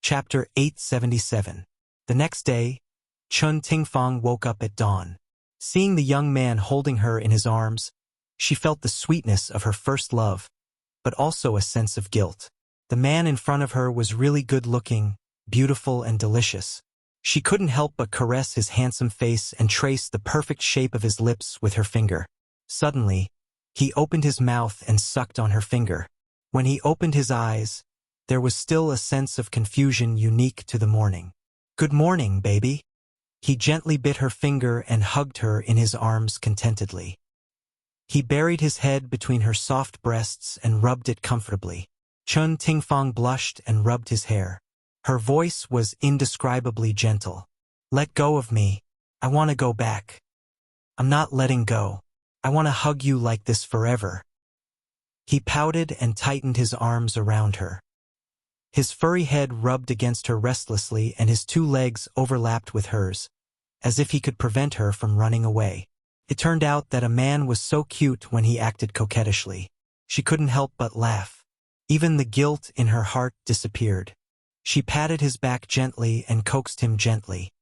Chapter 877. The next day, Chun Tingfang woke up at dawn. Seeing the young man holding her in his arms, she felt the sweetness of her first love, but also a sense of guilt. The man in front of her was really good-looking, beautiful and delicious. She couldn't help but caress his handsome face and trace the perfect shape of his lips with her finger. Suddenly, he opened his mouth and sucked on her finger. When he opened his eyes, there was still a sense of confusion unique to the morning. "Good morning, baby." He gently bit her finger and hugged her in his arms contentedly. He buried his head between her soft breasts and rubbed it comfortably. Chun Tingfang blushed and rubbed his hair. Her voice was indescribably gentle. "Let go of me. I want to go back." "I'm not letting go. I want to hug you like this forever." He pouted and tightened his arms around her. His furry head rubbed against her restlessly and his two legs overlapped with hers, as if he could prevent her from running away. It turned out that a man was so cute when he acted coquettishly. She couldn't help but laugh. Even the guilt in her heart disappeared. She patted his back gently and coaxed him gently.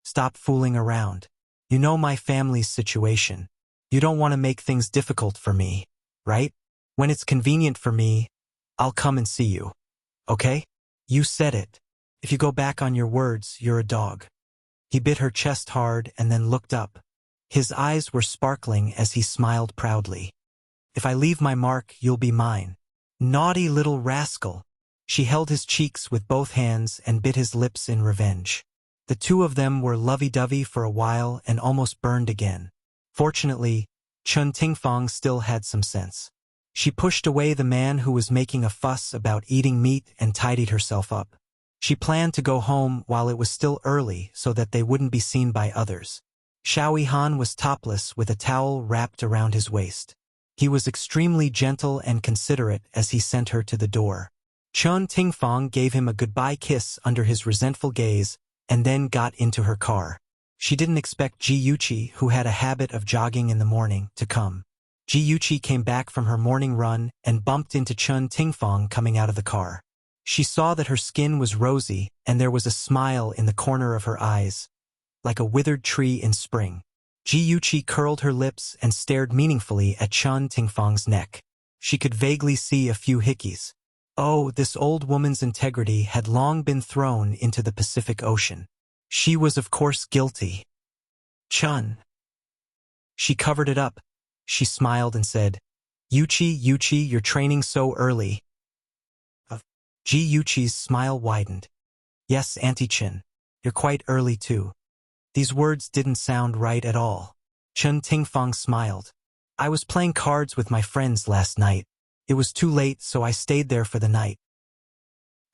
"Stop fooling around. You know my family's situation. You don't want to make things difficult for me, right? When it's convenient for me, I'll come and see you. Okay? You said it. If you go back on your words, you're a dog." He bit her chest hard and then looked up. His eyes were sparkling as he smiled proudly. "If I leave my mark, you'll be mine." "Naughty little rascal." She held his cheeks with both hands and bit his lips in revenge. The two of them were lovey-dovey for a while and almost burned again. Fortunately, Chun Tingfang still had some sense. She pushed away the man who was making a fuss about eating meat and tidied herself up. She planned to go home while it was still early so that they wouldn't be seen by others. Xiao Han was topless with a towel wrapped around his waist. He was extremely gentle and considerate as he sent her to the door. Chun Tingfang gave him a goodbye kiss under his resentful gaze and then got into her car. She didn't expect Ji Yuqi, who had a habit of jogging in the morning, to come. Ji Yuqi came back from her morning run and bumped into Chun Tingfang coming out of the car. She saw that her skin was rosy and there was a smile in the corner of her eyes, like a withered tree in spring. Ji Yuqi curled her lips and stared meaningfully at Chun Tingfang's neck. She could vaguely see a few hickeys. Oh, this old woman's integrity had long been thrown into the Pacific Ocean. She was of course guilty. "Chun." She covered it up. She smiled and said, Yuqi, you're training so early." Ji Yuqi's smile widened. "Yes, Auntie Chin. You're quite early too." These words didn't sound right at all. Chun Tingfang smiled. "I was playing cards with my friends last night. It was too late, so I stayed there for the night.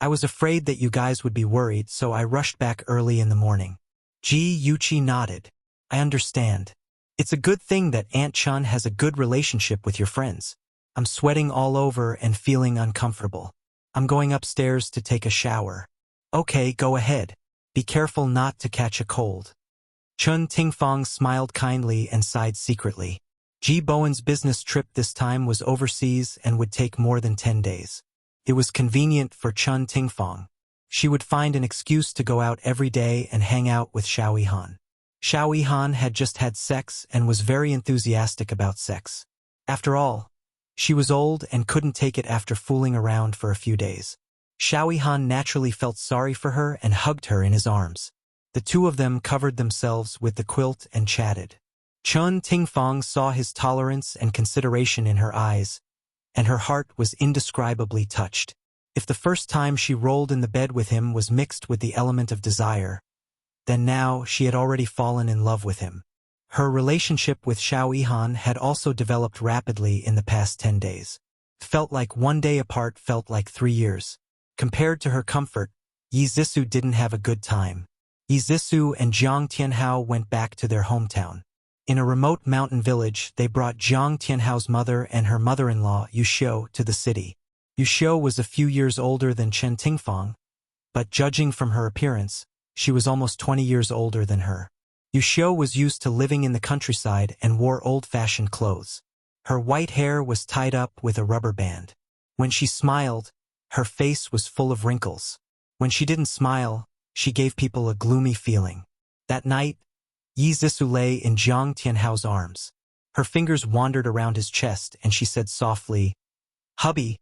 I was afraid that you guys would be worried, so I rushed back early in the morning." Ji Yuqi nodded. "I understand. It's a good thing that Aunt Chun has a good relationship with your friends. I'm sweating all over and feeling uncomfortable. I'm going upstairs to take a shower." "Okay, go ahead. Be careful not to catch a cold." Chun Tingfang smiled kindly and sighed secretly. Ji Bowen's business trip this time was overseas and would take more than 10 days. It was convenient for Chun Tingfang. She would find an excuse to go out every day and hang out with Xiao Han. Xiao Han had just had sex and was very enthusiastic about sex. After all, she was old and couldn't take it after fooling around for a few days. Xiao Han naturally felt sorry for her and hugged her in his arms. The two of them covered themselves with the quilt and chatted. Chun Tingfang saw his tolerance and consideration in her eyes, and her heart was indescribably touched. If the first time she rolled in the bed with him was mixed with the element of desire, then now she had already fallen in love with him. Her relationship with Xiao Han had also developed rapidly in the past 10 days. Felt like one day apart felt like 3 years. Compared to her comfort, Yi Zissou didn't have a good time. Yi Zissou and Jiang Tianhao went back to their hometown. In a remote mountain village, they brought Jiang Tianhao's mother and her mother-in-law, Yuxiu, to the city. Yuxiu was a few years older than Chen Tingfang, but judging from her appearance, she was almost 20 years older than her. Yuxiu was used to living in the countryside and wore old-fashioned clothes. Her white hair was tied up with a rubber band. When she smiled, her face was full of wrinkles. When she didn't smile, she gave people a gloomy feeling. That night, Yi Zixu lay in Jiang Tianhao's arms. Her fingers wandered around his chest and she said softly, "Hubby,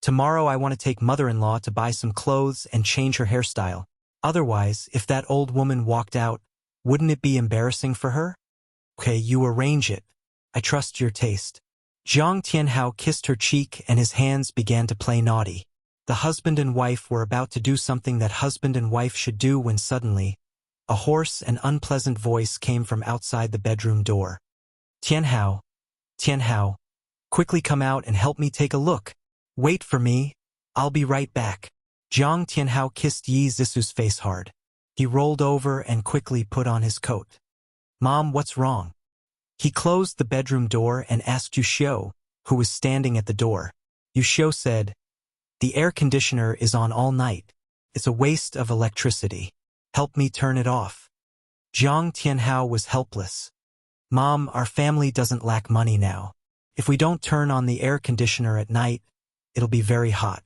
tomorrow I want to take mother-in-law to buy some clothes and change her hairstyle. Otherwise, if that old woman walked out, wouldn't it be embarrassing for her? Okay, you arrange it. I trust your taste." Jiang Tianhao kissed her cheek and his hands began to play naughty. The husband and wife were about to do something that husband and wife should do when suddenly, a hoarse and unpleasant voice came from outside the bedroom door. "Tianhao, Tianhao, quickly come out and help me take a look. Wait for me, I'll be right back." Jiang Tianhao kissed Yi Zixu's face hard. He rolled over and quickly put on his coat. "Mom, what's wrong?" He closed the bedroom door and asked Yu Xiu, who was standing at the door. Yu Xiu said, "The air conditioner is on all night. It's a waste of electricity. Help me turn it off." Jiang Tianhao was helpless. "Mom, our family doesn't lack money now. If we don't turn on the air conditioner at night, it'll be very hot.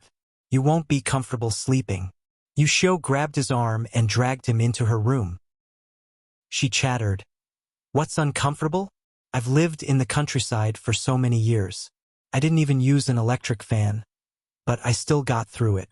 You won't be comfortable sleeping." Yu Xiu grabbed his arm and dragged him into her room. She chattered, "What's uncomfortable? I've lived in the countryside for so many years. I didn't even use an electric fan. But I still got through it.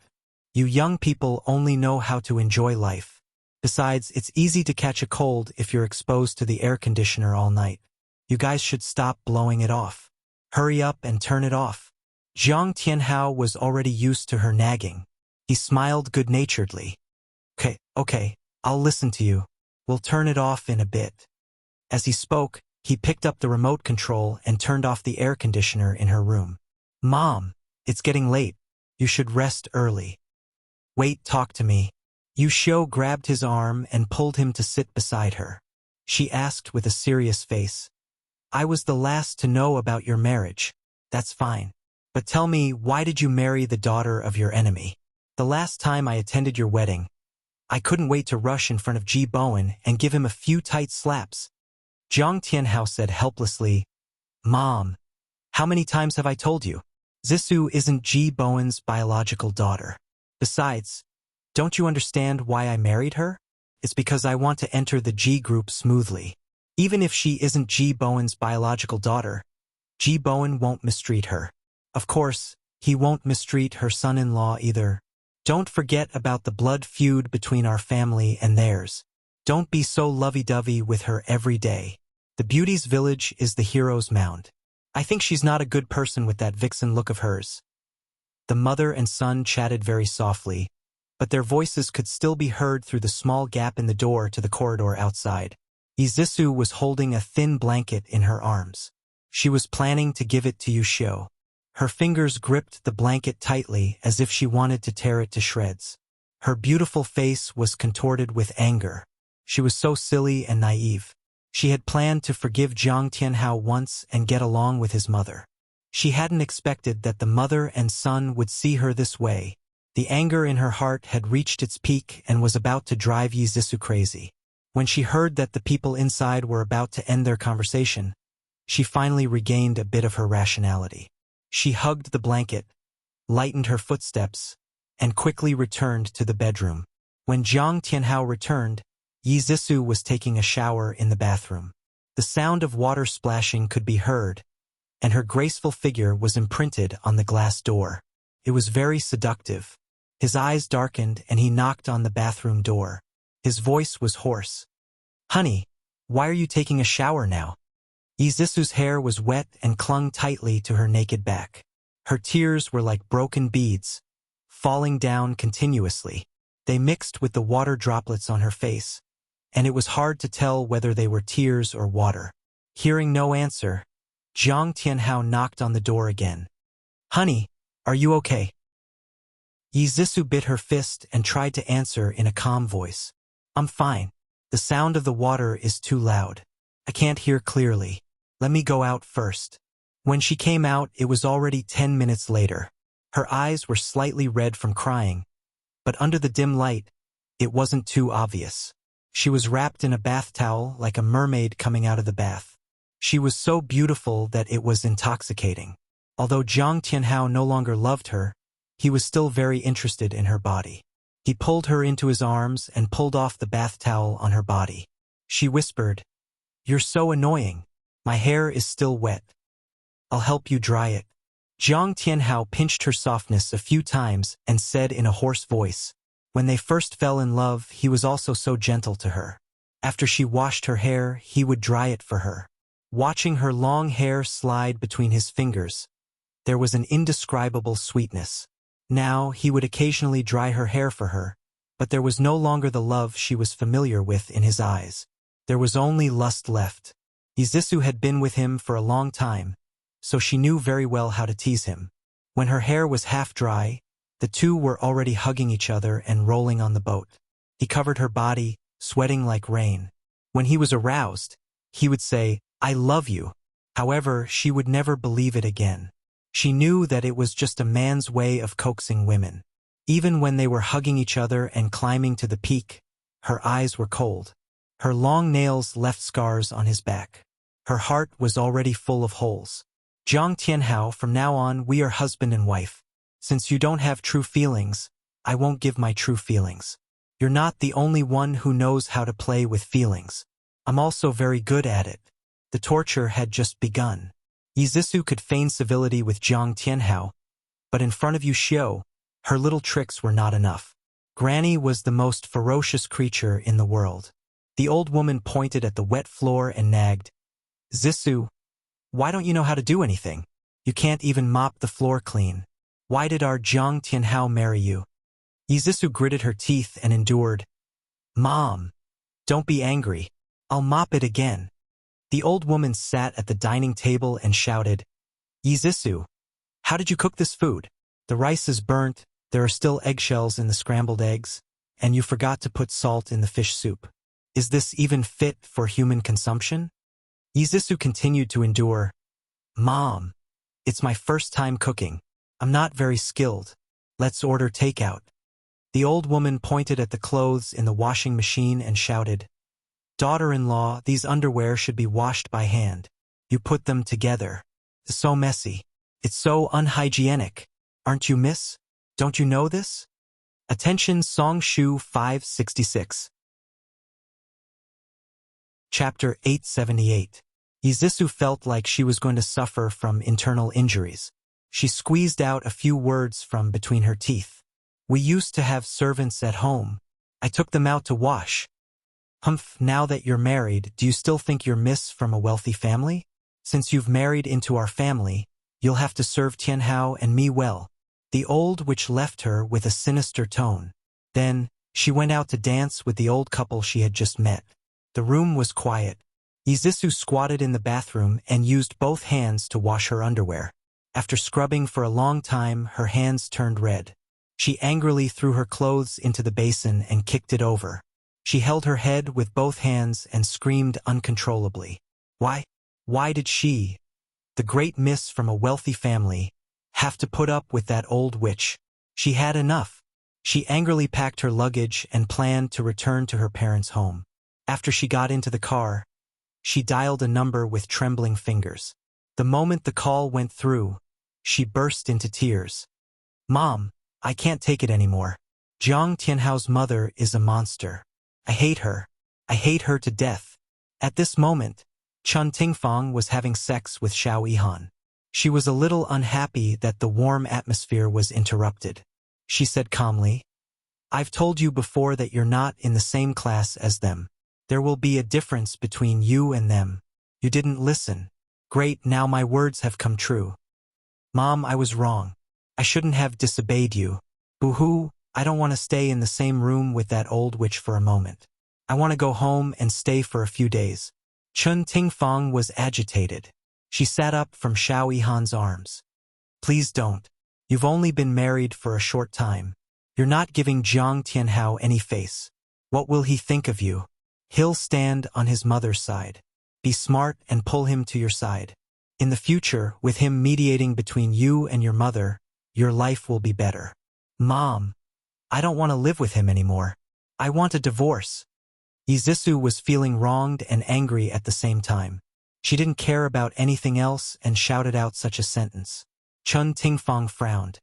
You young people only know how to enjoy life. Besides, it's easy to catch a cold if you're exposed to the air conditioner all night. You guys should stop blowing it off. Hurry up and turn it off." Jiang Tianhao was already used to her nagging. He smiled good-naturedly. Okay, I'll listen to you. We'll turn it off in a bit." As he spoke, he picked up the remote control and turned off the air conditioner in her room. "Mom, it's getting late. You should rest early." "Wait, talk to me." Yu Xiu grabbed his arm and pulled him to sit beside her. She asked with a serious face, "I was the last to know about your marriage. That's fine. But tell me, why did you marry the daughter of your enemy? The last time I attended your wedding, I couldn't wait to rush in front of Ji Bowen and give him a few tight slaps." Jiang Tianhao said helplessly, "Mom, how many times have I told you? Zixu isn't Ji Bowen's biological daughter. Besides, don't you understand why I married her? It's because I want to enter the Ji group smoothly. Even if she isn't Ji Bowen's biological daughter, Ji Bowen won't mistreat her. Of course, he won't mistreat her son-in-law either. Don't forget about the blood feud between our family and theirs. Don't be so lovey-dovey with her every day. The beauty's village is the hero's mound. I think she's not a good person with that vixen look of hers." The mother and son chatted very softly, but their voices could still be heard through the small gap in the door to the corridor outside. Yi Zixu was holding a thin blanket in her arms. She was planning to give it to Yu Xiu. Her fingers gripped the blanket tightly as if she wanted to tear it to shreds. Her beautiful face was contorted with anger. She was so silly and naive. She had planned to forgive Jiang Tianhao once and get along with his mother. She hadn't expected that the mother and son would see her this way. The anger in her heart had reached its peak and was about to drive Yi Zixu crazy. When she heard that the people inside were about to end their conversation, she finally regained a bit of her rationality. She hugged the blanket, lightened her footsteps, and quickly returned to the bedroom. When Jiang Tianhao returned, Yi Zixu was taking a shower in the bathroom. The sound of water splashing could be heard, and her graceful figure was imprinted on the glass door. It was very seductive. His eyes darkened and he knocked on the bathroom door. His voice was hoarse. "Honey, why are you taking a shower now?" Yi Zixu's hair was wet and clung tightly to her naked back. Her tears were like broken beads, falling down continuously. They mixed with the water droplets on her face, and it was hard to tell whether they were tears or water. Hearing no answer, Jiang Tianhao knocked on the door again. "Honey, are you okay?" Yi Zixu bit her fist and tried to answer in a calm voice. "I'm fine. The sound of the water is too loud. I can't hear clearly. Let me go out first." When she came out, it was already 10 minutes later. Her eyes were slightly red from crying, but under the dim light, it wasn't too obvious. She was wrapped in a bath towel like a mermaid coming out of the bath. She was so beautiful that it was intoxicating. Although Jiang Tianhao no longer loved her, he was still very interested in her body. He pulled her into his arms and pulled off the bath towel on her body. She whispered, "You're so annoying. My hair is still wet. I'll help you dry it." Jiang Tianhao pinched her softness a few times and said in a hoarse voice, when they first fell in love, he was also so gentle to her. After she washed her hair, he would dry it for her. Watching her long hair slide between his fingers, there was an indescribable sweetness. Now he would occasionally dry her hair for her, but there was no longer the love she was familiar with in his eyes. There was only lust left. Izisu had been with him for a long time, so she knew very well how to tease him. When her hair was half dry, the two were already hugging each other and rolling on the boat. He covered her body, sweating like rain. When he was aroused, he would say, "I love you." However, she would never believe it again. She knew that it was just a man's way of coaxing women. Even when they were hugging each other and climbing to the peak, her eyes were cold. Her long nails left scars on his back. Her heart was already full of holes. "Jiang Tianhao, from now on we are husband and wife. Since you don't have true feelings, I won't give my true feelings. You're not the only one who knows how to play with feelings. I'm also very good at it." The torture had just begun. Izisu could feign civility with Jiang Tianhao, but in front of Yu Xiu, her little tricks were not enough. Granny was the most ferocious creature in the world. The old woman pointed at the wet floor and nagged, "Zisu, why don't you know how to do anything? You can't even mop the floor clean. Why did our Jiang Tianhao marry you?" Izisu gritted her teeth and endured, "Mom, don't be angry. I'll mop it again." The old woman sat at the dining table and shouted, "Izisu, how did you cook this food? The rice is burnt, there are still eggshells in the scrambled eggs, and you forgot to put salt in the fish soup. Is this even fit for human consumption?" Izisu continued to endure, "Mom, it's my first time cooking. I'm not very skilled. Let's order takeout." The old woman pointed at the clothes in the washing machine and shouted, "Daughter-in-law, these underwear should be washed by hand. You put them together. It's so messy. It's so unhygienic. Aren't you, miss? Don't you know this?" Attention, Song Shu 566. Chapter 878. Izisu felt like she was going to suffer from internal injuries. She squeezed out a few words from between her teeth. "We used to have servants at home. I took them out to wash. Humph, now that you're married, do you still think you're miss from a wealthy family? Since you've married into our family, you'll have to serve Tianhao and me well." The old witch left her with a sinister tone. Then, she went out to dance with the old couple she had just met. The room was quiet. Izisu squatted in the bathroom and used both hands to wash her underwear. After scrubbing for a long time, her hands turned red. She angrily threw her clothes into the basin and kicked it over. She held her head with both hands and screamed uncontrollably. Why did she, the great miss from a wealthy family, have to put up with that old witch? She had enough. She angrily packed her luggage and planned to return to her parents' home. After she got into the car, she dialed a number with trembling fingers. The moment the call went through, she burst into tears. "Mom, I can't take it anymore. Jiang Tianhao's mother is a monster. I hate her. I hate her to death." At this moment, Chun Tingfang was having sex with Xiao Yihan. She was a little unhappy that the warm atmosphere was interrupted. She said calmly, "I've told you before that you're not in the same class as them. There will be a difference between you and them. You didn't listen. Great, now my words have come true. Mom, I was wrong. I shouldn't have disobeyed you. Boo-hoo, I don't want to stay in the same room with that old witch for a moment. I want to go home and stay for a few days." Chun Tingfang was agitated. She sat up from Xiao Yihan's arms. "Please don't. You've only been married for a short time. You're not giving Jiang Tianhao any face. What will he think of you? He'll stand on his mother's side. Be smart and pull him to your side. In the future, with him mediating between you and your mother, your life will be better." "Mom, I don't want to live with him anymore. I want a divorce." Izisu was feeling wronged and angry at the same time. She didn't care about anything else and shouted out such a sentence. Chun Tingfang frowned.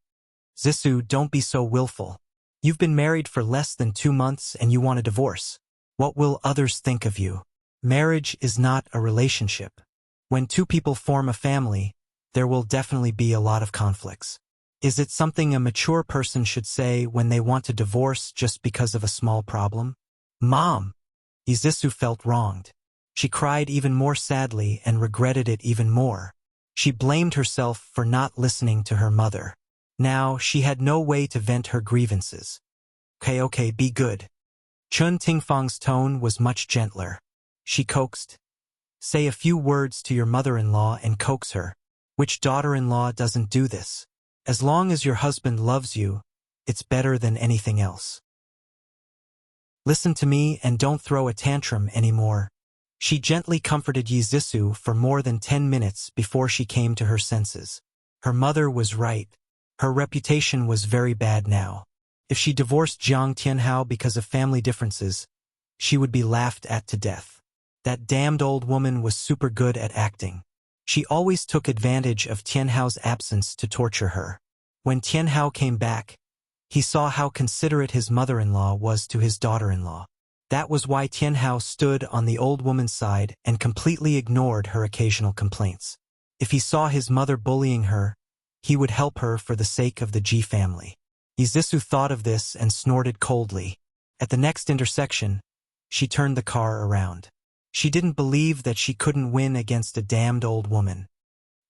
"Zisu, don't be so willful. You've been married for less than 2 months and you want a divorce. What will others think of you? Marriage is not a relationship. When two people form a family, there will definitely be a lot of conflicts. Is it something a mature person should say when they want to divorce just because of a small problem? Mom! Izisu felt wronged. She cried even more sadly and regretted it even more. She blamed herself for not listening to her mother. Now, she had no way to vent her grievances. Okay, be good. Chun Tingfang's tone was much gentler. She coaxed. Say a few words to your mother-in-law and coax her. Which daughter-in-law doesn't do this? As long as your husband loves you, it's better than anything else. Listen to me and don't throw a tantrum anymore. She gently comforted Yizisu for more than 10 minutes before she came to her senses. Her mother was right. Her reputation was very bad now. If she divorced Jiang Tianhao because of family differences, she would be laughed at to death. That damned old woman was super good at acting. She always took advantage of Tianhao's absence to torture her. When Tianhao came back, he saw how considerate his mother-in-law was to his daughter-in-law. That was why Tianhao stood on the old woman's side and completely ignored her occasional complaints. If he saw his mother bullying her, he would help her for the sake of the Ji family. Izisu thought of this and snorted coldly. At the next intersection, she turned the car around. She didn't believe that she couldn't win against a damned old woman.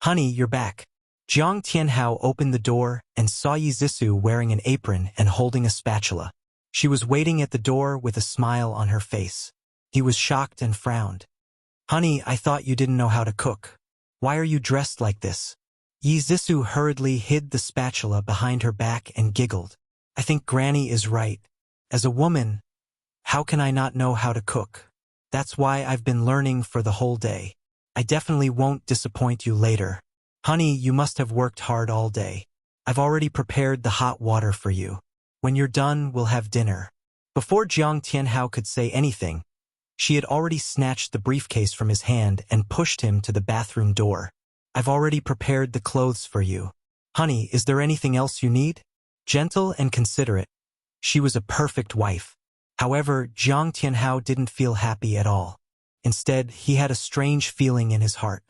Honey, you're back. Jiang Tianhao opened the door and saw Yizisu wearing an apron and holding a spatula. She was waiting at the door with a smile on her face. He was shocked and frowned. Honey, I thought you didn't know how to cook. Why are you dressed like this? Yizisu hurriedly hid the spatula behind her back and giggled. I think Granny is right. As a woman, how can I not know how to cook? That's why I've been learning for the whole day. I definitely won't disappoint you later. Honey, you must have worked hard all day. I've already prepared the hot water for you. When you're done, we'll have dinner. Before Jiang Tianhao could say anything, she had already snatched the briefcase from his hand and pushed him to the bathroom door. I've already prepared the clothes for you. Honey, is there anything else you need? Gentle and considerate, she was a perfect wife. However, Jiang Tianhao didn't feel happy at all. Instead, he had a strange feeling in his heart.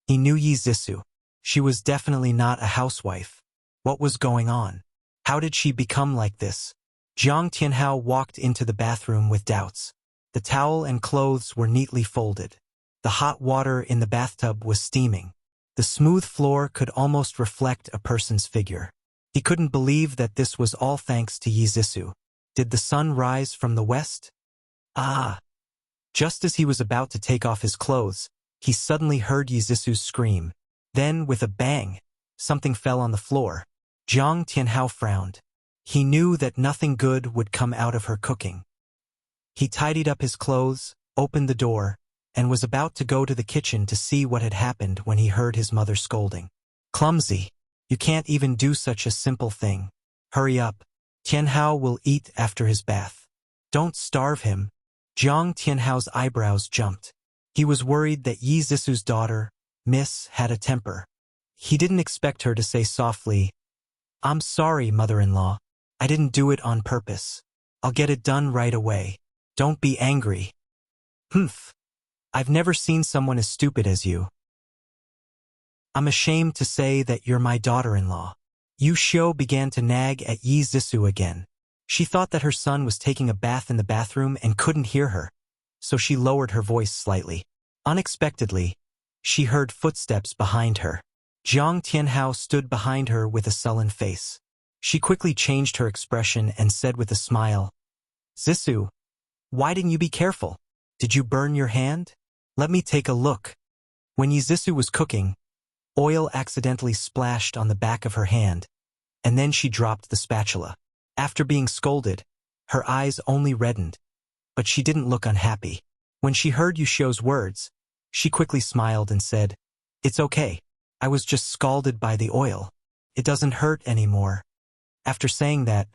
He knew Yizisu. She was definitely not a housewife. What was going on? How did she become like this? Jiang Tianhao walked into the bathroom with doubts. The towel and clothes were neatly folded. The hot water in the bathtub was steaming. The smooth floor could almost reflect a person's figure. He couldn't believe that this was all thanks to Yizisu. Did the sun rise from the west? Ah! Just as he was about to take off his clothes, he suddenly heard Yizisu scream. Then, with a bang, something fell on the floor. Jiang Tianhao frowned. He knew that nothing good would come out of her cooking. He tidied up his clothes, opened the door, and was about to go to the kitchen to see what had happened when he heard his mother scolding. Clumsy! You can't even do such a simple thing. Hurry up. Tianhao will eat after his bath. Don't starve him. Jiang Tianhao's eyebrows jumped. He was worried that Yizisu's daughter, Miss, had a temper. He didn't expect her to say softly, I'm sorry, mother-in-law. I didn't do it on purpose. I'll get it done right away. Don't be angry. Humph. I've never seen someone as stupid as you. I'm ashamed to say that you're my daughter-in-law. Yu Xiu began to nag at Yizisu again. She thought that her son was taking a bath in the bathroom and couldn't hear her, so she lowered her voice slightly. Unexpectedly, she heard footsteps behind her. Jiang Tianhao stood behind her with a sullen face. She quickly changed her expression and said with a smile, Zisu, why didn't you be careful? Did you burn your hand? Let me take a look. When Yizisu was cooking, oil accidentally splashed on the back of her hand, and then she dropped the spatula. After being scolded, her eyes only reddened, but she didn't look unhappy. When she heard Yu Xiu's words, she quickly smiled and said, It's okay. I was just scalded by the oil. It doesn't hurt anymore. After saying that,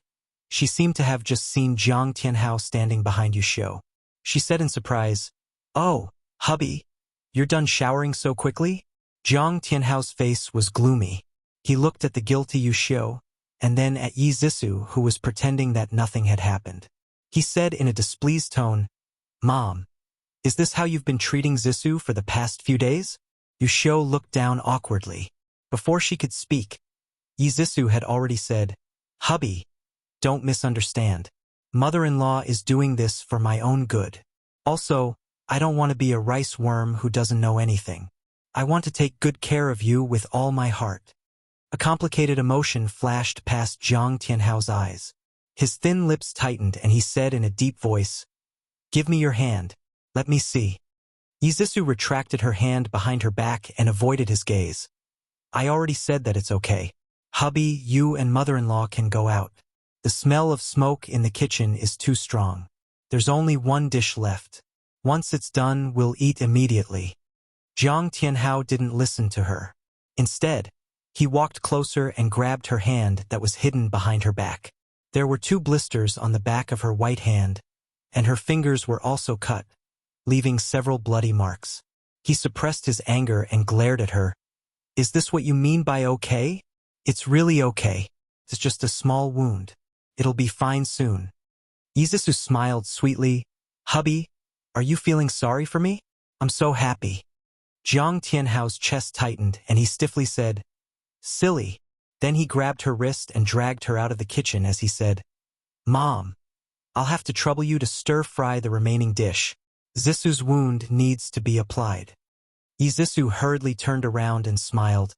she seemed to have just seen Jiang Tianhao standing behind Yu Xiu. She said in surprise, Oh, hubby, you're done showering so quickly? Jiang Tianhao's face was gloomy. He looked at the guilty Yu Xiu, and then at Yi Zissou, who was pretending that nothing had happened. He said in a displeased tone, "Mom, is this how you've been treating Zissou for the past few days?" Yuxiu looked down awkwardly. Before she could speak, Yi Zissou had already said, "Hubby, don't misunderstand. Mother-in-law is doing this for my own good. Also, I don't want to be a rice worm who doesn't know anything. I want to take good care of you with all my heart." A complicated emotion flashed past Jiang Tianhao's eyes. His thin lips tightened and he said in a deep voice, "Give me your hand. Let me see." Yi Zissou retracted her hand behind her back and avoided his gaze. "I already said that it's okay. Hubby, you and mother-in-law can go out. The smell of smoke in the kitchen is too strong. There's only one dish left. Once it's done, we'll eat immediately." Jiang Tianhao didn't listen to her. Instead, he walked closer and grabbed her hand that was hidden behind her back. There were 2 blisters on the back of her white hand, and her fingers were also cut, leaving several bloody marks. He suppressed his anger and glared at her. "Is this what you mean by okay? It's really okay. It's just a small wound. It'll be fine soon." Yi Zissou smiled sweetly. "Hubby, are you feeling sorry for me? I'm so happy." Jiang Tianhao's chest tightened and he stiffly said, "Silly." Then he grabbed her wrist and dragged her out of the kitchen as he said, "Mom, I'll have to trouble you to stir-fry the remaining dish. Zissou's wound needs to be applied." Yi Zissou hurriedly turned around and smiled.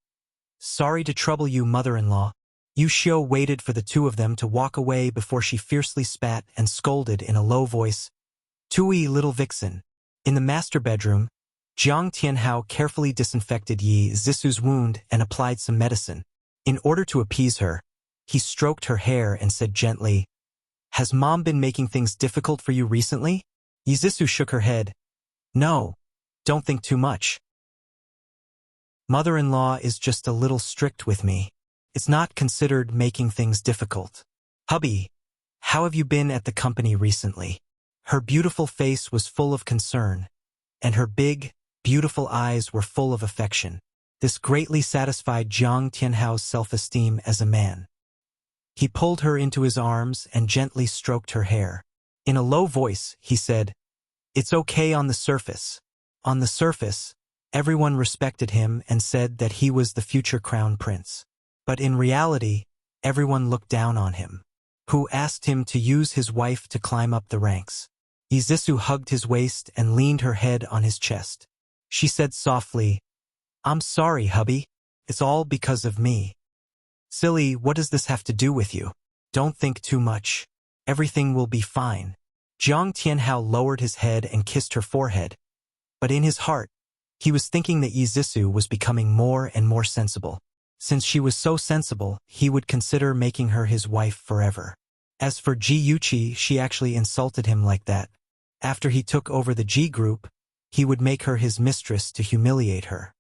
"Sorry to trouble you, mother-in-law." Yuxiu waited for the 2 of them to walk away before she fiercely spat and scolded in a low voice, "Tui, little vixen." In the master bedroom, Jiang Tianhao carefully disinfected Yi Zissou's wound and applied some medicine. In order to appease her, he stroked her hair and said gently, "Has Mom been making things difficult for you recently?" Yi Zissou shook her head. "No, don't think too much. Mother-in-law is just a little strict with me. It's not considered making things difficult." "Hubby, how have you been at the company recently?" Her beautiful face was full of concern, and her big, beautiful eyes were full of affection. This greatly satisfied Jiang Tianhao's self-esteem as a man. He pulled her into his arms and gently stroked her hair. In a low voice, he said, "It's okay on the surface." On the surface, everyone respected him and said that he was the future crown prince. But in reality, everyone looked down on him. Who asked him to use his wife to climb up the ranks? Yi Zissou hugged his waist and leaned her head on his chest. She said softly, "I'm sorry, hubby. It's all because of me." "Silly, what does this have to do with you? Don't think too much. Everything will be fine." Jiang Tianhao lowered his head and kissed her forehead. But in his heart, he was thinking that Yi Zissou was becoming more and more sensible. Since she was so sensible, he would consider making her his wife forever. As for Ji Yuqi, she actually insulted him like that. After he took over the Ji group, he would make her his mistress to humiliate her.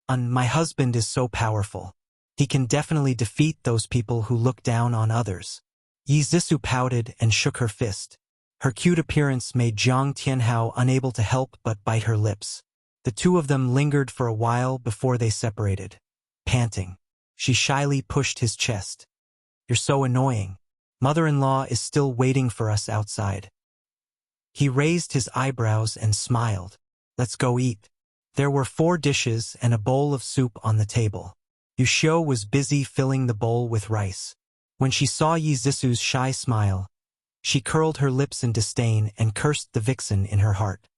My husband is so powerful. He can definitely defeat those people who look down on others." Yi Zissou pouted and shook her fist. Her cute appearance made Jiang Tianhao unable to help but bite her lips. The 2 of them lingered for a while before they separated. Panting, she shyly pushed his chest. "You're so annoying. Mother-in-law is still waiting for us outside." He raised his eyebrows and smiled. "Let's go eat." There were 4 dishes and a bowl of soup on the table. Yuxiu was busy filling the bowl with rice. When she saw Yi Zissou's shy smile, she curled her lips in disdain and cursed the vixen in her heart.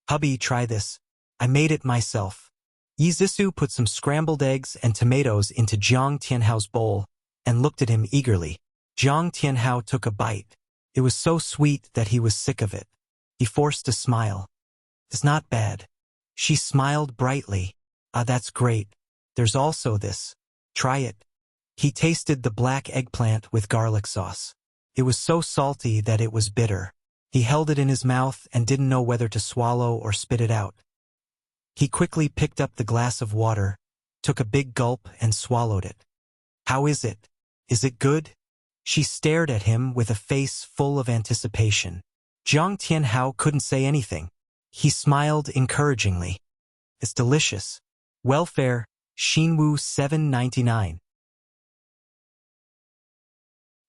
"Hubby, try this. I made it myself." Yi Zissou put some scrambled eggs and tomatoes into Jiang Tianhao's bowl and looked at him eagerly. Jiang Tianhao took a bite. It was so sweet that he was sick of it. He forced a smile. "It's not bad." She smiled brightly. "Ah, that's great. There's also this. Try it." He tasted the black eggplant with garlic sauce. It was so salty that it was bitter. He held it in his mouth and didn't know whether to swallow or spit it out. He quickly picked up the glass of water, took a big gulp and swallowed it. "How is it? Is it good?" She stared at him with a face full of anticipation. Jiang Tianhao couldn't say anything. He smiled encouragingly. "It's delicious. Welfare, Xinwu 799.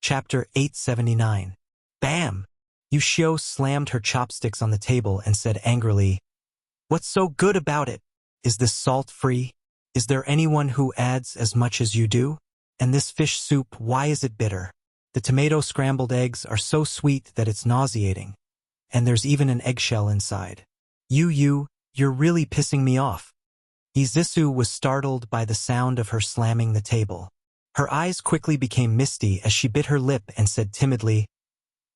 Chapter 879. Bam! Yushio slammed her chopsticks on the table and said angrily, "What's so good about it? Is this salt-free? Is there anyone who adds as much as you do? And this fish soup, why is it bitter? The tomato scrambled eggs are so sweet that it's nauseating. And there's even an eggshell inside. You're really pissing me off." Izisu was startled by the sound of her slamming the table. Her eyes quickly became misty as she bit her lip and said timidly,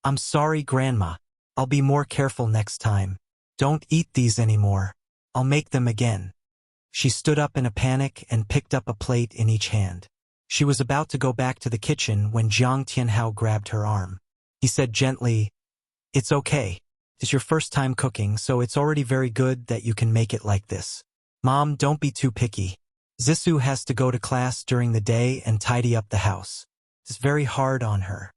"I'm sorry, Grandma. I'll be more careful next time. Don't eat these anymore. I'll make them again." She stood up in a panic and picked up a plate in each hand. She was about to go back to the kitchen when Jiang Tianhao grabbed her arm. He said gently, "It's okay. It's your first time cooking, so it's already very good that you can make it like this. Mom, don't be too picky. Zissou has to go to class during the day and tidy up the house. It's very hard on her."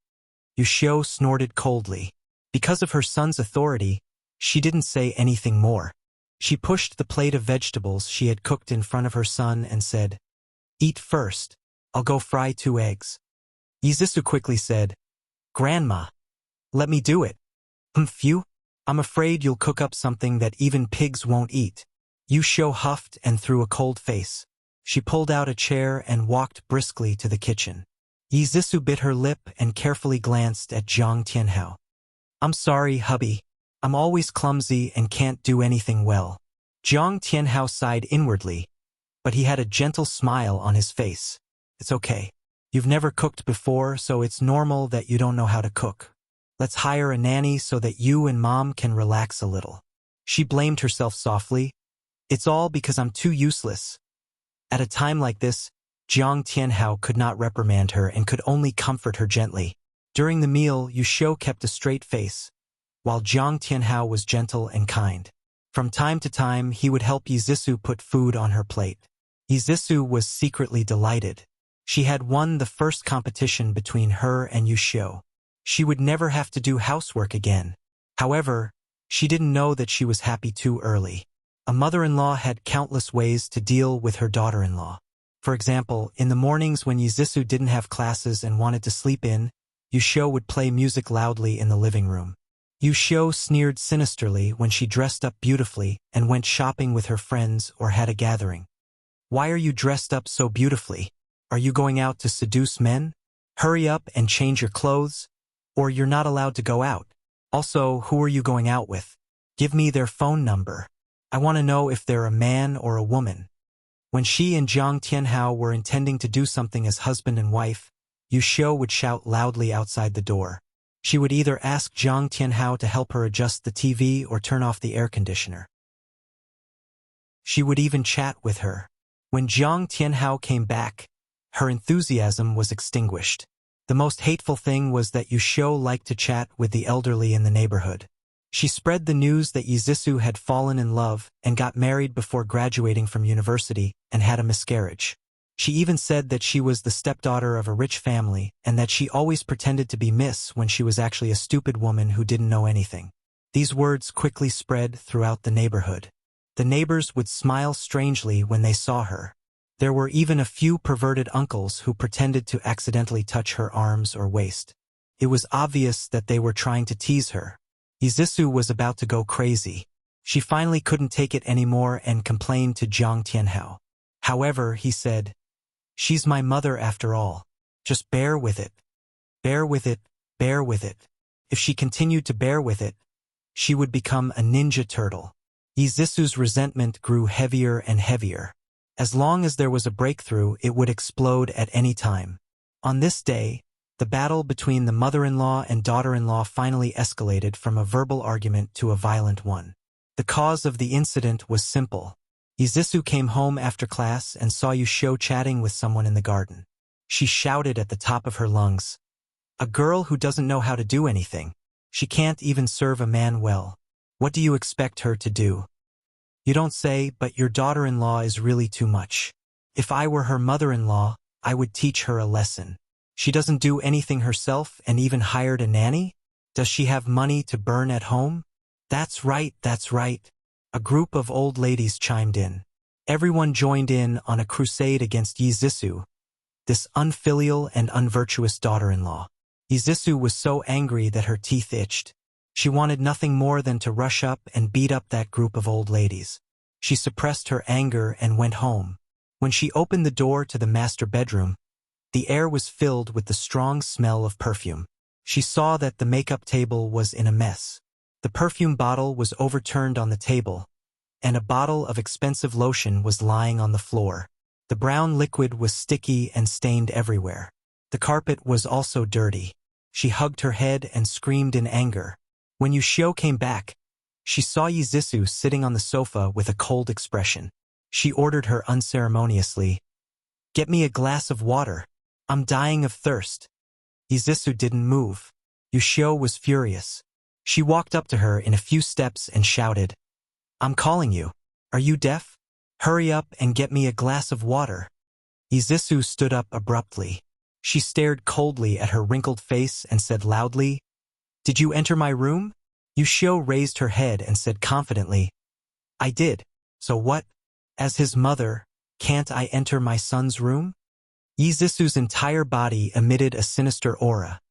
Yushio snorted coldly. Because of her son's authority, she didn't say anything more. She pushed the plate of vegetables she had cooked in front of her son and said, "Eat first. I'll go fry 2 eggs. Yizisu quickly said, "Grandma, let me do it." Phew. I'm afraid you'll cook up something that even pigs won't eat." Yushio huffed and threw a cold face. She pulled out a chair and walked briskly to the kitchen. Yizisu bit her lip and carefully glanced at Jiang Tianhao. "I'm sorry, hubby. I'm always clumsy and can't do anything well." Jiang Tianhao sighed inwardly, but he had a gentle smile on his face. "It's okay. You've never cooked before, so it's normal that you don't know how to cook. Let's hire a nanny so that you and Mom can relax a little." She blamed herself softly. "It's all because I'm too useless." At a time like this, Jiang Tianhao could not reprimand her and could only comfort her gently. During the meal, Yushio kept a straight face, while Jiang Tianhao was gentle and kind. From time to time, he would help Yizisu put food on her plate. Yizisu was secretly delighted. She had won the first competition between her and Yushio. She would never have to do housework again. However, she didn't know that she was happy too early. A mother-in-law had countless ways to deal with her daughter-in-law. For example, in the mornings when Yizisu didn't have classes and wanted to sleep in, Yushio would play music loudly in the living room. Yushio sneered sinisterly when she dressed up beautifully and went shopping with her friends or had a gathering. "Why are you dressed up so beautifully? Are you going out to seduce men? Hurry up and change your clothes, or you're not allowed to go out. Also, who are you going out with? Give me their phone number. I want to know if they're a man or a woman." When she and Jiang Tianhao were intending to do something as husband and wife, Yushio would shout loudly outside the door. She would either ask Jiang Tianhao to help her adjust the TV or turn off the air conditioner. She would even chat with her. When Jiang Tianhao came back, her enthusiasm was extinguished. The most hateful thing was that Yushio liked to chat with the elderly in the neighborhood. She spread the news that Yizisu had fallen in love and got married before graduating from university and had a miscarriage. She even said that she was the stepdaughter of a rich family and that she always pretended to be Miss when she was actually a stupid woman who didn't know anything. These words quickly spread throughout the neighborhood. The neighbors would smile strangely when they saw her. There were even a few perverted uncles who pretended to accidentally touch her arms or waist. It was obvious that they were trying to tease her. Yizisu was about to go crazy. She finally couldn't take it anymore and complained to Jiang Tianhao. However, he said, "She's my mother after all. Just bear with it. Bear with it, bear with it." If she continued to bear with it, she would become a ninja turtle. Yizisu's resentment grew heavier and heavier. As long as there was a breakthrough, it would explode at any time. On this day, the battle between the mother-in-law and daughter-in-law finally escalated from a verbal argument to a violent one. The cause of the incident was simple. Yizisu came home after class and saw Yushio chatting with someone in the garden. She shouted at the top of her lungs, "A girl who doesn't know how to do anything. She can't even serve a man well. What do you expect her to do?" "You don't say, but your daughter-in-law is really too much. If I were her mother-in-law, I would teach her a lesson. She doesn't do anything herself and even hired a nanny? Does she have money to burn at home?" That's right, that's right." A group of old ladies chimed in. Everyone joined in on a crusade against Yizisu, this unfilial and unvirtuous daughter-in-law. Izisu was so angry that her teeth itched. She wanted nothing more than to rush up and beat up that group of old ladies. She suppressed her anger and went home. When she opened the door to the master bedroom, the air was filled with the strong smell of perfume. She saw that the makeup table was in a mess. The perfume bottle was overturned on the table, and a bottle of expensive lotion was lying on the floor. The brown liquid was sticky and stained everywhere. The carpet was also dirty. She hugged her head and screamed in anger. When Yushio came back, she saw Izisu sitting on the sofa with a cold expression. She ordered her unceremoniously, "Get me a glass of water. I'm dying of thirst." Izisu didn't move. Yushio was furious. She walked up to her in a few steps and shouted, "I'm calling you. Are you deaf? Hurry up and get me a glass of water." Izisu stood up abruptly. She stared coldly at her wrinkled face and said loudly, "Did you enter my room?" Yushio raised her head and said confidently, "I did. So what? As his mother, can't I enter my son's room?" Izisu's entire body emitted a sinister aura.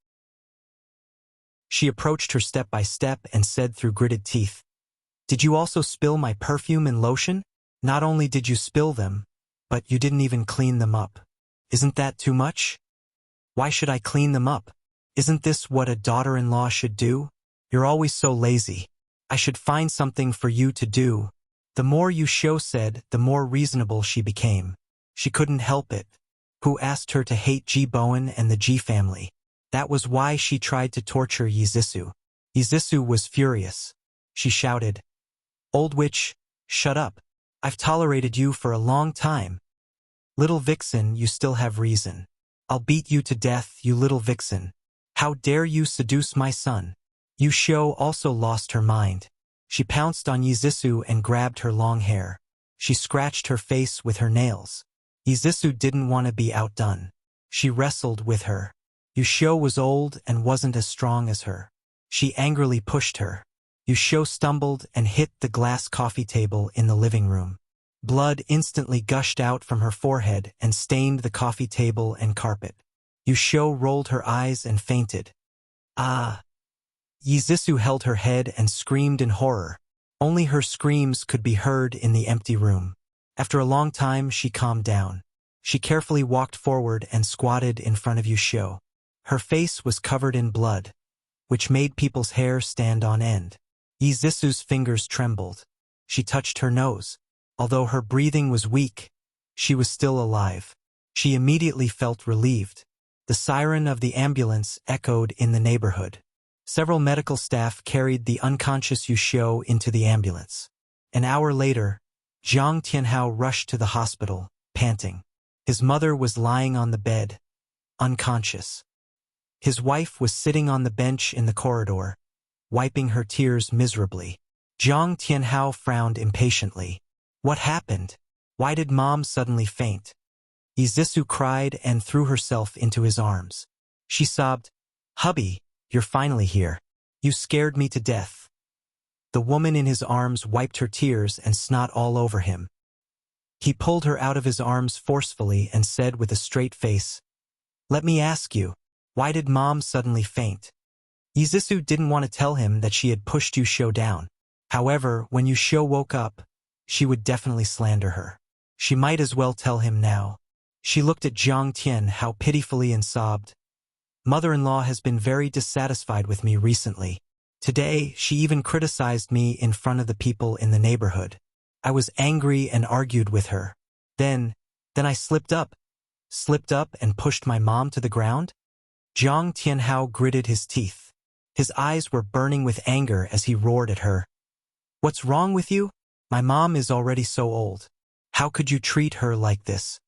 She approached her step by step and said through gritted teeth, "Did you also spill my perfume and lotion? Not only did you spill them, but you didn't even clean them up. Isn't that too much? Why should I clean them up? Isn't this what a daughter-in-law should do? You're always so lazy. I should find something for you to do." The more Yushio said, the more reasonable she became. She couldn't help it. Who asked her to hate Ji Bowen and the Ji family? That was why she tried to torture Izisu. Izisu was furious. She shouted, "Old witch, shut up. I've tolerated you for a long time. Little vixen, you still have reason. I'll beat you to death, you little vixen. How dare you seduce my son?" Yushio also lost her mind. She pounced on Izisu and grabbed her long hair. She scratched her face with her nails. Izisu didn't want to be outdone. She wrestled with her. Yushio was old and wasn't as strong as her. She angrily pushed her. Yushio stumbled and hit the glass coffee table in the living room. Blood instantly gushed out from her forehead and stained the coffee table and carpet. Yushio rolled her eyes and fainted. "Ah!" Izisu held her head and screamed in horror. Only her screams could be heard in the empty room. After a long time, she calmed down. She carefully walked forward and squatted in front of Yushio. Her face was covered in blood, which made people's hair stand on end. Izisu's fingers trembled. She touched her nose. Although her breathing was weak, she was still alive. She immediately felt relieved. The siren of the ambulance echoed in the neighborhood. Several medical staff carried the unconscious Yushio into the ambulance. An hour later, Jiang Tianhao rushed to the hospital, panting. His mother was lying on the bed, unconscious. His wife was sitting on the bench in the corridor, wiping her tears miserably. Jiang Tianhao frowned impatiently. What happened? Why did Mom suddenly faint? Izisu cried and threw herself into his arms. She sobbed, "Hubby, you're finally here. You scared me to death." The woman in his arms wiped her tears and snot all over him. He pulled her out of his arms forcefully and said with a straight face, "Let me ask you, why did Mom suddenly faint?" Izisu didn't want to tell him that she had pushed Yushio down. However, when Yushio woke up, she would definitely slander her. She might as well tell him now. She looked at Jiang Tianhao pitifully and sobbed, "Mother-in-law has been very dissatisfied with me recently. Today, she even criticized me in front of the people in the neighborhood. I was angry and argued with her. Then I slipped up and pushed my mom to the ground?" Jiang Tianhao gritted his teeth. His eyes were burning with anger as he roared at her. "What's wrong with you? My mom is already so old. How could you treat her like this?"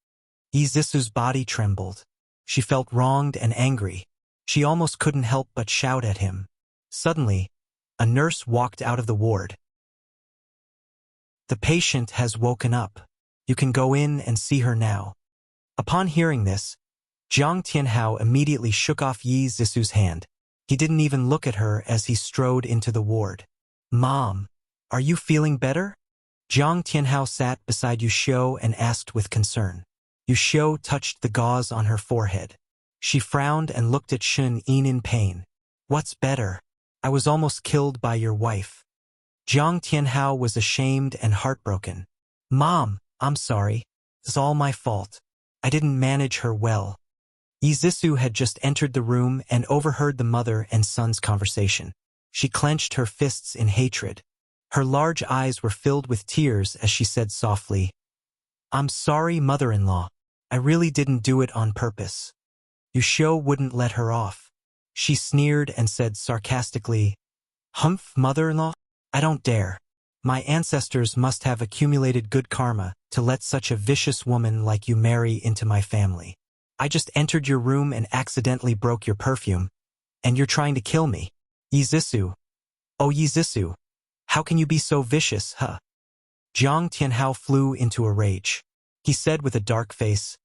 Izisu's body trembled. She felt wronged and angry. She almost couldn't help but shout at him. Suddenly, a nurse walked out of the ward. "The patient has woken up. You can go in and see her now." Upon hearing this, Jiang Tianhao immediately shook off Yi Zisu's hand. He didn't even look at her as he strode into the ward. "Mom, are you feeling better?" Jiang Tianhao sat beside Yushio and asked with concern. Yushio touched the gauze on her forehead. She frowned and looked at Shun Yin in pain. What's better? I was almost killed by your wife. Jiang Tianhao was ashamed and heartbroken. Mom, I'm sorry. It's all my fault. I didn't manage her well. Yi Zissou had just entered the room and overheard the mother and son's conversation. She clenched her fists in hatred. Her large eyes were filled with tears as she said softly, I'm sorry, mother-in-law. I really didn't do it on purpose. Yuxiu wouldn't let her off. She sneered and said sarcastically, Humph, mother-in-law? I don't dare. My ancestors must have accumulated good karma to let such a vicious woman like you marry into my family. I just entered your room and accidentally broke your perfume, and you're trying to kill me. Yi Zissou. Oh, Yi Zissou. How can you be so vicious, huh? Jiang Tianhao flew into a rage. He said with a dark face,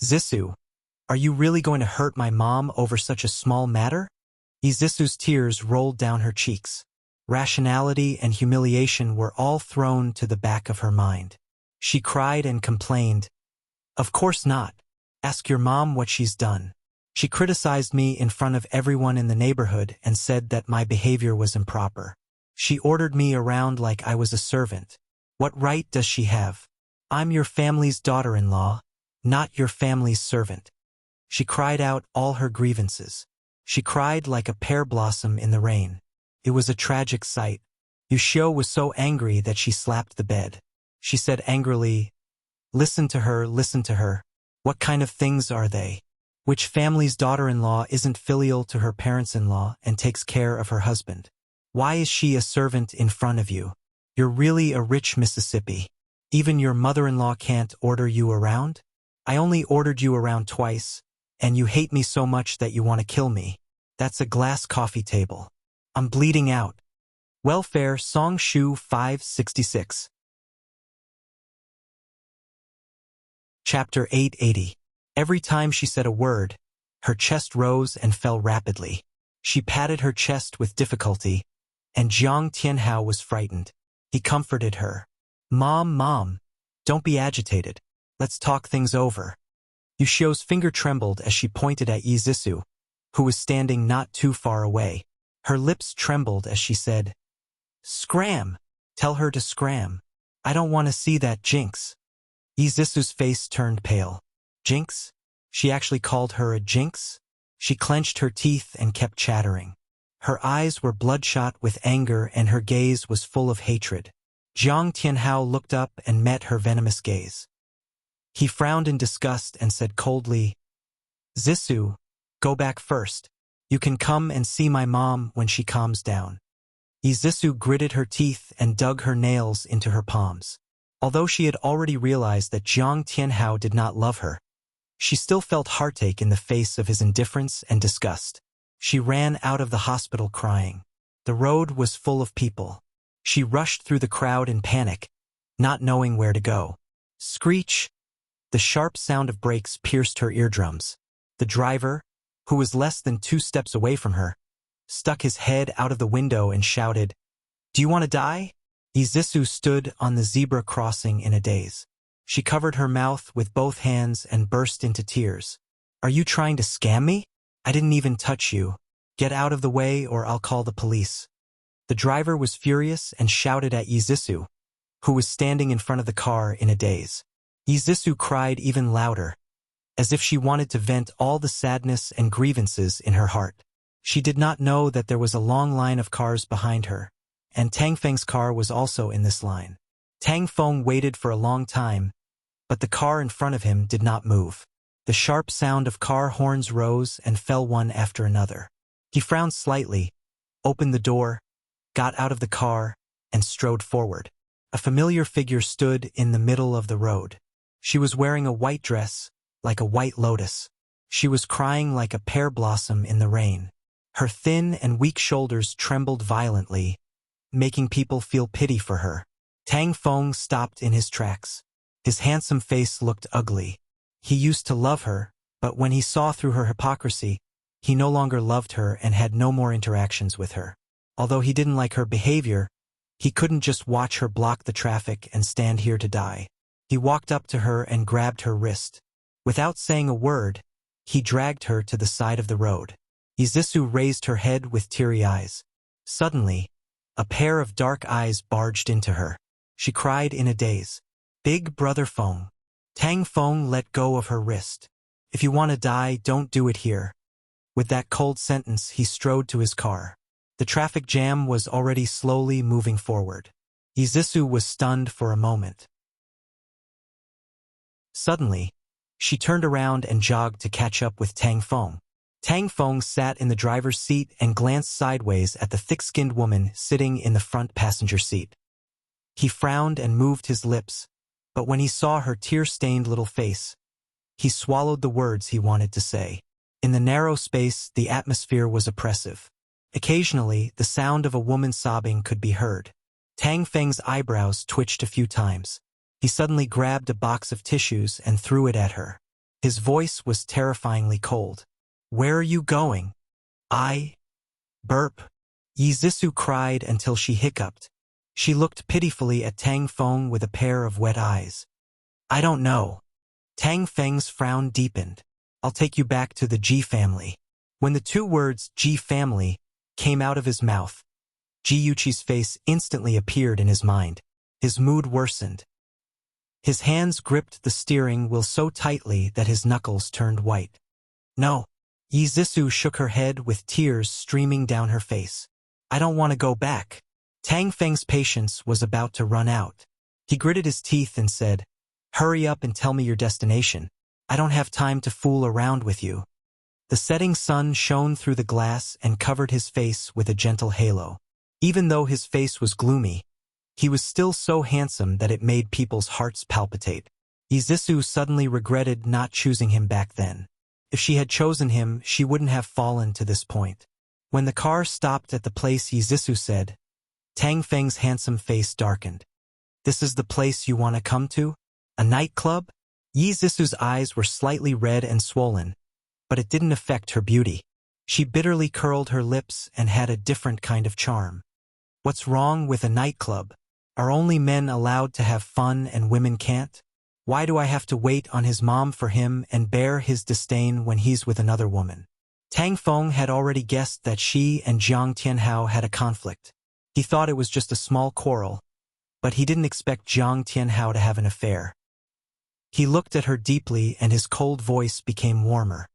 Zissou, are you really going to hurt my mom over such a small matter? Yi Zissou's tears rolled down her cheeks. Rationality and humiliation were all thrown to the back of her mind. She cried and complained, Of course not. Ask your mom what she's done. She criticized me in front of everyone in the neighborhood and said that my behavior was improper. She ordered me around like I was a servant. What right does she have? I'm your family's daughter-in-law, not your family's servant. She cried out all her grievances. She cried like a pear blossom in the rain. It was a tragic sight. Yuxiu was so angry that she slapped the bed. She said angrily, Listen to her, listen to her. What kind of things are they? Which family's daughter-in-law isn't filial to her parents-in-law and takes care of her husband? Why is she a servant in front of you? You're really a rich Mississippi. Even your mother-in-law can't order you around? I only ordered you around twice, and you hate me so much that you want to kill me. That's a glass coffee table. I'm bleeding out. Welfare Song Shu 566. Chapter 880. Every time she said a word, her chest rose and fell rapidly. She patted her chest with difficulty, and Jiang Tianhao was frightened. He comforted her. Mom, don't be agitated. Let's talk things over. Yuxiu's finger trembled as she pointed at Yi Zissou, who was standing not too far away. Her lips trembled as she said, Scram! Tell her to scram. I don't want to see that jinx. Yi Zissou's face turned pale. Jinx? She actually called her a jinx? She clenched her teeth and kept chattering. Her eyes were bloodshot with anger and her gaze was full of hatred. Jiang Tianhao looked up and met her venomous gaze. He frowned in disgust and said coldly, Zissou, go back first. You can come and see my mom when she calms down. Yi Zissou gritted her teeth and dug her nails into her palms. Although she had already realized that Jiang Tianhao did not love her, she still felt heartache in the face of his indifference and disgust. She ran out of the hospital crying. The road was full of people. She rushed through the crowd in panic, not knowing where to go. Screech! The sharp sound of brakes pierced her eardrums. The driver, who was less than 2 steps away from her, stuck his head out of the window and shouted, Do you want to die? Yi Zissou stood on the zebra crossing in a daze. She covered her mouth with both hands and burst into tears. Are you trying to scam me? I didn't even touch you. Get out of the way or I'll call the police. The driver was furious and shouted at Yi Zissou, who was standing in front of the car in a daze. Yi Zissou cried even louder, as if she wanted to vent all the sadness and grievances in her heart. She did not know that there was a long line of cars behind her, and Tang Feng's car was also in this line. Tang Feng waited for a long time, but the car in front of him did not move. The sharp sound of car horns rose and fell one after another. He frowned slightly, opened the door, got out of the car, and strode forward. A familiar figure stood in the middle of the road. She was wearing a white dress, like a white lotus. She was crying like a pear blossom in the rain. Her thin and weak shoulders trembled violently, making people feel pity for her. Tang Feng stopped in his tracks. His handsome face looked ugly. He used to love her, but when he saw through her hypocrisy, he no longer loved her and had no more interactions with her. Although he didn't like her behavior, he couldn't just watch her block the traffic and stand here to die. He walked up to her and grabbed her wrist. Without saying a word, he dragged her to the side of the road. Izisu raised her head with teary eyes. Suddenly, a pair of dark eyes barged into her. She cried in a daze. "Big brother Feng." Tang Feng let go of her wrist. "If you want to die, don't do it here." With that cold sentence, he strode to his car. The traffic jam was already slowly moving forward. Izisu was stunned for a moment. Suddenly, she turned around and jogged to catch up with Tang Feng. Tang Feng sat in the driver's seat and glanced sideways at the thick-skinned woman sitting in the front passenger seat. He frowned and moved his lips, but when he saw her tear-stained little face, he swallowed the words he wanted to say. In the narrow space, the atmosphere was oppressive. Occasionally, the sound of a woman sobbing could be heard. Tang Feng's eyebrows twitched a few times. He suddenly grabbed a box of tissues and threw it at her. His voice was terrifyingly cold. "Where are you going?" Burp. Izisu cried until she hiccuped. She looked pitifully at Tang Feng with a pair of wet eyes. "I don't know." Tang Feng's frown deepened. "I'll take you back to the Ji family." When the two words Ji family came out of his mouth, Ji Yuqi's face instantly appeared in his mind. His mood worsened. His hands gripped the steering wheel so tightly that his knuckles turned white. "No." Izisu shook her head with tears streaming down her face. "I don't want to go back." Tang Feng's patience was about to run out. He gritted his teeth and said, "Hurry up and tell me your destination. I don't have time to fool around with you." The setting sun shone through the glass and covered his face with a gentle halo. Even though his face was gloomy, he was still so handsome that it made people's hearts palpitate. Izisu suddenly regretted not choosing him back then. If she had chosen him, she wouldn't have fallen to this point. When the car stopped at the place Izisu said, Tang Feng's handsome face darkened. "This is the place you want to come to? A nightclub?" Yizisu's eyes were slightly red and swollen, but it didn't affect her beauty. She bitterly curled her lips and had a different kind of charm. "What's wrong with a nightclub? Are only men allowed to have fun and women can't? Why do I have to wait on his mom for him and bear his disdain when he's with another woman?" Tang Feng had already guessed that she and Jiang Tianhao had a conflict. He thought it was just a small quarrel, but he didn't expect Jiang Tianhao to have an affair. He looked at her deeply and his cold voice became warmer.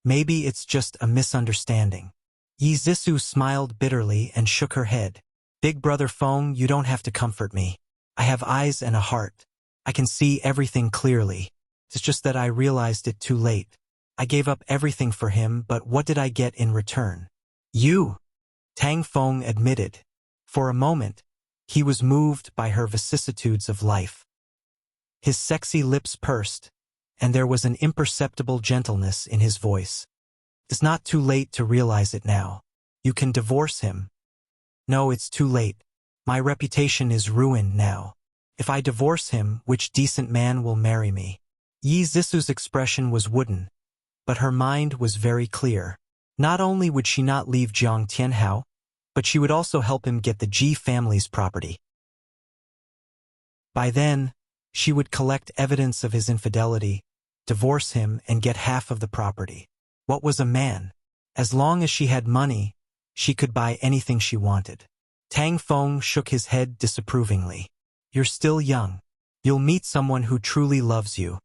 "Maybe it's just a misunderstanding." Yizisu smiled bitterly and shook her head. "Big brother Feng, you don't have to comfort me. I have eyes and a heart. I can see everything clearly. It's just that I realized it too late. I gave up everything for him, but what did I get in return?" "You," Tang Feng admitted. For a moment, he was moved by her vicissitudes of life. His sexy lips pursed, and there was an imperceptible gentleness in his voice. "It's not too late to realize it now. You can divorce him." "No, it's too late. My reputation is ruined now. If I divorce him, which decent man will marry me?" Yi Zisu's expression was wooden, but her mind was very clear. Not only would she not leave Jiang Tianhao, but she would also help him get the Ji family's property. By then, she would collect evidence of his infidelity, divorce him, and get half of the property. What was a man? As long as she had money, she could buy anything she wanted. Tang Feng shook his head disapprovingly. "You're still young. You'll meet someone who truly loves you."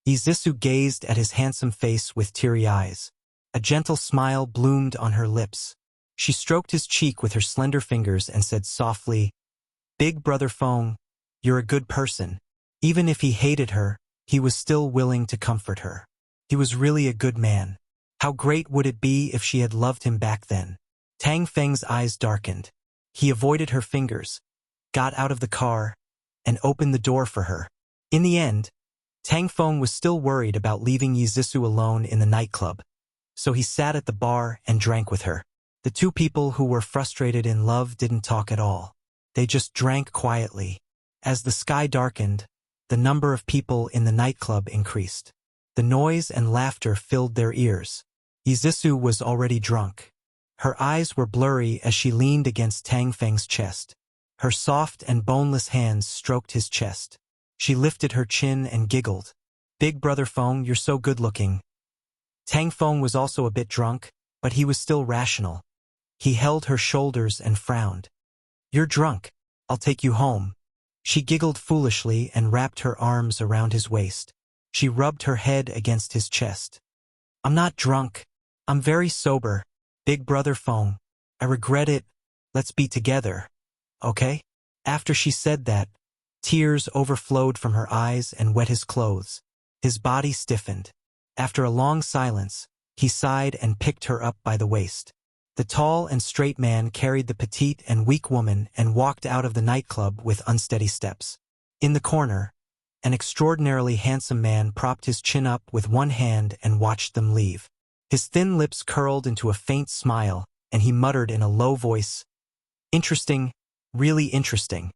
Izisu gazed at his handsome face with teary eyes. A gentle smile bloomed on her lips. She stroked his cheek with her slender fingers and said softly, "Big brother Feng, you're a good person." Even if he hated her, he was still willing to comfort her. He was really a good man. How great would it be if she had loved him back then? Tang Feng's eyes darkened. He avoided her fingers, got out of the car, and opened the door for her. In the end, Tang Feng was still worried about leaving Yizisu alone in the nightclub, so he sat at the bar and drank with her. The two people who were frustrated in love didn't talk at all. They just drank quietly. As the sky darkened, the number of people in the nightclub increased. The noise and laughter filled their ears. Yizisu was already drunk. Her eyes were blurry as she leaned against Tang Feng's chest. Her soft and boneless hands stroked his chest. She lifted her chin and giggled. "Big brother Feng, you're so good-looking." Tang Feng was also a bit drunk, but he was still rational. He held her shoulders and frowned. "You're drunk. I'll take you home." She giggled foolishly and wrapped her arms around his waist. She rubbed her head against his chest. "I'm not drunk. I'm very sober. Big brother Feng. I regret it. Let's be together. Okay?" After she said that, tears overflowed from her eyes and wet his clothes. His body stiffened. After a long silence, he sighed and picked her up by the waist. The tall and straight man carried the petite and weak woman and walked out of the nightclub with unsteady steps. In the corner, an extraordinarily handsome man propped his chin up with one hand and watched them leave. His thin lips curled into a faint smile, and he muttered in a low voice, "Interesting, really interesting."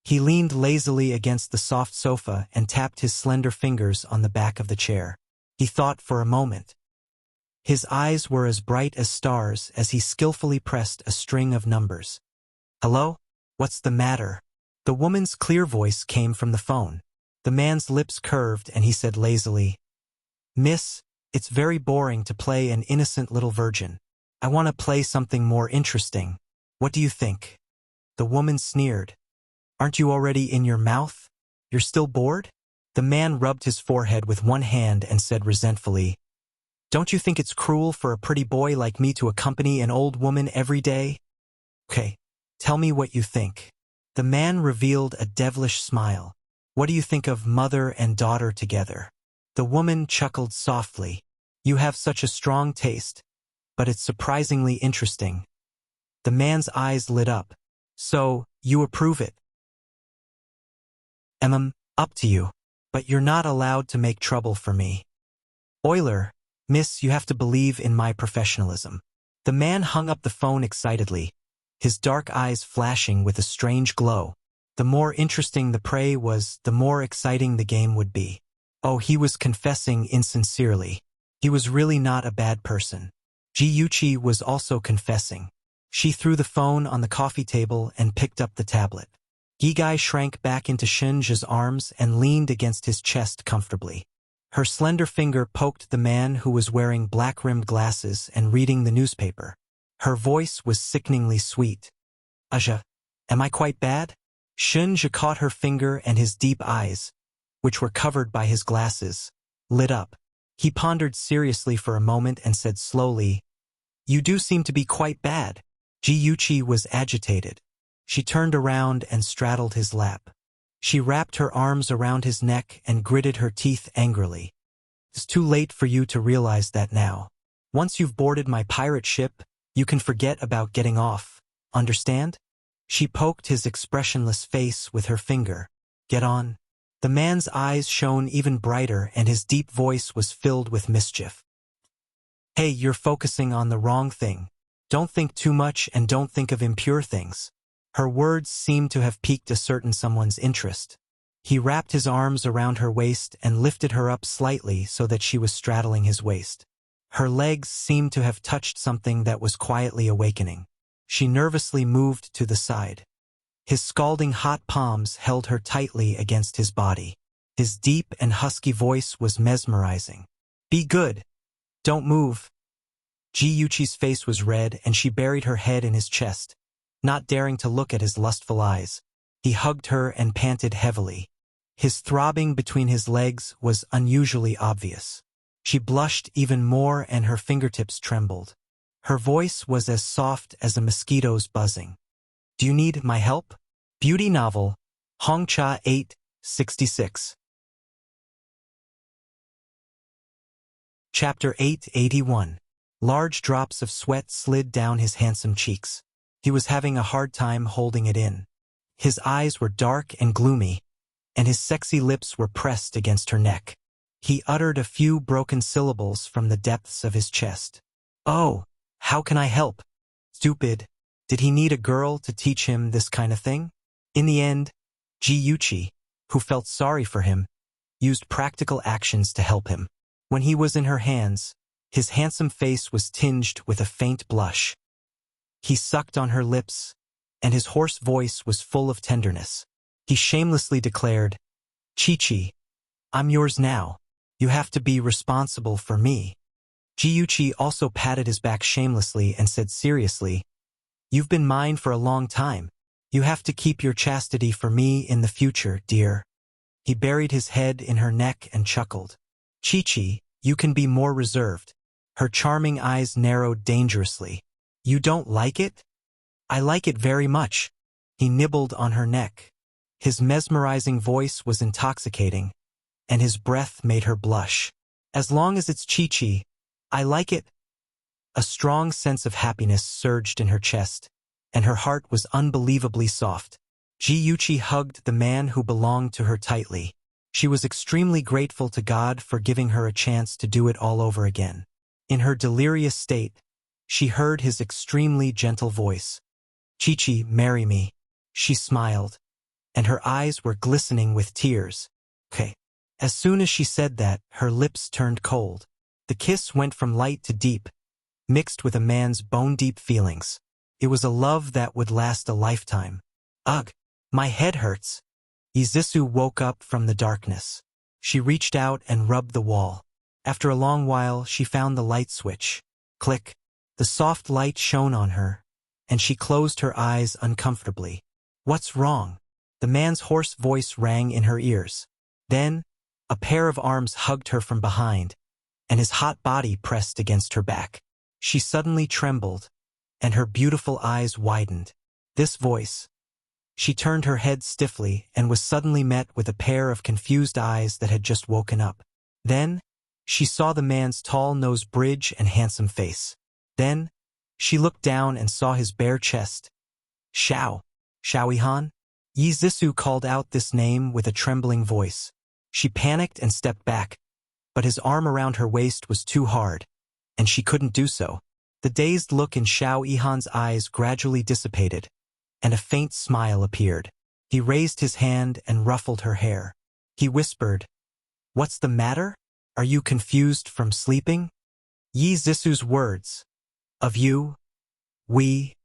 He leaned lazily against the soft sofa and tapped his slender fingers on the back of the chair. He thought for a moment. His eyes were as bright as stars as he skillfully pressed a string of numbers. "Hello? What's the matter?" The woman's clear voice came from the phone. The man's lips curved and he said lazily, "Miss, it's very boring to play an innocent little virgin. I want to play something more interesting. What do you think?" The woman sneered. "Aren't you already in your mouth? You're still bored?" The man rubbed his forehead with one hand and said resentfully, "Don't you think it's cruel for a pretty boy like me to accompany an old woman every day?" "Okay, tell me what you think." The man revealed a devilish smile. "What do you think of mother and daughter together?" The woman chuckled softly. "You have such a strong taste, but it's surprisingly interesting." The man's eyes lit up. "So, you approve it?" Up to you. But you're not allowed to make trouble for me." "Euler, miss, you have to believe in my professionalism." The man hung up the phone excitedly, his dark eyes flashing with a strange glow. The more interesting the prey was, the more exciting the game would be. Oh, he was confessing insincerely. He was really not a bad person. Ji was also confessing. She threw the phone on the coffee table and picked up the tablet. Gigai shrank back into Shinja's arms and leaned against his chest comfortably. Her slender finger poked the man who was wearing black-rimmed glasses and reading the newspaper. Her voice was sickeningly sweet. "Aja, am I quite bad?" Shinja caught her finger and his deep eyes, which were covered by his glasses, lit up. He pondered seriously for a moment and said slowly, "You do seem to be quite bad." Ji was agitated. She turned around and straddled his lap. She wrapped her arms around his neck and gritted her teeth angrily. "It's too late for you to realize that now. Once you've boarded my pirate ship, you can forget about getting off. Understand?" She poked his expressionless face with her finger. "Get on." The man's eyes shone even brighter and his deep voice was filled with mischief. "Hey, you're focusing on the wrong thing. Don't think too much and don't think of impure things." Her words seemed to have piqued a certain someone's interest. He wrapped his arms around her waist and lifted her up slightly so that she was straddling his waist. Her legs seemed to have touched something that was quietly awakening. She nervously moved to the side. His scalding hot palms held her tightly against his body. His deep and husky voice was mesmerizing. "Be good. Don't move." Ji-Yuchi's face was red and she buried her head in his chest, not daring to look at his lustful eyes. He hugged her and panted heavily. His throbbing between his legs was unusually obvious. She blushed even more and her fingertips trembled. Her voice was as soft as a mosquito's buzzing. "Do you need my help?" Beauty novel, Hongcha 866. Chapter 881. Large drops of sweat slid down his handsome cheeks. He was having a hard time holding it in. His eyes were dark and gloomy, and his sexy lips were pressed against her neck. He uttered a few broken syllables from the depths of his chest. "Oh, how can I help?" Stupid. Did he need a girl to teach him this kind of thing? In the end, Ji-Yuchi, who felt sorry for him, used practical actions to help him. When he was in her hands, his handsome face was tinged with a faint blush. He sucked on her lips, and his hoarse voice was full of tenderness. He shamelessly declared, "Chi-Chi, I'm yours now. You have to be responsible for me." Ji also patted his back shamelessly and said seriously, "You've been mine for a long time. You have to keep your chastity for me in the future, dear." He buried his head in her neck and chuckled. "Chi, you can be more reserved." Her charming eyes narrowed dangerously. "You don't like it?" "I like it very much." He nibbled on her neck. His mesmerizing voice was intoxicating, and his breath made her blush. "As long as it's Chi, I like it." A strong sense of happiness surged in her chest, and her heart was unbelievably soft. Ji hugged the man who belonged to her tightly. She was extremely grateful to God for giving her a chance to do it all over again. In her delirious state, she heard his extremely gentle voice. "Chi, marry me." She smiled, and her eyes were glistening with tears. "Okay." As soon as she said that, her lips turned cold. The kiss went from light to deep, mixed with a man's bone-deep feelings. It was a love that would last a lifetime. "Ugh, my head hurts." Izisu woke up from the darkness. She reached out and rubbed the wall. After a long while, she found the light switch. Click. The soft light shone on her, and she closed her eyes uncomfortably. "What's wrong?" The man's hoarse voice rang in her ears. Then, a pair of arms hugged her from behind, and his hot body pressed against her back. She suddenly trembled, and her beautiful eyes widened. This voice. She turned her head stiffly and was suddenly met with a pair of confused eyes that had just woken up. Then, she saw the man's tall nose bridge and handsome face. Then, she looked down and saw his bare chest. Shaoihan? Yizisu called out this name with a trembling voice. She panicked and stepped back, but his arm around her waist was too hard, and she couldn't do so. The dazed look in Shaoihan's eyes gradually dissipated, and a faint smile appeared. He raised his hand and ruffled her hair. He whispered, "What's the matter? Are you confused from sleeping?" Yizisu's words. "Of you, we."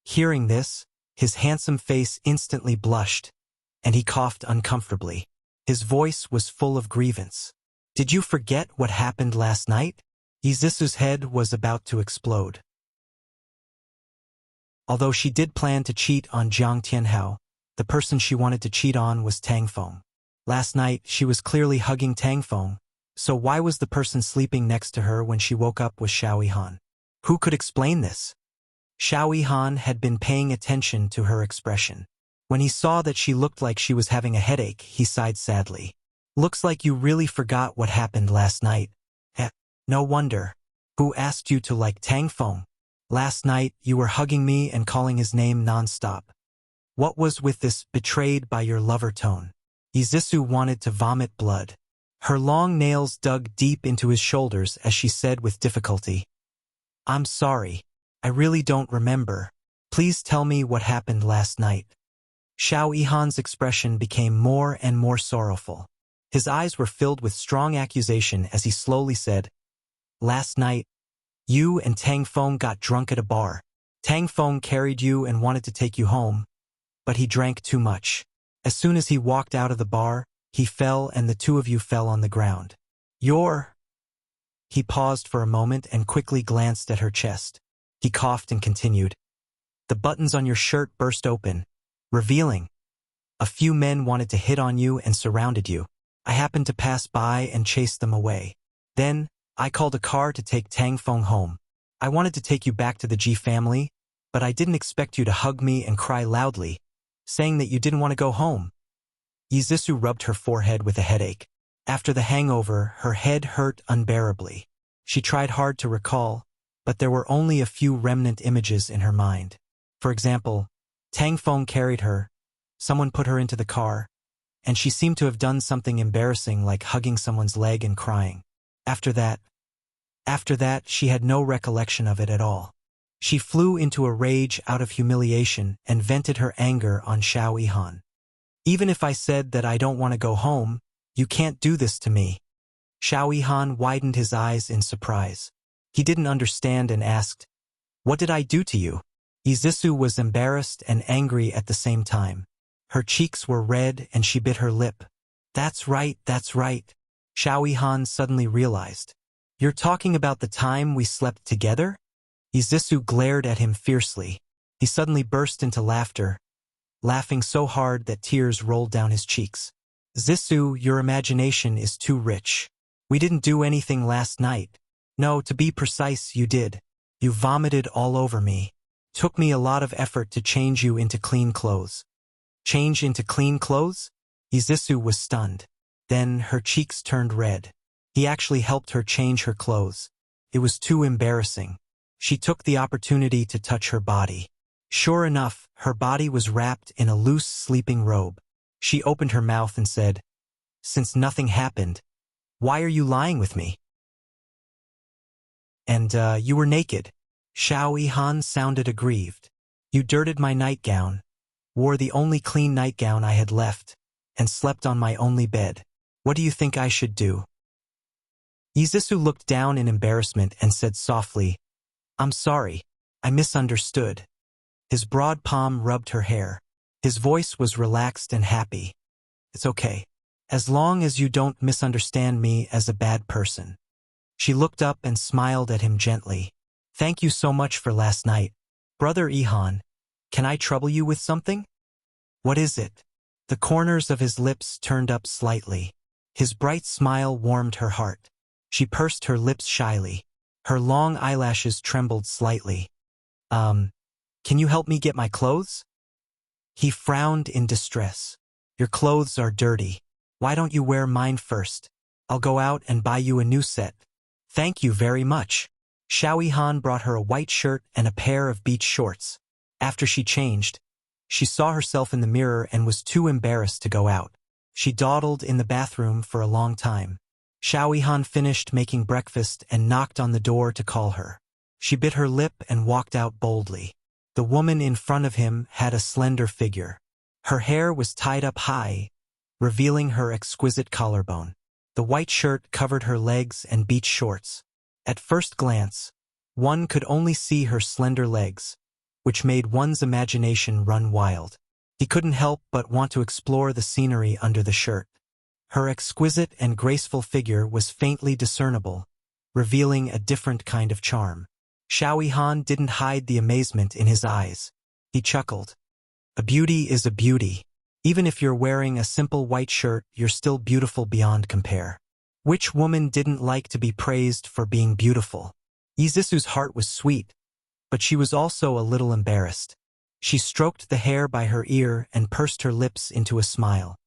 Hearing this, his handsome face instantly blushed, and he coughed uncomfortably. His voice was full of grievance. "Did you forget what happened last night?" Yizisu's head was about to explode. Although she did plan to cheat on Jiang Tianhao, the person she wanted to cheat on was Tang Feng. Last night, she was clearly hugging Tang Feng, so why was the person sleeping next to her when she woke up was Shaoihan? Who could explain this? Shaoihan had been paying attention to her expression. When he saw that she looked like she was having a headache, he sighed sadly. "Looks like you really forgot what happened last night." "No wonder. Who asked you to like Tang Feng? Last night, you were hugging me and calling his name non-stop. What was with this betrayed by your lover tone?" Izisu wanted to vomit blood. Her long nails dug deep into his shoulders as she said with difficulty, "I'm sorry. I really don't remember. Please tell me what happened last night." Shaoihan's expression became more and more sorrowful. His eyes were filled with strong accusation as he slowly said, "Last night, you and Tang Feng got drunk at a bar. Tang Feng carried you and wanted to take you home, but he drank too much. As soon as he walked out of the bar, he fell and the two of you fell on the ground. You're—" He paused for a moment and quickly glanced at her chest. He coughed and continued, "The buttons on your shirt burst open, revealing. A few men wanted to hit on you and surrounded you. I happened to pass by and chased them away. Then, I called a car to take Tang Feng home. I wanted to take you back to the Ji family, but I didn't expect you to hug me and cry loudly, saying that you didn't want to go home." Yizisu rubbed her forehead with a headache. After the hangover, her head hurt unbearably. She tried hard to recall, but there were only a few remnant images in her mind. For example, Tang Feng carried her, someone put her into the car, and she seemed to have done something embarrassing like hugging someone's leg and crying. After that, she had no recollection of it at all. She flew into a rage out of humiliation and vented her anger on Shaoihan. "Even if I said that I don't want to go home, you can't do this to me." Shaoihan widened his eyes in surprise. He didn't understand and asked, "What did I do to you?" Izisu was embarrassed and angry at the same time. Her cheeks were red and she bit her lip. That's right. Shaoihan suddenly realized. You're talking about the time we slept together? Izisu glared at him fiercely. He suddenly burst into laughter, laughing so hard that tears rolled down his cheeks. Zisu, your imagination is too rich. We didn't do anything last night. No, to be precise, you did. You vomited all over me. Took me a lot of effort to change you into clean clothes. Change into clean clothes? Izisu was stunned. Then her cheeks turned red. He actually helped her change her clothes. It was too embarrassing. She took the opportunity to touch her body. Sure enough, her body was wrapped in a loose sleeping robe. She opened her mouth and said, "Since nothing happened, why are you lying with me? And, you were naked." Xiao Yihan sounded aggrieved. "You dirted my nightgown, wore the only clean nightgown I had left, and slept on my only bed. What do you think I should do?" Izisu looked down in embarrassment and said softly, "I'm sorry, I misunderstood." His broad palm rubbed her hair. His voice was relaxed and happy. "It's okay. As long as you don't misunderstand me as a bad person." She looked up and smiled at him gently. "Thank you so much for last night. Brother Ihan, can I trouble you with something?" "What is it?" The corners of his lips turned up slightly. His bright smile warmed her heart. She pursed her lips shyly. Her long eyelashes trembled slightly. Can you help me get my clothes?" He frowned in distress. "Your clothes are dirty. Why don't you wear mine first? I'll go out and buy you a new set." "Thank you very much." Xiao Yihan brought her a white shirt and a pair of beach shorts. After she changed, she saw herself in the mirror and was too embarrassed to go out. She dawdled in the bathroom for a long time. Xiao Yihan finished making breakfast and knocked on the door to call her. She bit her lip and walked out boldly. The woman in front of him had a slender figure. Her hair was tied up high, revealing her exquisite collarbone. The white shirt covered her legs and beach shorts. At first glance, one could only see her slender legs, which made one's imagination run wild. He couldn't help but want to explore the scenery under the shirt. Her exquisite and graceful figure was faintly discernible, revealing a different kind of charm. Xiao Yihan didn't hide the amazement in his eyes. He chuckled. "A beauty is a beauty. Even if you're wearing a simple white shirt, you're still beautiful beyond compare." Which woman didn't like to be praised for being beautiful? Izisu's heart was sweet, but she was also a little embarrassed. She stroked the hair by her ear and pursed her lips into a smile.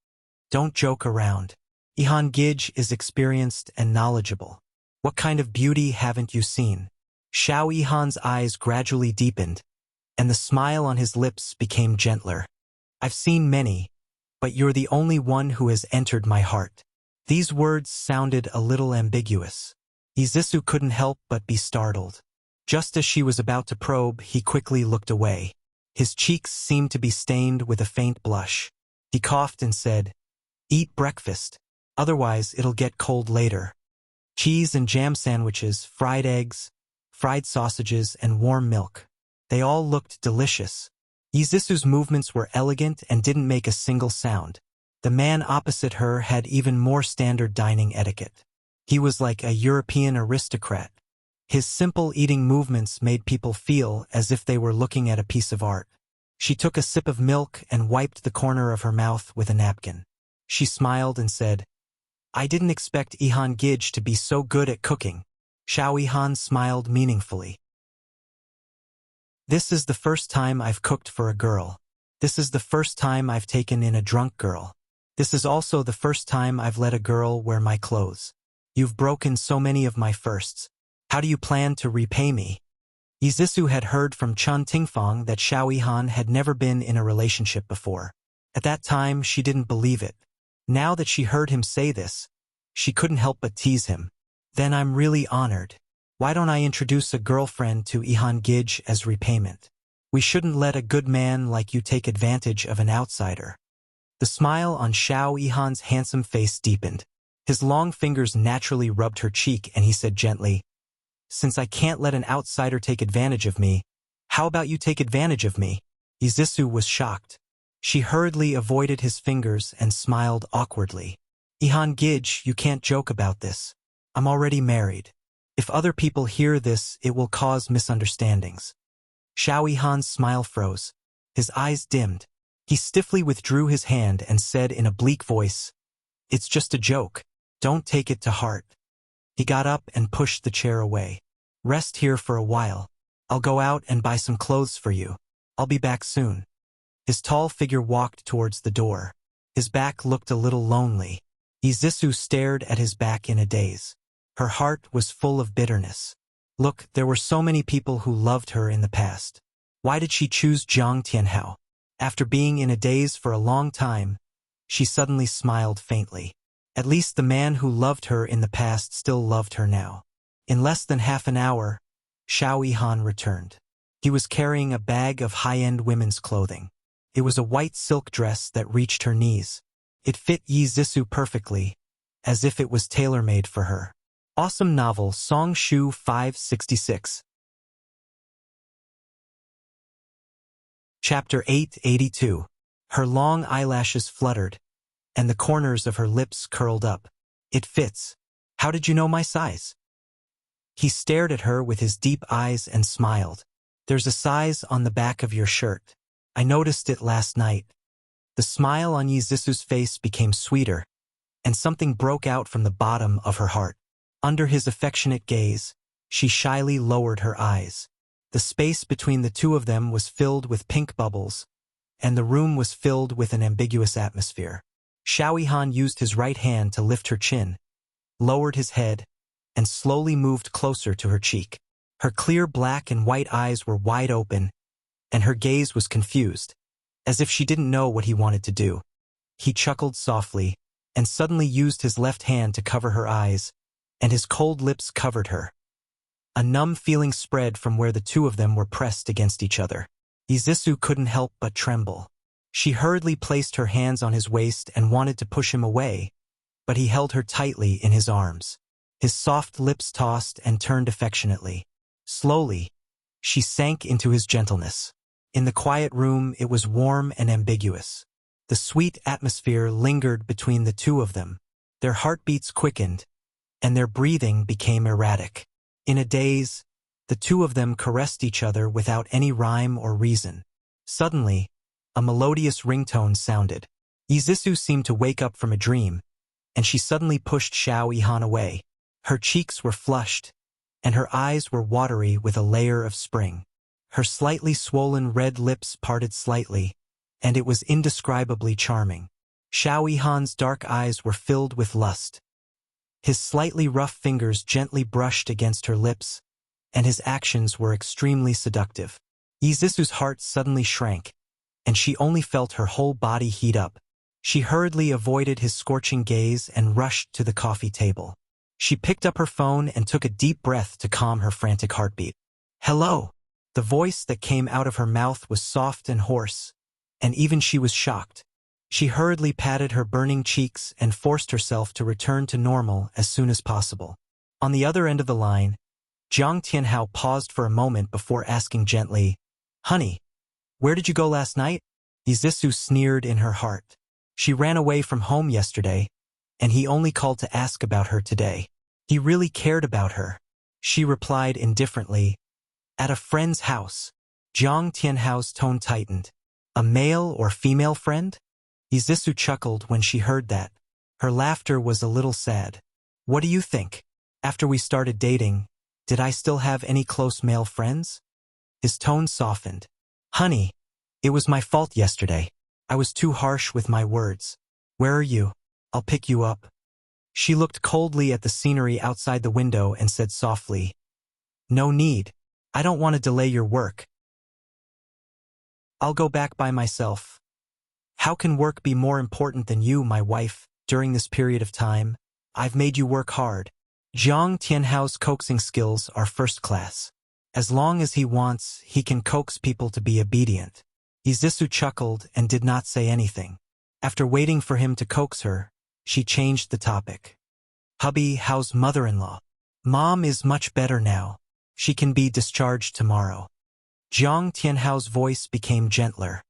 "Don't joke around. Ihan Gij is experienced and knowledgeable. What kind of beauty haven't you seen?" Xiao Yihan's eyes gradually deepened, and the smile on his lips became gentler. "I've seen many, but you're the only one who has entered my heart." These words sounded a little ambiguous. Izisu couldn't help but be startled. Just as she was about to probe, he quickly looked away. His cheeks seemed to be stained with a faint blush. He coughed and said, "Eat breakfast, otherwise it'll get cold later." Cheese and jam sandwiches, fried eggs, fried sausages, and warm milk. They all looked delicious. Izisu's movements were elegant and didn't make a single sound. The man opposite her had even more standard dining etiquette. He was like a European aristocrat. His simple eating movements made people feel as if they were looking at a piece of art. She took a sip of milk and wiped the corner of her mouth with a napkin. She smiled and said, "I didn't expect Ihan Gij to be so good at cooking." Xiao Yihan smiled meaningfully. "This is the first time I've cooked for a girl. This is the first time I've taken in a drunk girl. This is also the first time I've let a girl wear my clothes. You've broken so many of my firsts. How do you plan to repay me?" Izisu had heard from Chun Tingfang that Xiao Yihan had never been in a relationship before. At that time, she didn't believe it. Now that she heard him say this, she couldn't help but tease him. "Then I'm really honored. Why don't I introduce a girlfriend to Ihan Gij as repayment? We shouldn't let a good man like you take advantage of an outsider." The smile on Xiao Yihan's handsome face deepened. His long fingers naturally rubbed her cheek and he said gently, "Since I can't let an outsider take advantage of me, how about you take advantage of me?" Izisu was shocked. She hurriedly avoided his fingers and smiled awkwardly. "Ihan Gij, you can't joke about this. I'm already married. If other people hear this, it will cause misunderstandings. Xiao Yihan's smile froze. His eyes dimmed. He stiffly withdrew his hand and said in a bleak voice, "It's just a joke. Don't take it to heart." He got up and pushed the chair away. "Rest here for a while. I'll go out and buy some clothes for you. I'll be back soon." His tall figure walked towards the door. His back looked a little lonely. Izisu stared at his back in a daze. Her heart was full of bitterness. Look, there were so many people who loved her in the past. Why did she choose Jiang Tianhao? After being in a daze for a long time, she suddenly smiled faintly. At least the man who loved her in the past still loved her now. In less than half an hour, Xiao Yihan returned. He was carrying a bag of high-end women's clothing. It was a white silk dress that reached her knees. It fit Izisu perfectly, as if it was tailor-made for her. Awesome novel Song Shu 566. Chapter 882. Her long eyelashes fluttered, and the corners of her lips curled up. "It fits. How did you know my size?" He stared at her with his deep eyes and smiled. "There's a size on the back of your shirt. I noticed it last night." The smile on Yizisu's face became sweeter, and something broke out from the bottom of her heart. Under his affectionate gaze, she shyly lowered her eyes. The space between the two of them was filled with pink bubbles, and the room was filled with an ambiguous atmosphere. Xiao Yihan used his right hand to lift her chin, lowered his head, and slowly moved closer to her cheek. Her clear black and white eyes were wide open, and her gaze was confused, as if she didn't know what he wanted to do. He chuckled softly, and suddenly used his left hand to cover her eyes, and his cold lips covered her. A numb feeling spread from where the two of them were pressed against each other. Izisu couldn't help but tremble. She hurriedly placed her hands on his waist and wanted to push him away, but he held her tightly in his arms. His soft lips tossed and turned affectionately. Slowly, she sank into his gentleness. In the quiet room, it was warm and ambiguous. The sweet atmosphere lingered between the two of them. Their heartbeats quickened, and their breathing became erratic. In a daze, the two of them caressed each other without any rhyme or reason. Suddenly, a melodious ringtone sounded. Izisu seemed to wake up from a dream, and she suddenly pushed Xiao Yihan away. Her cheeks were flushed, and her eyes were watery with a layer of spring. Her slightly swollen red lips parted slightly, and it was indescribably charming. Xiao Yihan's dark eyes were filled with lust. His slightly rough fingers gently brushed against her lips, and his actions were extremely seductive. Izisu's heart suddenly shrank, and she only felt her whole body heat up. She hurriedly avoided his scorching gaze and rushed to the coffee table. She picked up her phone and took a deep breath to calm her frantic heartbeat. "Hello." The voice that came out of her mouth was soft and hoarse, and even she was shocked. She hurriedly patted her burning cheeks and forced herself to return to normal as soon as possible. On the other end of the line, Jiang Tianhao paused for a moment before asking gently, "Honey, where did you go last night?" Izisu sneered in her heart. She ran away from home yesterday, and he only called to ask about her today. He really cared about her. She replied indifferently, "At a friend's house." Jiang Tianhao's tone tightened. "A male or female friend?" Izisu chuckled when she heard that. Her laughter was a little sad. "What do you think? After we started dating, did I still have any close male friends?" His tone softened. "Honey, it was my fault yesterday. I was too harsh with my words. Where are you? I'll pick you up." She looked coldly at the scenery outside the window and said softly, "No need. I don't want to delay your work. I'll go back by myself." "How can work be more important than you, my wife, during this period of time? I've made you work hard." Jiang Tianhao's coaxing skills are first class. As long as he wants, he can coax people to be obedient. Izisu chuckled and did not say anything. After waiting for him to coax her, she changed the topic. "Hubby, how's mother-in-law?" "Mom is much better now. She can be discharged tomorrow." Jiang Tianhao's voice became gentler.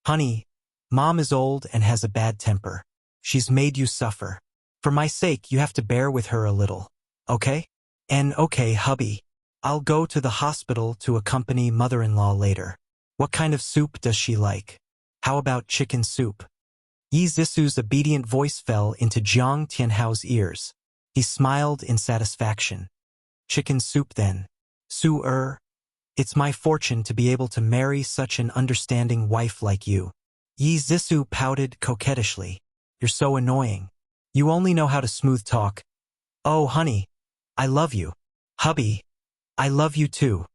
"Honey, Mom is old and has a bad temper. She's made you suffer. For my sake, you have to bear with her a little. Okay?" And okay, hubby. I'll go to the hospital to accompany mother-in-law later. What kind of soup does she like? How about chicken soup? Yi Zisu's obedient voice fell into Jiang Tianhao's ears. He smiled in satisfaction. Chicken soup then. Su-er. It's my fortune to be able to marry such an understanding wife like you. Yi Zisu pouted coquettishly. You're so annoying. You only know how to smooth talk. Oh, honey. I love you. Hubby. I love you too.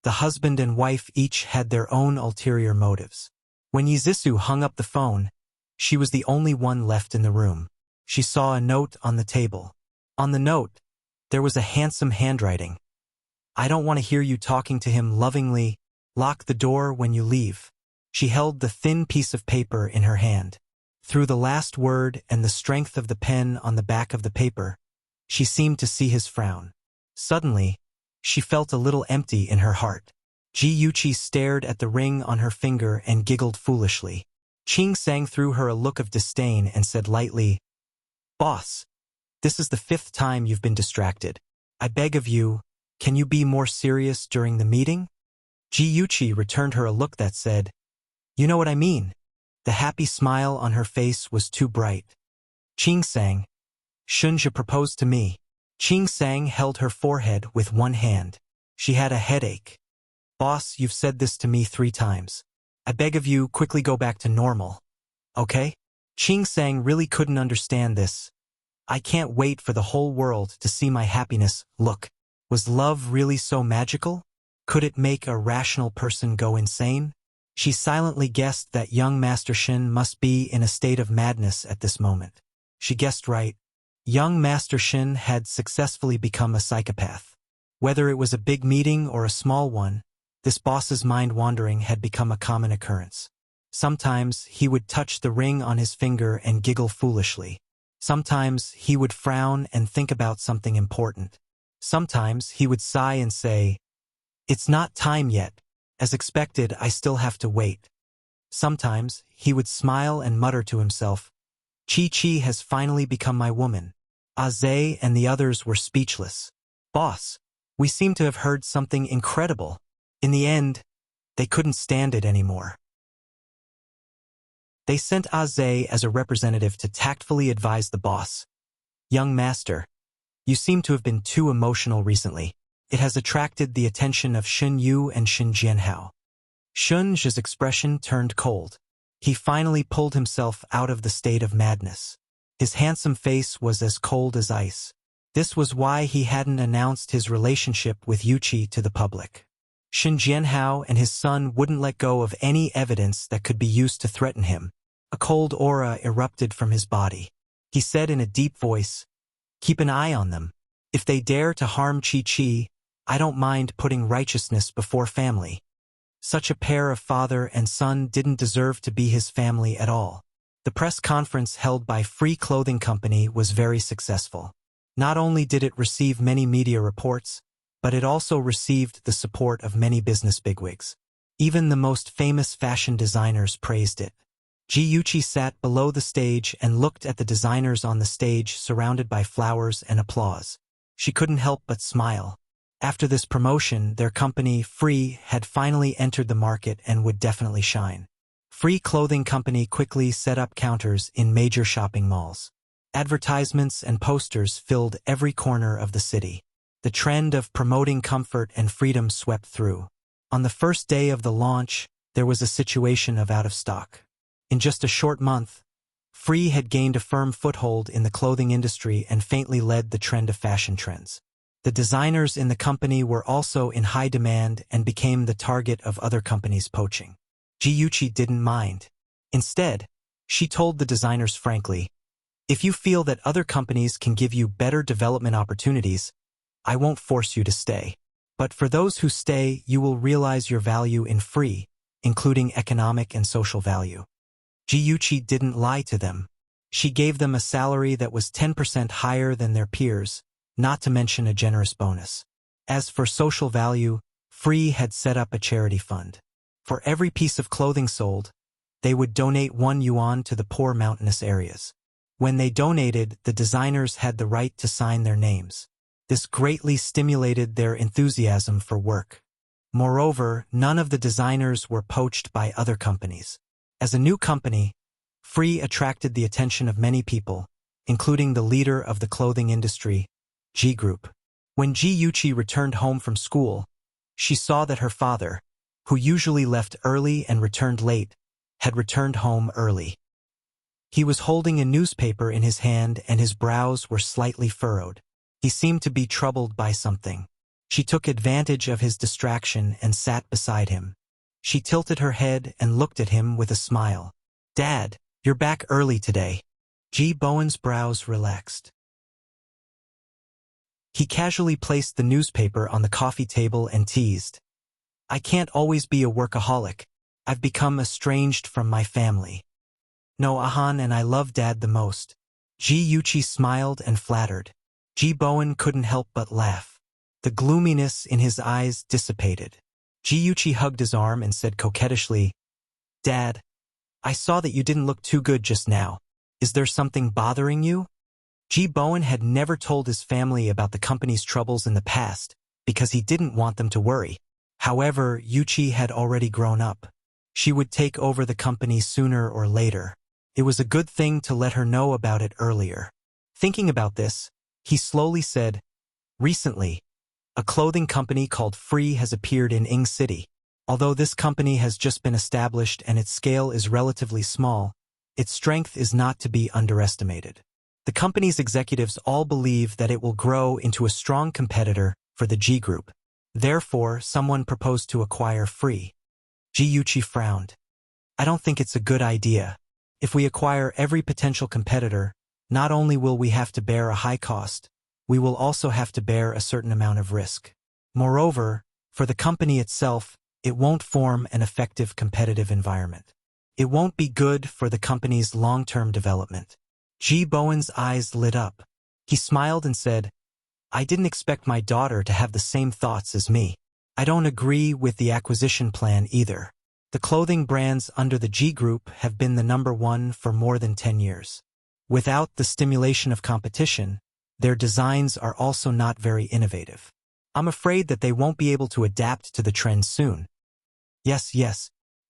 The husband and wife each had their own ulterior motives. When Yi Zisu hung up the phone, she was the only one left in the room. She saw a note on the table. On the note, there was a handsome handwriting. I don't want to hear you talking to him lovingly. Lock the door when you leave. She held the thin piece of paper in her hand. Through the last word and the strength of the pen on the back of the paper, she seemed to see his frown. Suddenly, she felt a little empty in her heart. Ji Yuqi stared at the ring on her finger and giggled foolishly. Qing Sang threw her a look of disdain and said lightly, Boss, this is the 5th time you've been distracted. I beg of you, can you be more serious during the meeting? Ji Yuqi returned her a look that said, You know what I mean. The happy smile on her face was too bright. Qing Sang, shouldn't you propose to me? Qing Sang held her forehead with one hand. She had a headache. Boss, you've said this to me 3 times. I beg of you, quickly go back to normal. Okay? Qing Sang really couldn't understand this. I can't wait for the whole world to see my happiness. Look, was love really so magical? Could it make a rational person go insane? She silently guessed that young Master Shin must be in a state of madness at this moment. She guessed right. Young Master Shin had successfully become a psychopath. Whether it was a big meeting or a small one, this boss's mind-wandering had become a common occurrence. Sometimes he would touch the ring on his finger and giggle foolishly. Sometimes he would frown and think about something important. Sometimes he would sigh and say, It's not time yet. As expected, I still have to wait. Sometimes he would smile and mutter to himself, Chi-Chi has finally become my woman. Aze and the others were speechless. Boss, we seem to have heard something incredible. In the end, they couldn't stand it anymore. They sent Aze as a representative to tactfully advise the boss. Young master, you seem to have been too emotional recently. It has attracted the attention of Shun Yu and Shun Jianhao. Shun Zhi's expression turned cold. He finally pulled himself out of the state of madness. His handsome face was as cold as ice. This was why he hadn't announced his relationship with Yuqi to the public. Shun Jianhao and his son wouldn't let go of any evidence that could be used to threaten him. A cold aura erupted from his body. He said in a deep voice, Keep an eye on them. If they dare to harm Chi-Chi, I don't mind putting righteousness before family. Such a pair of father and son didn't deserve to be his family at all. The press conference held by Free Clothing Company was very successful. Not only did it receive many media reports, but it also received the support of many business bigwigs. Even the most famous fashion designers praised it. Ji Yuqi sat below the stage and looked at the designers on the stage surrounded by flowers and applause. She couldn't help but smile. After this promotion, their company, Free, had finally entered the market and would definitely shine. Free Clothing Company quickly set up counters in major shopping malls. Advertisements and posters filled every corner of the city. The trend of promoting comfort and freedom swept through. On the first day of the launch, there was a situation of out of stock. In just a short month, Free had gained a firm foothold in the clothing industry and faintly led the trend of fashion trends. The designers in the company were also in high demand and became the target of other companies poaching. Ji Yuqi didn't mind. Instead, she told the designers frankly, If you feel that other companies can give you better development opportunities, I won't force you to stay. But for those who stay, you will realize your value in Free, including economic and social value. Ji Yuqi didn't lie to them. She gave them a salary that was 10% higher than their peers, not to mention a generous bonus. As for social value, Free had set up a charity fund. For every piece of clothing sold, they would donate 1 yuan to the poor mountainous areas. When they donated, the designers had the right to sign their names. This greatly stimulated their enthusiasm for work. Moreover, none of the designers were poached by other companies. As a new company, Free attracted the attention of many people, including the leader of the clothing industry, G Group. When Ji Yuchi returned home from school, she saw that her father, who usually left early and returned late, had returned home early. He was holding a newspaper in his hand and his brows were slightly furrowed. He seemed to be troubled by something. She took advantage of his distraction and sat beside him. She tilted her head and looked at him with a smile. "Dad, you're back early today." Ji Bowen's brows relaxed. He casually placed the newspaper on the coffee table and teased, "I can't always be a workaholic. I've become estranged from my family. No, Ahan and I love Dad the most." Ji Yuchi smiled and flattered. Ji Bowen couldn't help but laugh. The gloominess in his eyes dissipated. Ji Yuchi hugged his arm and said coquettishly, "Dad, I saw that you didn't look too good just now. Is there something bothering you?" Ji Bowen had never told his family about the company's troubles in the past because he didn't want them to worry. However, Yuchi had already grown up. She would take over the company sooner or later. It was a good thing to let her know about it earlier. Thinking about this, he slowly said, "Recently, a clothing company called Free has appeared in Ing City. Although this company has just been established and its scale is relatively small, its strength is not to be underestimated. The company's executives all believe that it will grow into a strong competitor for the G Group. Therefore, someone proposed to acquire Free." Ji Yuchi frowned. "I don't think it's a good idea. If we acquire every potential competitor, not only will we have to bear a high cost, we will also have to bear a certain amount of risk. Moreover, for the company itself, it won't form an effective competitive environment. It won't be good for the company's long-term development." Ji Bowen's eyes lit up. He smiled and said, "I didn't expect my daughter to have the same thoughts as me. I don't agree with the acquisition plan either. The clothing brands under the G Group have been the #1 for more than 10 years. Without the stimulation of competition, their designs are also not very innovative. I'm afraid that they won't be able to adapt to the trends soon." Yes.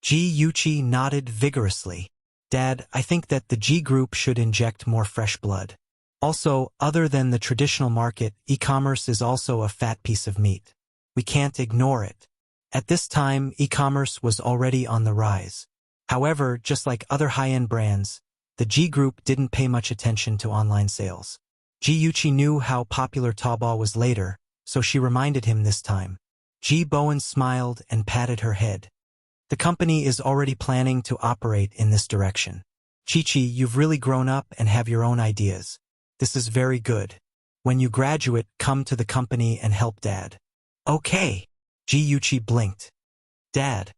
Ji Yuchi nodded vigorously. "Dad, I think that the G Group should inject more fresh blood. Also, other than the traditional market, e-commerce is also a fat piece of meat. We can't ignore it." At this time, e-commerce was already on the rise. However, just like other high-end brands, the G Group didn't pay much attention to online sales. Ji Yuchi knew how popular Taobao was later, so she reminded him this time. Ji Bowen smiled and patted her head. "The company is already planning to operate in this direction. Chi-Chi, you've really grown up and have your own ideas. This is very good. When you graduate, come to the company and help Dad." "Okay." Ji Yuchi blinked. "Dad,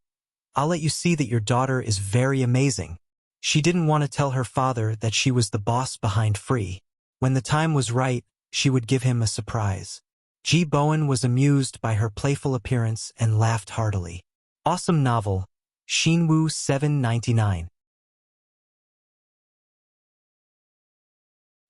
I'll let you see that your daughter is very amazing." She didn't want to tell her father that she was the boss behind Free. When the time was right, she would give him a surprise. Ji Bowen was amused by her playful appearance and laughed heartily. Awesome novel, Shinwoo 799.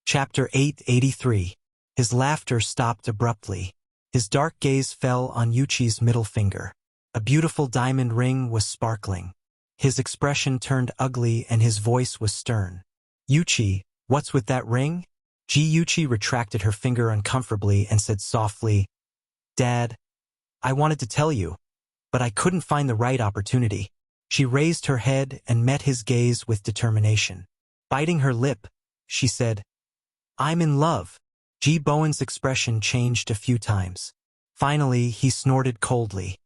Chapter 883. His laughter stopped abruptly. His dark gaze fell on Yuchi's middle finger. A beautiful diamond ring was sparkling. His expression turned ugly and his voice was stern. "Yuchi, what's with that ring?" Ji Yuchi retracted her finger uncomfortably and said softly, "Dad, I wanted to tell you, but I couldn't find the right opportunity." She raised her head and met his gaze with determination. Biting her lip, she said, "I'm in love." Ji Bowen's expression changed a few times. Finally, he snorted coldly.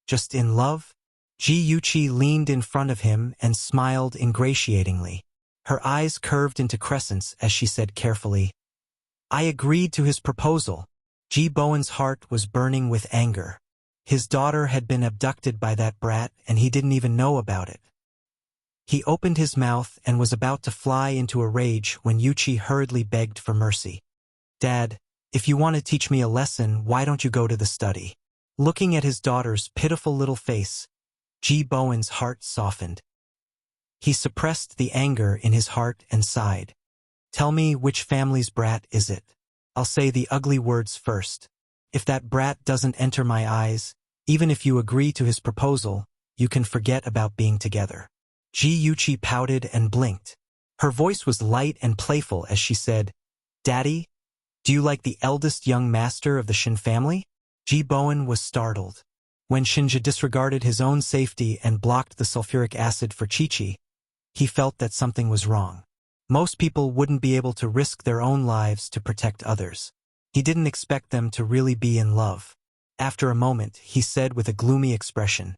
"Just in love?" Ji Yuchi leaned in front of him and smiled ingratiatingly. Her eyes curved into crescents as she said carefully, "I agreed to his proposal." Ji Bowen's heart was burning with anger. His daughter had been abducted by that brat and he didn't even know about it. He opened his mouth and was about to fly into a rage when Yuchi hurriedly begged for mercy. "Dad, if you want to teach me a lesson, why don't you go to the study?" Looking at his daughter's pitiful little face, Ji Bowen's heart softened. He suppressed the anger in his heart and sighed. "Tell me, which family's brat is it?" I'll say the ugly words first. If that brat doesn't enter my eyes, even if you agree to his proposal, you can forget about being together. Ji Yuchi pouted and blinked. Her voice was light and playful as she said, Daddy, do you like the eldest young master of the Shin family? Ji Bowen was startled. When Shinja disregarded his own safety and blocked the sulfuric acid for Chi-Chi, he felt that something was wrong. Most people wouldn't be able to risk their own lives to protect others. He didn't expect them to really be in love. After a moment, he said with a gloomy expression,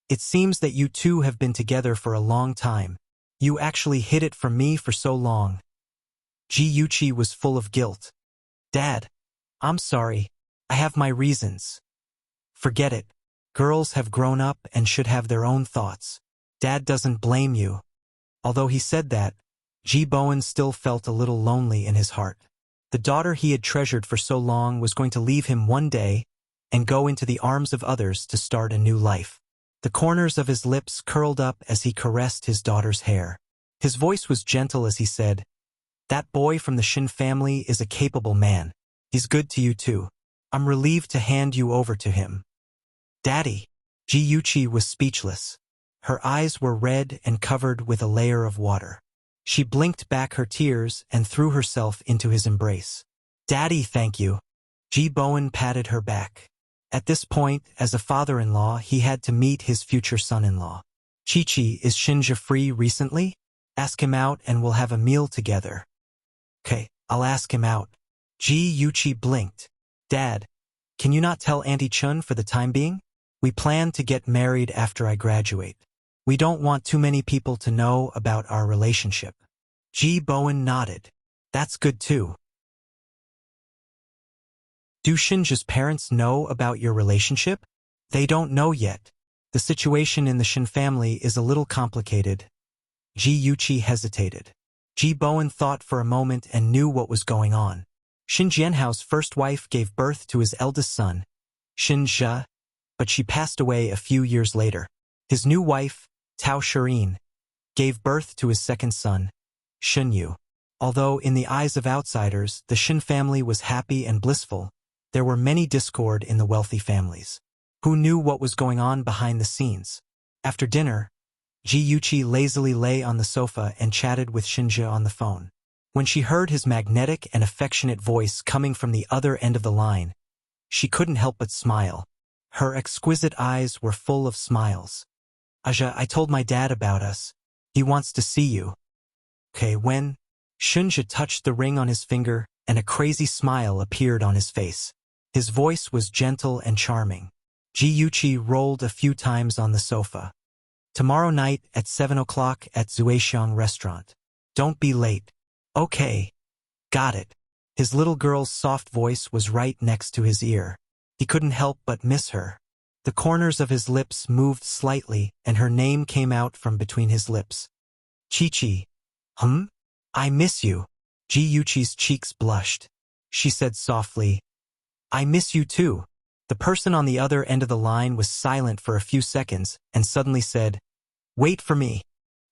It seems that you two have been together for a long time. You actually hid it from me for so long. Ji Yuchi was full of guilt. Dad, I'm sorry. I have my reasons. Forget it. Girls have grown up and should have their own thoughts. Dad doesn't blame you. Although he said that, Ji Bowen still felt a little lonely in his heart. The daughter he had treasured for so long was going to leave him one day and go into the arms of others to start a new life. The corners of his lips curled up as he caressed his daughter's hair. His voice was gentle as he said, That boy from the Shin family is a capable man. He's good to you too. I'm relieved to hand you over to him. Daddy. Ji Yuchi was speechless. Her eyes were red and covered with a layer of water. She blinked back her tears and threw herself into his embrace. Daddy, thank you. Ji Bowen patted her back. At this point, as a father-in-law, he had to meet his future son-in-law. Chi-Chi, is Shinja free recently? Ask him out and we'll have a meal together. Okay, I'll ask him out. Ji Yuchi blinked. Dad, can you not tell Auntie Chun for the time being? We plan to get married after I graduate. We don't want too many people to know about our relationship. Ji Bowen nodded. That's good too. Do Shinja's parents know about your relationship? They don't know yet. The situation in the Shin family is a little complicated. Ji Yuchi hesitated. Ji Bowen thought for a moment and knew what was going on. Shin Jianhao's first wife gave birth to his eldest son, Shin Zhe, but she passed away a few years later. His new wife, Tao Shirin, gave birth to his second son, Shin Yu. Although in the eyes of outsiders, the Shin family was happy and blissful, there were many discord in the wealthy families. Who knew what was going on behind the scenes? After dinner, Ji Yuchi lazily lay on the sofa and chatted with Shinja on the phone. When she heard his magnetic and affectionate voice coming from the other end of the line, she couldn't help but smile. Her exquisite eyes were full of smiles. Aja, I told my dad about us. He wants to see you. Okay, when? Shinja touched the ring on his finger, and a crazy smile appeared on his face. His voice was gentle and charming. Ji Yuchi rolled a few times on the sofa. Tomorrow night at 7 o'clock at Zuexiang restaurant. Don't be late. Okay. Got it. His little girl's soft voice was right next to his ear. He couldn't help but miss her. The corners of his lips moved slightly, and her name came out from between his lips. Chi-Chi. I miss you. Ji Yuchi's cheeks blushed. She said softly, I miss you too. The person on the other end of the line was silent for a few seconds and suddenly said, Wait for me.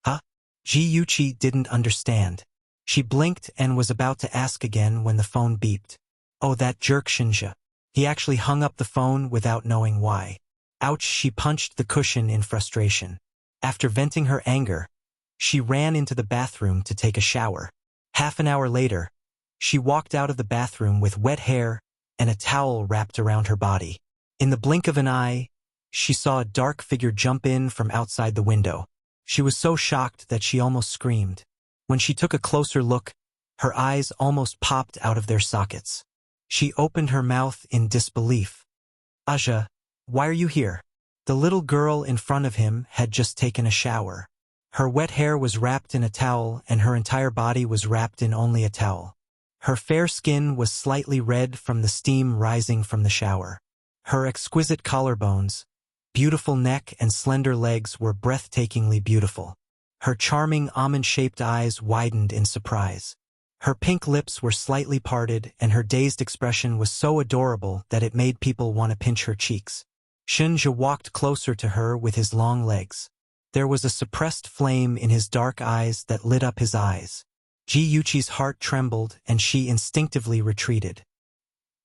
Huh? Ji Yuchi didn't understand. She blinked and was about to ask again when the phone beeped. Oh, that jerk Shinja. He actually hung up the phone without knowing why. Ouch, she punched the cushion in frustration. After venting her anger, she ran into the bathroom to take a shower. Half an hour later, she walked out of the bathroom with wet hair and a towel wrapped around her body. In the blink of an eye, she saw a dark figure jump in from outside the window. She was so shocked that she almost screamed. When she took a closer look, her eyes almost popped out of their sockets. She opened her mouth in disbelief. Aja, why are you here? The little girl in front of him had just taken a shower. Her wet hair was wrapped in a towel and her entire body was wrapped in only a towel. Her fair skin was slightly red from the steam rising from the shower. Her exquisite collarbones, beautiful neck and slender legs were breathtakingly beautiful. Her charming almond-shaped eyes widened in surprise. Her pink lips were slightly parted and her dazed expression was so adorable that it made people want to pinch her cheeks. Shinja walked closer to her with his long legs. There was a suppressed flame in his dark eyes that lit up his eyes. Ji-Yuchi's heart trembled and she instinctively retreated.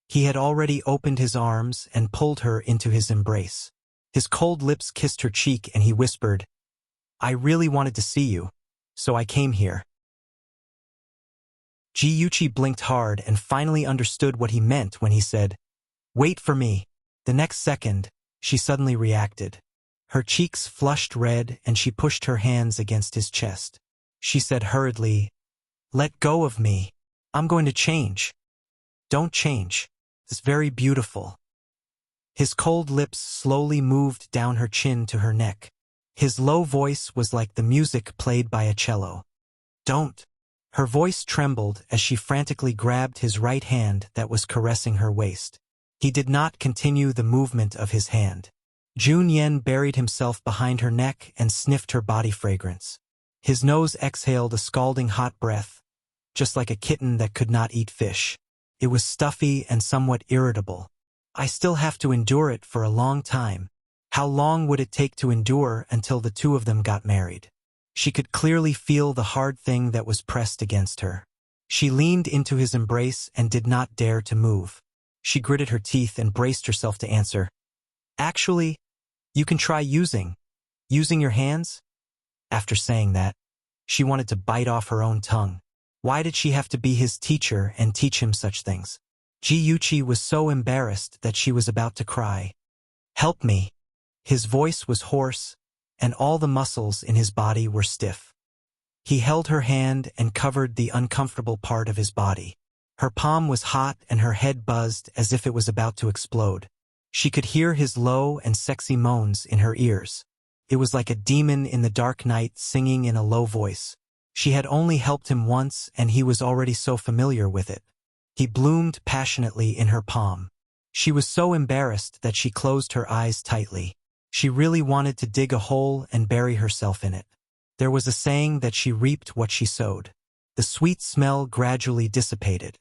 He had already opened his arms and pulled her into his embrace. His cold lips kissed her cheek and he whispered, "I really wanted to see you, so I came here." Ji-Yuchi blinked hard and finally understood what he meant when he said, "Wait for me." The next second, she suddenly reacted. Her cheeks flushed red and she pushed her hands against his chest. She said hurriedly, "Let go of me. I'm going to change." "Don't change. It's very beautiful." His cold lips slowly moved down her chin to her neck. His low voice was like the music played by a cello. "Don't." Her voice trembled as she frantically grabbed his right hand that was caressing her waist. He did not continue the movement of his hand. Junyan buried himself behind her neck and sniffed her body fragrance. His nose exhaled a scalding hot breath, just like a kitten that could not eat fish. It was stuffy and somewhat irritable. "I still have to endure it for a long time." How long would it take to endure until the two of them got married? She could clearly feel the hard thing that was pressed against her. She leaned into his embrace and did not dare to move. She gritted her teeth and braced herself to answer. "Actually, you can try using your hands?" After saying that, she wanted to bite off her own tongue. Why did she have to be his teacher and teach him such things? Ji-Yuchi was so embarrassed that she was about to cry. "Help me." His voice was hoarse, and all the muscles in his body were stiff. He held her hand and covered the uncomfortable part of his body. Her palm was hot and her head buzzed as if it was about to explode. She could hear his low and sexy moans in her ears. It was like a demon in the dark night singing in a low voice. She had only helped him once and he was already so familiar with it. He bloomed passionately in her palm. She was so embarrassed that she closed her eyes tightly. She really wanted to dig a hole and bury herself in it. There was a saying that she reaped what she sowed. The sweet smell gradually dissipated.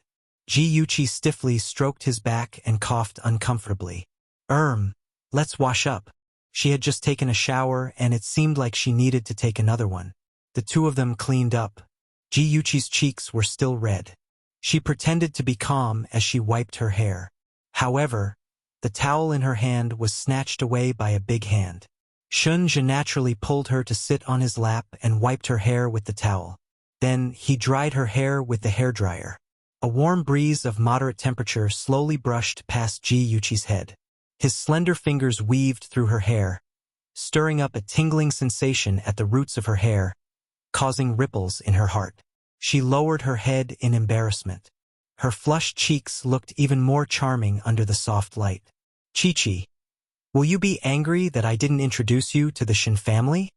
Ji-Yuchi stiffly stroked his back and coughed uncomfortably. Let's wash up." She had just taken a shower and it seemed like she needed to take another one. The two of them cleaned up. Ji-Yuchi's cheeks were still red. She pretended to be calm as she wiped her hair. However, the towel in her hand was snatched away by a big hand. Shunja naturally pulled her to sit on his lap and wiped her hair with the towel. Then he dried her hair with the hairdryer. A warm breeze of moderate temperature slowly brushed past Ji-Yuchi's head. His slender fingers weaved through her hair, stirring up a tingling sensation at the roots of her hair, causing ripples in her heart. She lowered her head in embarrassment. Her flushed cheeks looked even more charming under the soft light. "Chi-Chi, will you be angry that I didn't introduce you to the Shin family?"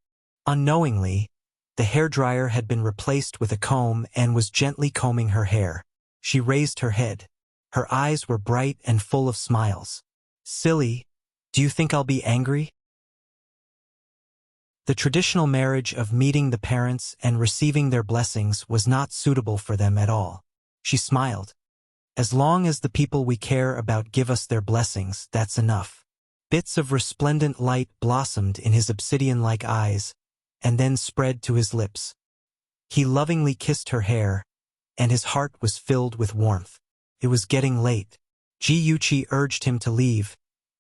Unknowingly, the hairdryer had been replaced with a comb and was gently combing her hair. She raised her head. Her eyes were bright and full of smiles. "Silly, do you think I'll be angry?" The traditional marriage of meeting the parents and receiving their blessings was not suitable for them at all. She smiled. "As long as the people we care about give us their blessings, that's enough." Bits of resplendent light blossomed in his obsidian-like eyes, and then spread to his lips. He lovingly kissed her hair, and his heart was filled with warmth. It was getting late. Ji-Yuchi urged him to leave,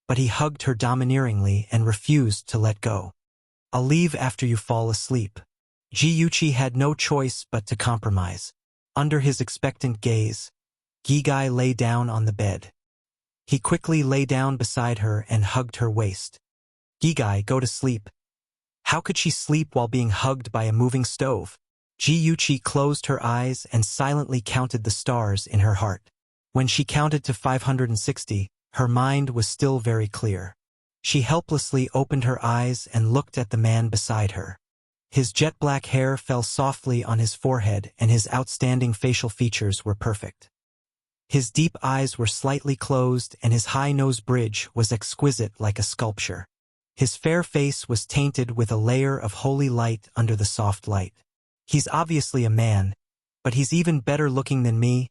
but he hugged her domineeringly and refused to let go. "I'll leave after you fall asleep." Ji-Yuchi had no choice but to compromise. Under his expectant gaze, Gigai lay down on the bed. He quickly lay down beside her and hugged her waist. "Gigai, go to sleep." How could she sleep while being hugged by a moving stove? Ji-Yuchi closed her eyes and silently counted the stars in her heart. When she counted to 560, her mind was still very clear. She helplessly opened her eyes and looked at the man beside her. His jet-black hair fell softly on his forehead and his outstanding facial features were perfect. His deep eyes were slightly closed and his high nose bridge was exquisite like a sculpture. His fair face was tainted with a layer of holy light under the soft light. "He's obviously a man, but he's even better looking than me,"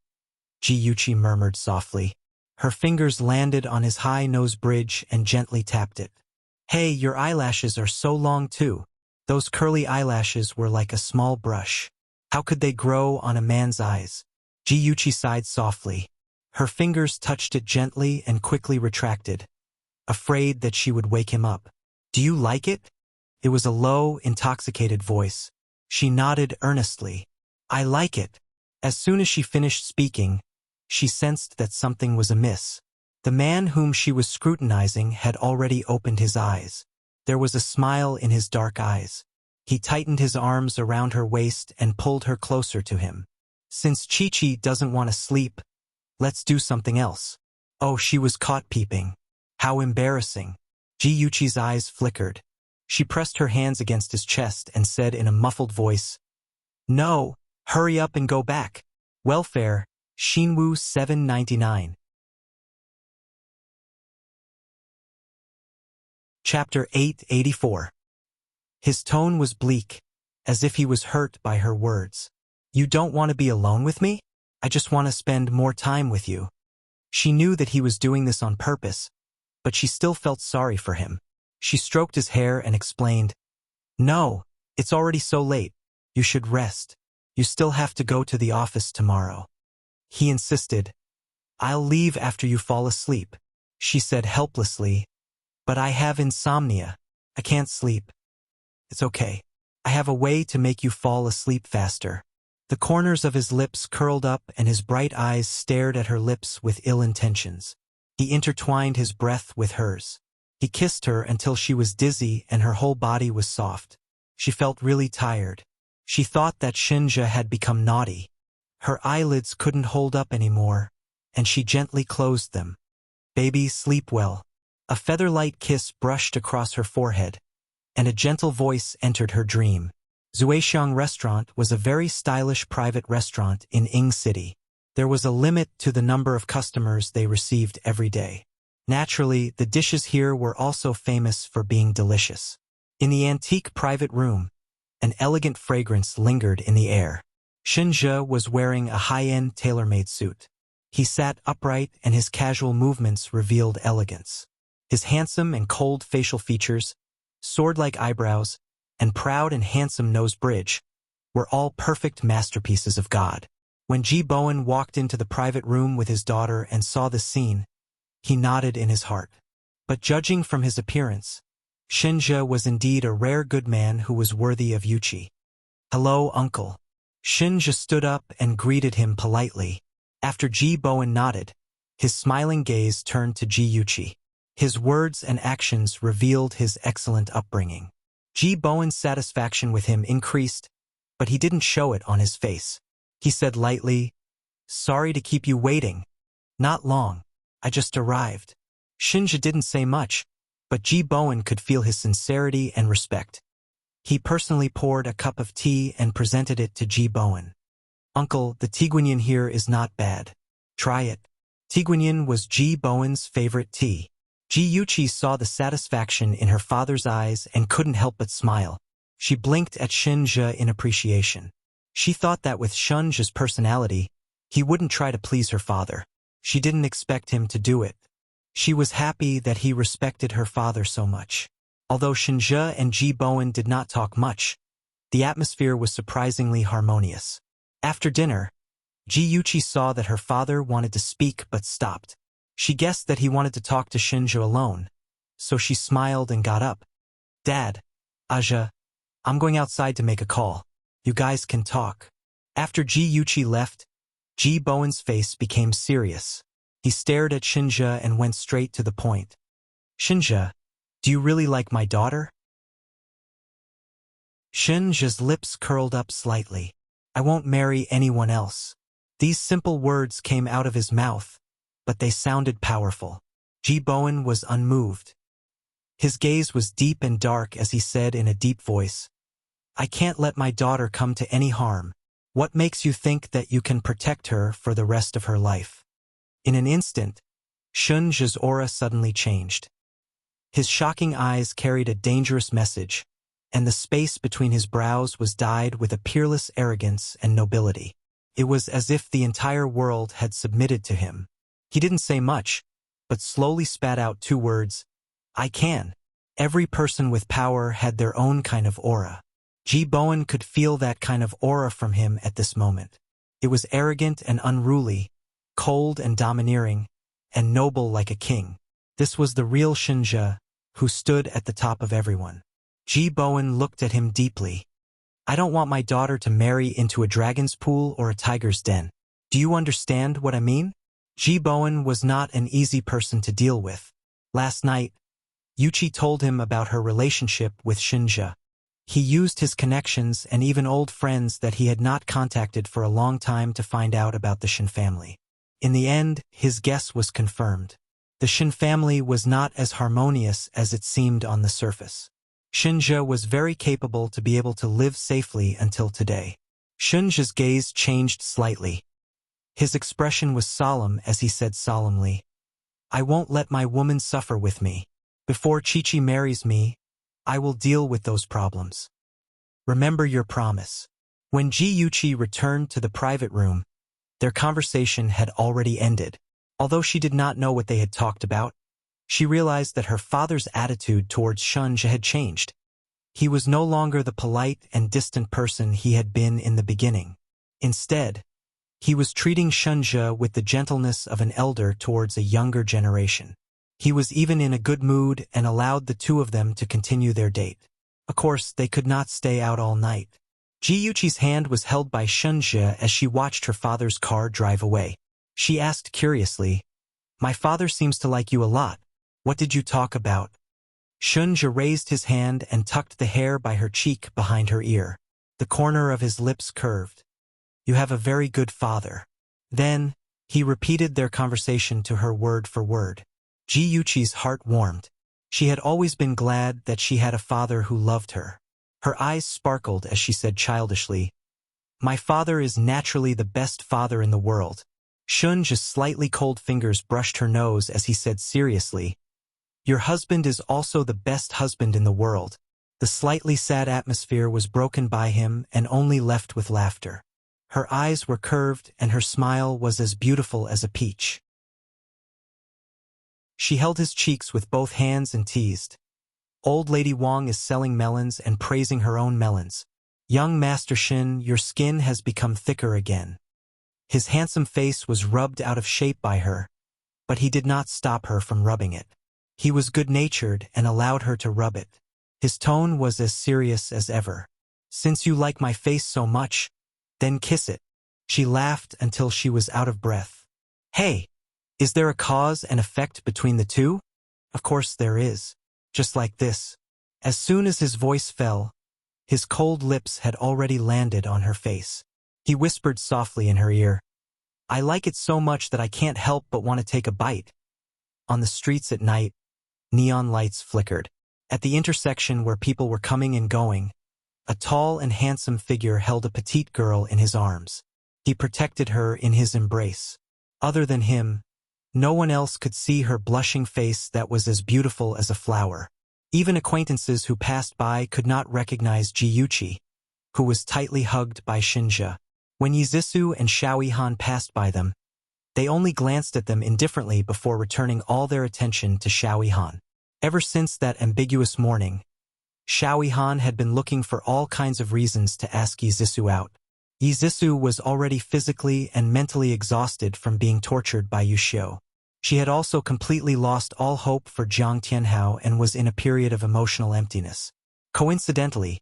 Ji-Yuchi murmured softly. Her fingers landed on his high nose bridge and gently tapped it. "Hey, your eyelashes are so long too." Those curly eyelashes were like a small brush. How could they grow on a man's eyes? Ji sighed softly. Her fingers touched it gently and quickly retracted, afraid that she would wake him up. Do you like it? It was a low, intoxicated voice. She nodded earnestly. I like it. As soon as she finished speaking, she sensed that something was amiss. The man whom she was scrutinizing had already opened his eyes. There was a smile in his dark eyes. He tightened his arms around her waist and pulled her closer to him. Since Chi doesn't want to sleep, let's do something else. Oh, she was caught peeping. How embarrassing. Ji eyes flickered. She pressed her hands against his chest and said in a muffled voice, No, hurry up and go back. Welfare, Shinwoo 799. Chapter 884. His tone was bleak, as if he was hurt by her words. You don't want to be alone with me? I just want to spend more time with you. She knew that he was doing this on purpose, but she still felt sorry for him. She stroked his hair and explained, No, it's already so late. You should rest. You still have to go to the office tomorrow. He insisted, I'll leave after you fall asleep. She said helplessly, But I have insomnia. I can't sleep. It's okay. I have a way to make you fall asleep faster. The corners of his lips curled up and his bright eyes stared at her lips with ill intentions. He intertwined his breath with hers. He kissed her until she was dizzy and her whole body was soft. She felt really tired. She thought that Shinja had become naughty. Her eyelids couldn't hold up anymore, and she gently closed them. Baby, sleep well. A feather-light kiss brushed across her forehead, and a gentle voice entered her dream. Zuexiang Restaurant was a very stylish private restaurant in Ing City. There was a limit to the number of customers they received every day. Naturally, the dishes here were also famous for being delicious. In the antique private room, an elegant fragrance lingered in the air. Shinja was wearing a high-end tailor-made suit. He sat upright and his casual movements revealed elegance. His handsome and cold facial features, sword-like eyebrows, and proud and handsome nose bridge were all perfect masterpieces of God. When Ji Bowen walked into the private room with his daughter and saw the scene, he nodded in his heart. But judging from his appearance, Shinja was indeed a rare good man who was worthy of Yuchi. Hello, uncle. Shinja stood up and greeted him politely. After Ji Bowen nodded, his smiling gaze turned to Ji Yuchi. His words and actions revealed his excellent upbringing. Ji Bowen's satisfaction with him increased, but he didn't show it on his face. He said lightly, Sorry to keep you waiting. Not long. I just arrived. Shinja didn't say much, but Ji Bowen could feel his sincerity and respect. He personally poured a cup of tea and presented it to Ji Bowen. Uncle, the tiguanyin here is not bad. Try it. Tiguanyin was Ji Bowen's favorite tea. Ji Yuchi saw the satisfaction in her father's eyes and couldn't help but smile. She blinked at Shinja in appreciation. She thought that with Shinja's personality, he wouldn't try to please her father. She didn't expect him to do it. She was happy that he respected her father so much. Although Shinja and Ji Bowen did not talk much, the atmosphere was surprisingly harmonious. After dinner, Ji Yuchi saw that her father wanted to speak but stopped. She guessed that he wanted to talk to Shinja alone, so she smiled and got up. Dad, Aja, I'm going outside to make a call. You guys can talk. After Ji Yuchi left, Ji Bowen's face became serious. He stared at Shinja and went straight to the point. Shinja, do you really like my daughter? Shinja's lips curled up slightly. I won't marry anyone else. These simple words came out of his mouth, but they sounded powerful. Ji Bowen was unmoved. His gaze was deep and dark as he said in a deep voice, I can't let my daughter come to any harm. What makes you think that you can protect her for the rest of her life? In an instant, Shinja's aura suddenly changed. His shocking eyes carried a dangerous message, and the space between his brows was dyed with a peerless arrogance and nobility. It was as if the entire world had submitted to him. He didn't say much, but slowly spat out two words, I can. Every person with power had their own kind of aura. Ji Bowen could feel that kind of aura from him at this moment. It was arrogant and unruly, cold and domineering, and noble like a king. This was the real Shinja, who stood at the top of everyone. Ji Bowen looked at him deeply. I don't want my daughter to marry into a dragon's pool or a tiger's den. Do you understand what I mean? Ji Bowen was not an easy person to deal with. Last night, Yuchi told him about her relationship with Shinja. He used his connections and even old friends that he had not contacted for a long time to find out about the Shin family. In the end, his guess was confirmed. The Shin family was not as harmonious as it seemed on the surface. Shinja was very capable to be able to live safely until today. Shinja's gaze changed slightly. His expression was solemn as he said solemnly, I won't let my woman suffer with me. Before Chi-Chi marries me, I will deal with those problems. Remember your promise. When Ji Yuchi returned to the private room, their conversation had already ended. Although she did not know what they had talked about, she realized that her father's attitude towards Shinja had changed. He was no longer the polite and distant person he had been in the beginning. Instead, he was treating Shinja with the gentleness of an elder towards a younger generation. He was even in a good mood and allowed the two of them to continue their date. Of course, they could not stay out all night. Ji Yuchi's hand was held by Shinja as she watched her father's car drive away. She asked curiously, My father seems to like you a lot. What did you talk about? Shinja raised his hand and tucked the hair by her cheek behind her ear. The corner of his lips curved. You have a very good father. Then, he repeated their conversation to her word for word. Ji Yuchi's heart warmed. She had always been glad that she had a father who loved her. Her eyes sparkled as she said childishly, My father is naturally the best father in the world. Shinja's slightly cold fingers brushed her nose as he said seriously, Your husband is also the best husband in the world. The slightly sad atmosphere was broken by him and only left with laughter. Her eyes were curved and her smile was as beautiful as a peach. She held his cheeks with both hands and teased. Old Lady Wong is selling melons and praising her own melons. Young Master Shin, your skin has become thicker again. His handsome face was rubbed out of shape by her, but he did not stop her from rubbing it. He was good-natured and allowed her to rub it. His tone was as serious as ever. Since you like my face so much, then kiss it. She laughed until she was out of breath. Hey! Is there a cause and effect between the two? Of course there is. Just like this. As soon as his voice fell, his cold lips had already landed on her face. He whispered softly in her ear, I like it so much that I can't help but want to take a bite. On the streets at night, neon lights flickered. At the intersection where people were coming and going, a tall and handsome figure held a petite girl in his arms. He protected her in his embrace. Other than him, no one else could see her blushing face that was as beautiful as a flower. Even acquaintances who passed by could not recognize Ji Yuchi, who was tightly hugged by Shinja. When Yizisu and Xiaoyihan passed by them, they only glanced at them indifferently before returning all their attention to Xiaoyihan. Ever since that ambiguous morning, Xiaoyihan had been looking for all kinds of reasons to ask Yizisu out. Yizisu was already physically and mentally exhausted from being tortured by Yushio. She had also completely lost all hope for Jiang Tianhao and was in a period of emotional emptiness. Coincidentally,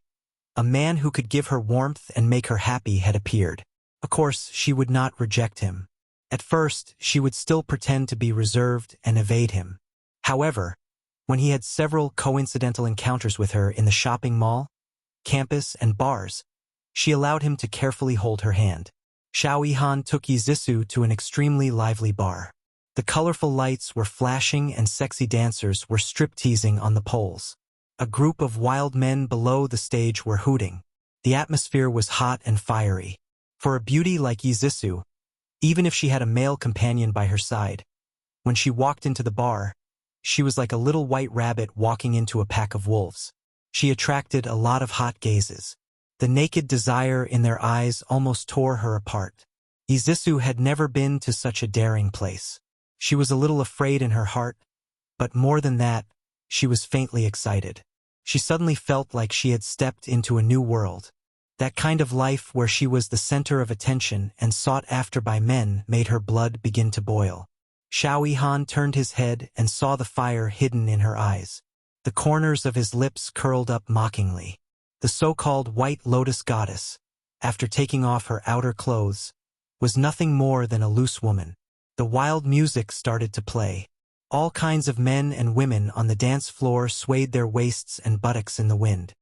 a man who could give her warmth and make her happy had appeared. Of course, she would not reject him. At first, she would still pretend to be reserved and evade him. However, when he had several coincidental encounters with her in the shopping mall, campus, and bars, she allowed him to carefully hold her hand. Xiaoyihan took Yizisu to an extremely lively bar. The colorful lights were flashing and sexy dancers were strip-teasing on the poles. A group of wild men below the stage were hooting. The atmosphere was hot and fiery. For a beauty like Yizisu, even if she had a male companion by her side, when she walked into the bar, she was like a little white rabbit walking into a pack of wolves. She attracted a lot of hot gazes. The naked desire in their eyes almost tore her apart. Yizisu had never been to such a daring place. She was a little afraid in her heart, but more than that, she was faintly excited. She suddenly felt like she had stepped into a new world. That kind of life where she was the center of attention and sought after by men made her blood begin to boil. Xiao Han turned his head and saw the fire hidden in her eyes. The corners of his lips curled up mockingly. The so-called White Lotus goddess, after taking off her outer clothes, was nothing more than a loose woman. The wild music started to play. All kinds of men and women on the dance floor swayed their waists and buttocks in the wind.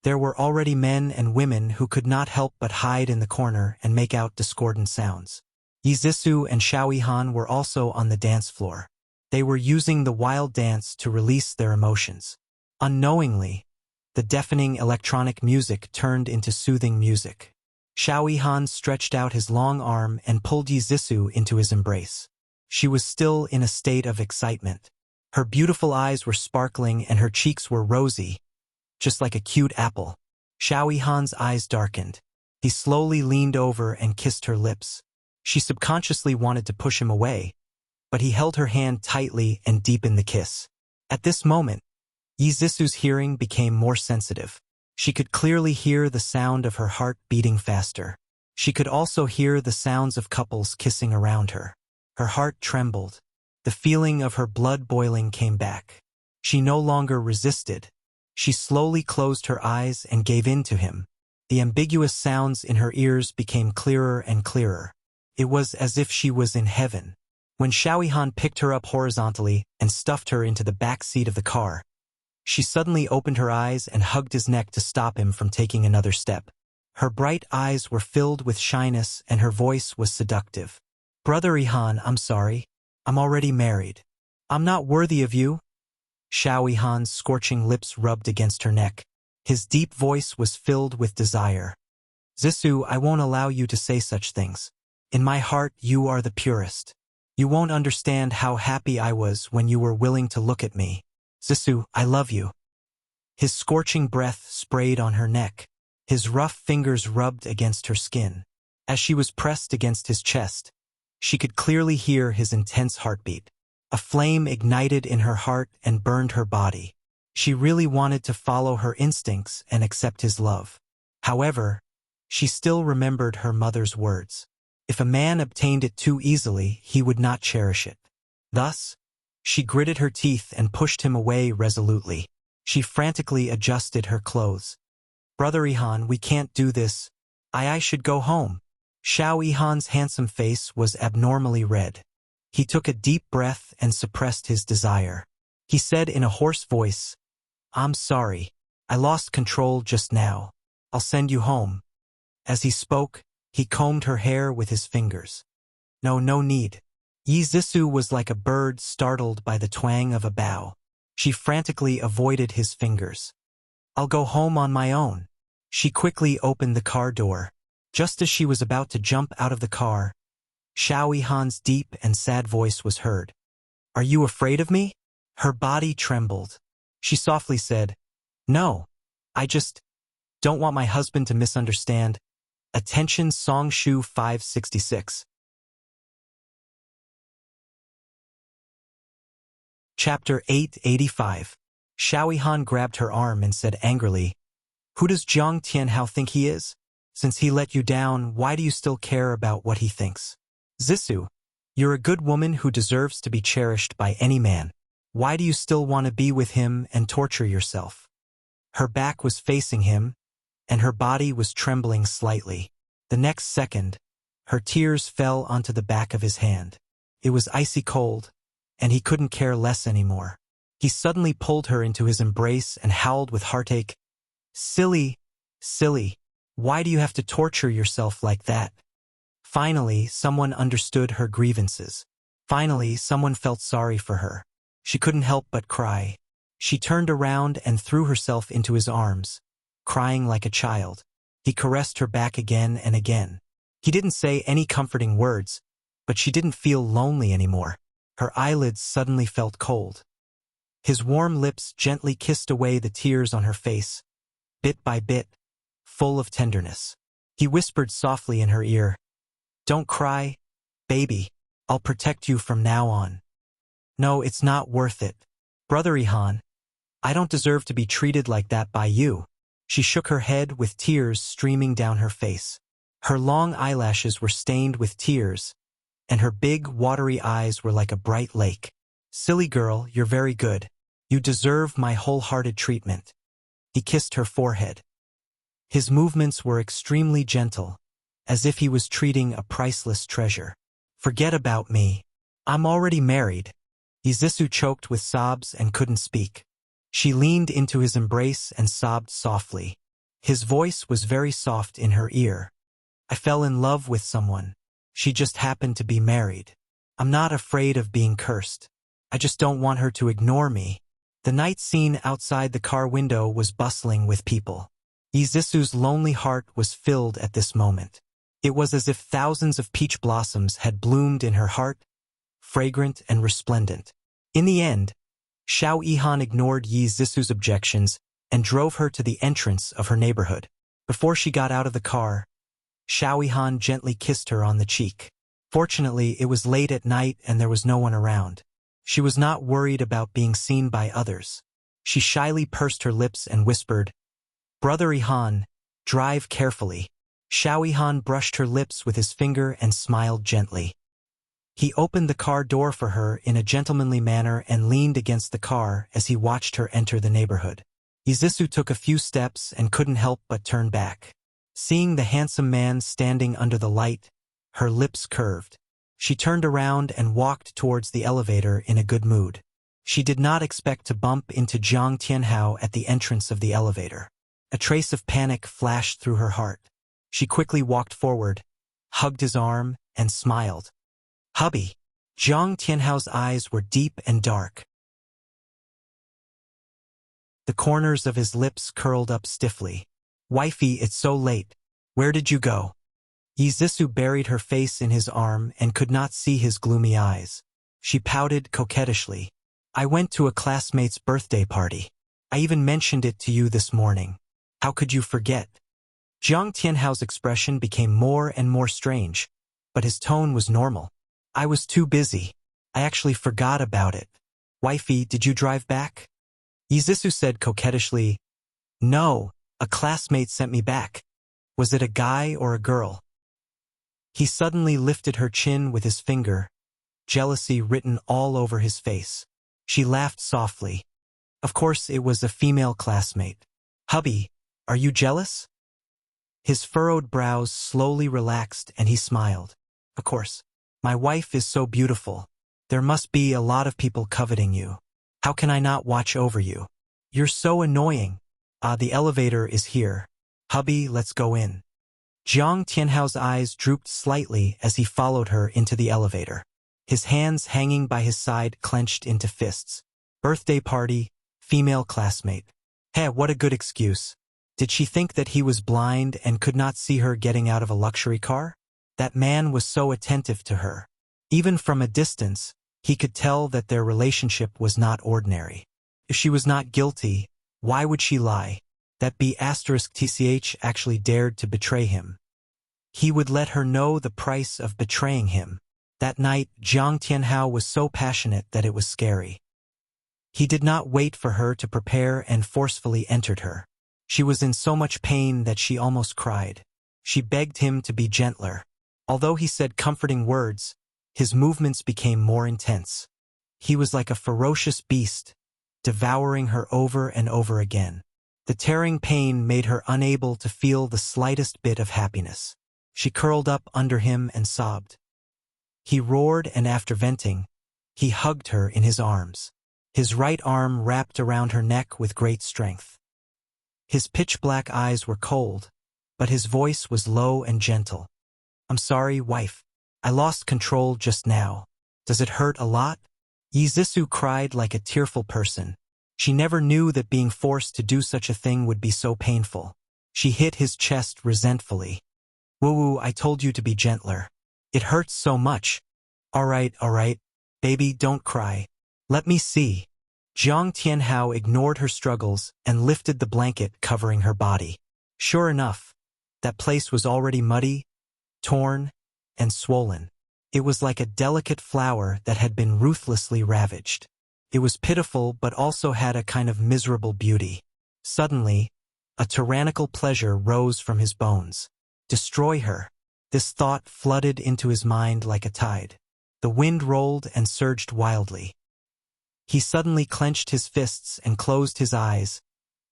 There were already men and women who could not help but hide in the corner and make out discordant sounds. Yizisu and Xiao Han were also on the dance floor. They were using the wild dance to release their emotions. Unknowingly, the deafening electronic music turned into soothing music. Xiao Han stretched out his long arm and pulled Yizisu into his embrace. She was still in a state of excitement. Her beautiful eyes were sparkling and her cheeks were rosy, just like a cute apple. Xiao Han's eyes darkened. He slowly leaned over and kissed her lips. She subconsciously wanted to push him away, but he held her hand tightly and deepened the kiss. At this moment, Yizisu's hearing became more sensitive. She could clearly hear the sound of her heart beating faster. She could also hear the sounds of couples kissing around her. Her heart trembled. The feeling of her blood boiling came back. She no longer resisted. She slowly closed her eyes and gave in to him. The ambiguous sounds in her ears became clearer and clearer. It was as if she was in heaven. When Xiao Han picked her up horizontally and stuffed her into the back seat of the car, she suddenly opened her eyes and hugged his neck to stop him from taking another step. Her bright eyes were filled with shyness and her voice was seductive. "Brother Han, I'm sorry. I'm already married. I'm not worthy of you." Xiao Han's scorching lips rubbed against her neck. His deep voice was filled with desire. "Zisu, I won't allow you to say such things. In my heart, you are the purest. You won't understand how happy I was when you were willing to look at me. Zisu, I love you." His scorching breath sprayed on her neck. His rough fingers rubbed against her skin. As she was pressed against his chest, she could clearly hear his intense heartbeat. A flame ignited in her heart and burned her body. She really wanted to follow her instincts and accept his love. However, she still remembered her mother's words. If a man obtained it too easily, he would not cherish it. Thus, she gritted her teeth and pushed him away resolutely. She frantically adjusted her clothes. "Brother Han, we can't do this. I should go home." Xiao Han's handsome face was abnormally red. He took a deep breath and suppressed his desire. He said in a hoarse voice, "I'm sorry. I lost control just now. I'll send you home." As he spoke, he combed her hair with his fingers. No need." Yizisu was like a bird startled by the twang of a bow. She frantically avoided his fingers. "I'll go home on my own." She quickly opened the car door. Just as she was about to jump out of the car, Xiao Han's deep and sad voice was heard. "Are you afraid of me?" Her body trembled. She softly said, "No, I just don't want my husband to misunderstand." Attention Songshu 566. Chapter 885. Xiao Han grabbed her arm and said angrily, "Who does Jiang Tianhao think he is? Since he let you down, why do you still care about what he thinks? Zisu, you're a good woman who deserves to be cherished by any man. Why do you still want to be with him and torture yourself?" Her back was facing him, and her body was trembling slightly. The next second, her tears fell onto the back of his hand. It was icy cold, and he couldn't care less anymore. He suddenly pulled her into his embrace and howled with heartache, Silly, why do you have to torture yourself like that?" Finally, someone understood her grievances. Finally, someone felt sorry for her. She couldn't help but cry. She turned around and threw herself into his arms, crying like a child. He caressed her back again and again. He didn't say any comforting words, but she didn't feel lonely anymore. Her eyelids suddenly felt cold. His warm lips gently kissed away the tears on her face, bit by bit, full of tenderness. He whispered softly in her ear, "Don't cry, baby. I'll protect you from now on." "No, it's not worth it. Brother Han, I don't deserve to be treated like that by you. She shook her head with tears streaming down her face. Her long eyelashes were stained with tears, and her big, watery eyes were like a bright lake. Silly girl, you're very good. You deserve my wholehearted treatment. He kissed her forehead. His movements were extremely gentle, as if he was treating a priceless treasure. Forget about me. I'm already married. Izisu choked with sobs and couldn't speak. She leaned into his embrace and sobbed softly. His voice was very soft in her ear. I fell in love with someone. She just happened to be married. I'm not afraid of being cursed. I just don't want her to ignore me. The night scene outside the car window was bustling with people. Izisu's lonely heart was filled at this moment. It was as if thousands of peach blossoms had bloomed in her heart, fragrant and resplendent. In the end, Xiao Yihan ignored Yi Zisu's objections and drove her to the entrance of her neighborhood. Before she got out of the car, Xiao Yihan gently kissed her on the cheek. Fortunately, it was late at night and there was no one around. She was not worried about being seen by others. She shyly pursed her lips and whispered, "Brother Yihan, drive carefully." Xiao Yihan brushed her lips with his finger and smiled gently. He opened the car door for her in a gentlemanly manner and leaned against the car as he watched her enter the neighborhood. Izisu took a few steps and couldn't help but turn back. Seeing the handsome man standing under the light, her lips curved. She turned around and walked towards the elevator in a good mood. She did not expect to bump into Jiang Tianhao at the entrance of the elevator. A trace of panic flashed through her heart. She quickly walked forward, hugged his arm, and smiled. "Hubby." Jiang Tianhao's eyes were deep and dark. The corners of his lips curled up stiffly. "Wifey, it's so late. Where did you go?" Izisu buried her face in his arm and could not see his gloomy eyes. She pouted coquettishly. "I went to a classmate's birthday party. I even mentioned it to you this morning. How could you forget?" Jiang Tianhao's expression became more and more strange, but his tone was normal. "I was too busy. I actually forgot about it. Wifey, did you drive back?" Izisu said coquettishly, "No, a classmate sent me back. Was it a guy or a girl?" He suddenly lifted her chin with his finger, jealousy written all over his face. She laughed softly. "Of course it was a female classmate. Hubby, are you jealous?" His furrowed brows slowly relaxed and he smiled. "Of course. My wife is so beautiful. There must be a lot of people coveting you. How can I not watch over you? You're so annoying. The elevator is here. Hubby, let's go in." Jiang Tianhao's eyes drooped slightly as he followed her into the elevator. His hands hanging by his side clenched into fists. Birthday party, female classmate. Hey, what a good excuse. Did she think that he was blind and could not see her getting out of a luxury car? That man was so attentive to her. Even from a distance, he could tell that their relationship was not ordinary. If she was not guilty, why would she lie? That B*TCH actually dared to betray him. He would let her know the price of betraying him. That night, Jiang Tianhao was so passionate that it was scary. He did not wait for her to prepare and forcefully entered her. She was in so much pain that she almost cried. She begged him to be gentler. Although he said comforting words, his movements became more intense. He was like a ferocious beast, devouring her over and over again. The tearing pain made her unable to feel the slightest bit of happiness. She curled up under him and sobbed. He roared, and after venting, he hugged her in his arms. His right arm wrapped around her neck with great strength. His pitch-black eyes were cold, but his voice was low and gentle. "I'm sorry, wife. I lost control just now. Does it hurt a lot?" Izisu cried like a tearful person. She never knew that being forced to do such a thing would be so painful. She hit his chest resentfully. "Woo-woo, I told you to be gentler. It hurts so much." All right, baby, don't cry. Let me see." Jiang Tianhao ignored her struggles and lifted the blanket covering her body. Sure enough, that place was already muddy, torn, and swollen. It was like a delicate flower that had been ruthlessly ravaged. It was pitiful but also had a kind of miserable beauty. Suddenly, a tyrannical pleasure rose from his bones. Destroy her. This thought flooded into his mind like a tide. The wind rolled and surged wildly. He suddenly clenched his fists and closed his eyes,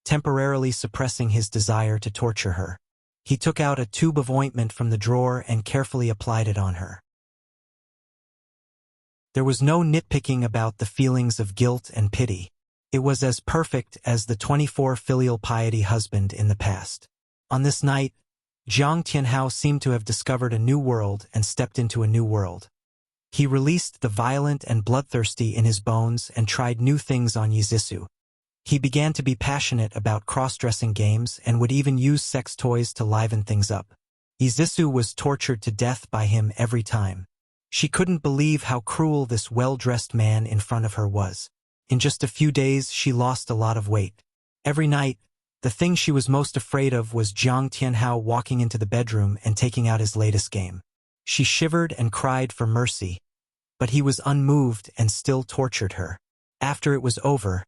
temporarily suppressing his desire to torture her. He took out a tube of ointment from the drawer and carefully applied it on her. There was no nitpicking about the feelings of guilt and pity. It was as perfect as the 24 filial piety husband in the past. On this night, Jiang Tianhao seemed to have discovered a new world and stepped into a new world. He released the violent and bloodthirsty in his bones and tried new things on Yizisu. He began to be passionate about cross-dressing games and would even use sex toys to liven things up. Yizisu was tortured to death by him every time. She couldn't believe how cruel this well-dressed man in front of her was. In just a few days, she lost a lot of weight. Every night, the thing she was most afraid of was Jiang Tianhao walking into the bedroom and taking out his latest game. She shivered and cried for mercy, but he was unmoved and still tortured her. After it was over,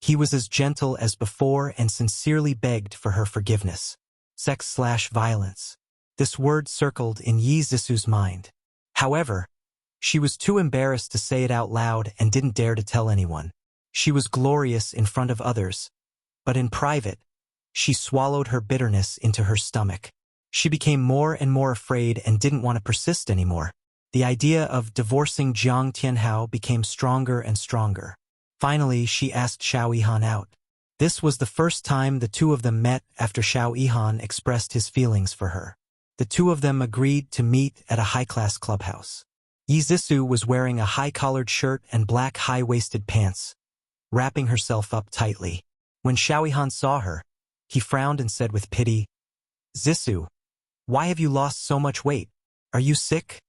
he was as gentle as before and sincerely begged for her forgiveness. Sex/violence. This word circled in Yi Zisu's mind. However, she was too embarrassed to say it out loud and didn't dare to tell anyone. She was glorious in front of others, but in private, she swallowed her bitterness into her stomach. She became more and more afraid and didn't want to persist anymore. The idea of divorcing Jiang Tianhao became stronger and stronger. Finally, she asked Xiao Yihan out. This was the first time the two of them met after Xiao Yihan expressed his feelings for her. The two of them agreed to meet at a high-class clubhouse. Yizisu was wearing a high-collared shirt and black high-waisted pants, wrapping herself up tightly. When Xiao Yihan saw her, he frowned and said with pity, "Zisu, why have you lost so much weight? Are you sick?"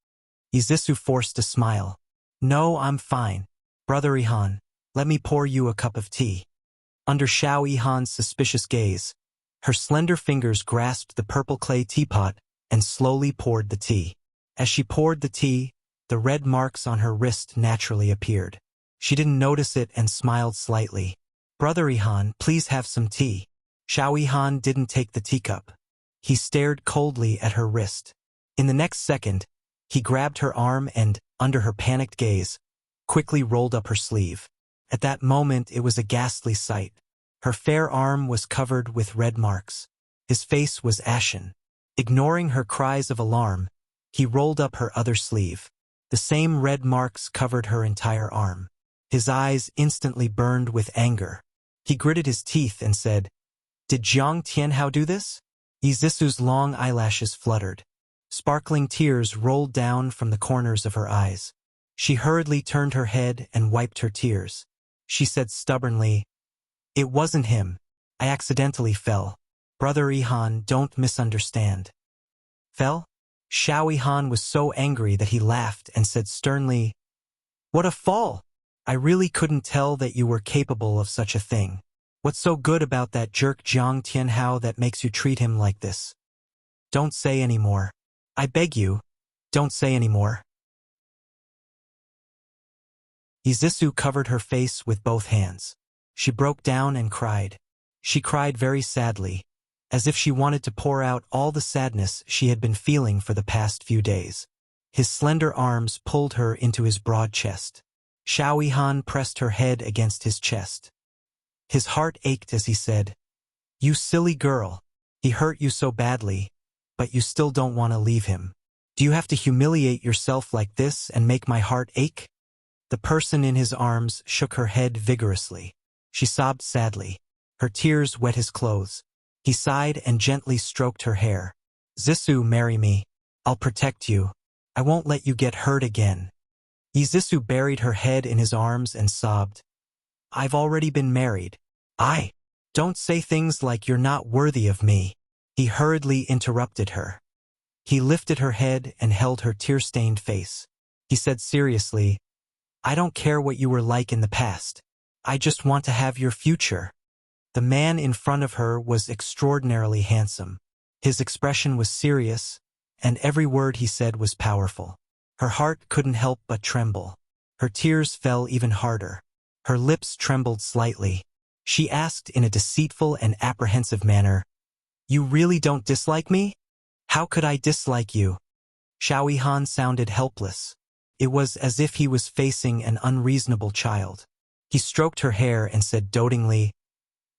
Yizisu forced a smile. "No, I'm fine. Brother Yihan, let me pour you a cup of tea." Under Xiao Yihan's suspicious gaze, her slender fingers grasped the purple clay teapot and slowly poured the tea. As she poured the tea, the red marks on her wrist naturally appeared. She didn't notice it and smiled slightly. "Brother Yihan, please have some tea." Xiao Yihan didn't take the teacup. He stared coldly at her wrist. In the next second, he grabbed her arm and, under her panicked gaze, quickly rolled up her sleeve. At that moment, it was a ghastly sight. Her fair arm was covered with red marks. His face was ashen. Ignoring her cries of alarm, he rolled up her other sleeve. The same red marks covered her entire arm. His eyes instantly burned with anger. He gritted his teeth and said, "Did Jiang Tianhao do this?" Yizisu's long eyelashes fluttered. Sparkling tears rolled down from the corners of her eyes. She hurriedly turned her head and wiped her tears. She said stubbornly, "It wasn't him. I accidentally fell. Brother Yihan, don't misunderstand." "Fell?" Xiao Yihan was so angry that he laughed and said sternly, "What a fall! I really couldn't tell that you were capable of such a thing. What's so good about that jerk Jiang Tianhao that makes you treat him like this? Don't say any more. I beg you, don't say any more." Yizisu covered her face with both hands. She broke down and cried. She cried very sadly, as if she wanted to pour out all the sadness she had been feeling for the past few days. His slender arms pulled her into his broad chest. Xiao Yihan pressed her head against his chest. His heart ached as he said, "You silly girl, he hurt you so badly, but you still don't want to leave him. Do you have to humiliate yourself like this and make my heart ache?" The person in his arms shook her head vigorously. She sobbed sadly. Her tears wet his clothes. He sighed and gently stroked her hair. "Zisu, marry me. I'll protect you. I won't let you get hurt again." Yizisu buried her head in his arms and sobbed, "I've already been married. Don't say things like you're not worthy of me." He hurriedly interrupted her. He lifted her head and held her tear-stained face. He said seriously, "I don't care what you were like in the past. I just want to have your future." The man in front of her was extraordinarily handsome. His expression was serious, and every word he said was powerful. Her heart couldn't help but tremble. Her tears fell even harder. Her lips trembled slightly. She asked in a deceitful and apprehensive manner, "You really don't dislike me? How could I dislike you?" Xiao Yihan sounded helpless. It was as if he was facing an unreasonable child. He stroked her hair and said dotingly,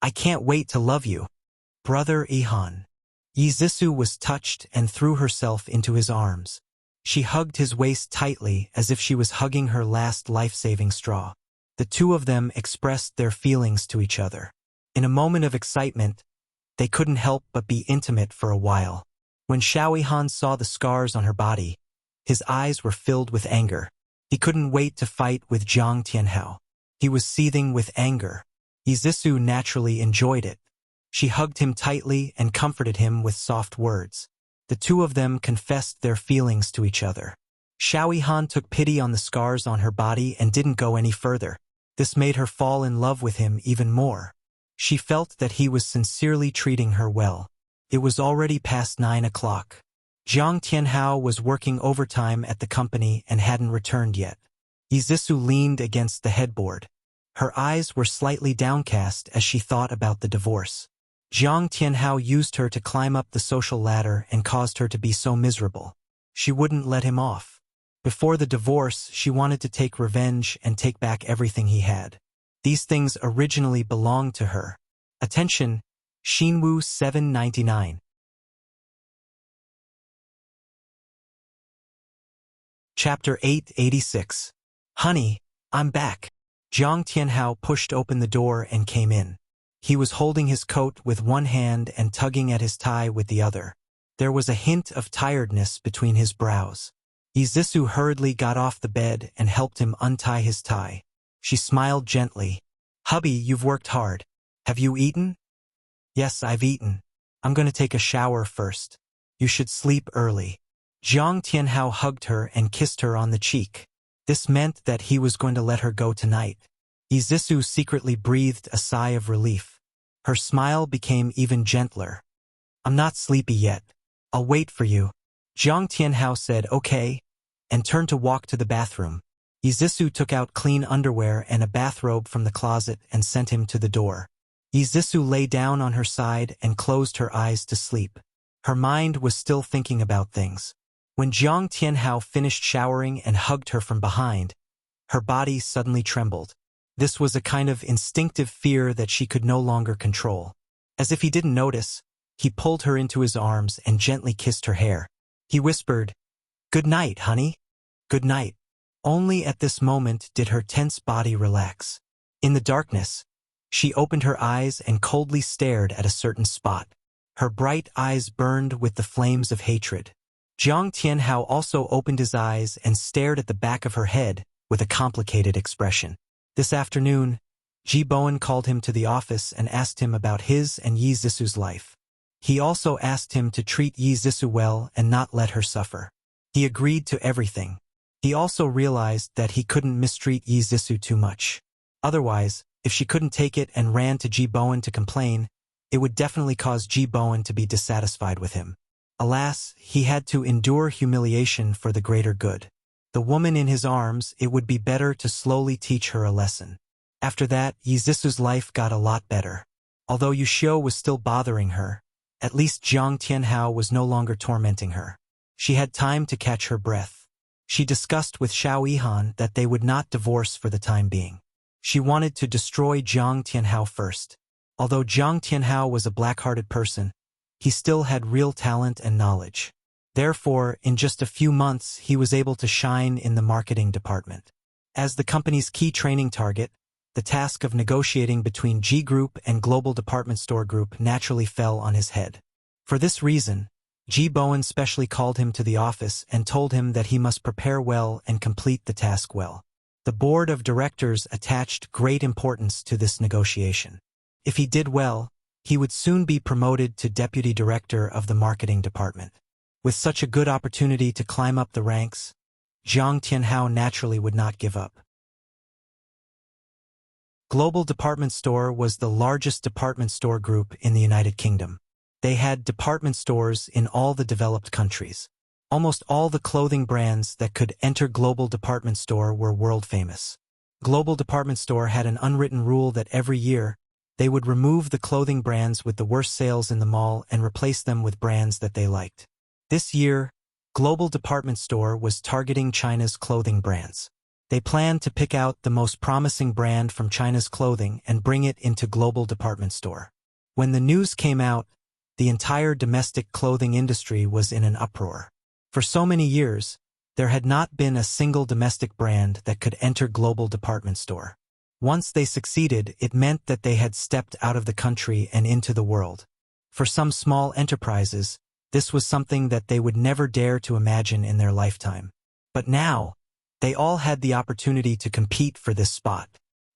"I can't wait to love you, Brother Yihan." Yi Zixu was touched and threw herself into his arms. She hugged his waist tightly as if she was hugging her last life-saving straw. The two of them expressed their feelings to each other. In a moment of excitement, they couldn't help but be intimate for a while. When Xiao Yihan saw the scars on her body, his eyes were filled with anger. He couldn't wait to fight with Jiang Tianhao. He was seething with anger. Yi Zixu naturally enjoyed it. She hugged him tightly and comforted him with soft words. The two of them confessed their feelings to each other. Xiao Yihan took pity on the scars on her body and didn't go any further. This made her fall in love with him even more. She felt that he was sincerely treating her well. It was already past 9 o'clock. Jiang Tianhao was working overtime at the company and hadn't returned yet. Yi Zixu leaned against the headboard. Her eyes were slightly downcast as she thought about the divorce. Jiang Tianhao used her to climb up the social ladder and caused her to be so miserable. She wouldn't let him off. Before the divorce, she wanted to take revenge and take back everything he had. These things originally belonged to her. Attention, Xinwu 799. Chapter 886. Honey, I'm back. Jiang Tianhao pushed open the door and came in. He was holding his coat with one hand and tugging at his tie with the other. There was a hint of tiredness between his brows. Yi Zixu hurriedly got off the bed and helped him untie his tie. She smiled gently. "Hubby, you've worked hard. Have you eaten?" "Yes, I've eaten. I'm going to take a shower first. You should sleep early." Jiang Tianhao hugged her and kissed her on the cheek. This meant that he was going to let her go tonight. Yi Zixu secretly breathed a sigh of relief. Her smile became even gentler. "I'm not sleepy yet. I'll wait for you." Jiang Tianhao said okay, and turned to walk to the bathroom. Yi Zixu took out clean underwear and a bathrobe from the closet and sent him to the door. Yi Zixu lay down on her side and closed her eyes to sleep. Her mind was still thinking about things. When Jiang Tianhao finished showering and hugged her from behind, her body suddenly trembled. This was a kind of instinctive fear that she could no longer control. As if he didn't notice, he pulled her into his arms and gently kissed her hair. He whispered, "Good night, honey. Good night." Only at this moment did her tense body relax. In the darkness, she opened her eyes and coldly stared at a certain spot. Her bright eyes burned with the flames of hatred. Jiang Tianhao also opened his eyes and stared at the back of her head with a complicated expression. This afternoon, Ji Bowen called him to the office and asked him about his and Yi Zixu's life. He also asked him to treat Yi Zixu well and not let her suffer. He agreed to everything. He also realized that he couldn't mistreat Yi Zixu too much. Otherwise, if she couldn't take it and ran to Ji Bowen to complain, it would definitely cause Ji Bowen to be dissatisfied with him. Alas, he had to endure humiliation for the greater good. The woman in his arms, it would be better to slowly teach her a lesson. After that, Yi Zixu's life got a lot better. Although Yuxiu was still bothering her, at least Jiang Tianhao was no longer tormenting her. She had time to catch her breath. She discussed with Xiao Yihan that they would not divorce for the time being. She wanted to destroy Jiang Tianhao first. Although Jiang Tianhao was a black-hearted person, he still had real talent and knowledge. Therefore, in just a few months, he was able to shine in the marketing department. As the company's key training target, the task of negotiating between G Group and Global Department Store Group naturally fell on his head. For this reason, Ji Bowen specially called him to the office and told him that he must prepare well and complete the task well. The board of directors attached great importance to this negotiation. If he did well, he would soon be promoted to deputy director of the marketing department. With such a good opportunity to climb up the ranks, Jiang Tianhao naturally would not give up. Global Department Store was the largest department store group in the United Kingdom. They had department stores in all the developed countries. Almost all the clothing brands that could enter Global Department Store were world famous. Global Department Store had an unwritten rule that every year, they would remove the clothing brands with the worst sales in the mall and replace them with brands that they liked. This year, Global Department Store was targeting China's clothing brands. They planned to pick out the most promising brand from China's clothing and bring it into Global Department Store. When the news came out, the entire domestic clothing industry was in an uproar. For so many years, there had not been a single domestic brand that could enter Global Department Store. Once they succeeded, it meant that they had stepped out of the country and into the world. For some small enterprises, this was something that they would never dare to imagine in their lifetime. But now, they all had the opportunity to compete for this spot.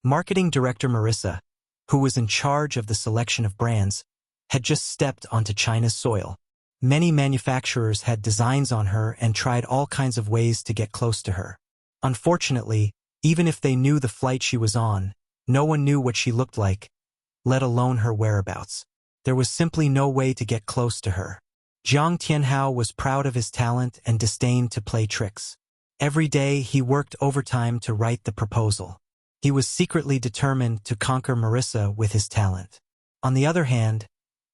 Marketing Director Marissa, who was in charge of the selection of brands, had just stepped onto China's soil. Many manufacturers had designs on her and tried all kinds of ways to get close to her. Unfortunately, even if they knew the flight she was on, no one knew what she looked like, let alone her whereabouts. There was simply no way to get close to her. Jiang Tianhao was proud of his talent and disdained to play tricks. Every day he worked overtime to write the proposal. He was secretly determined to conquer Marissa with his talent. On the other hand,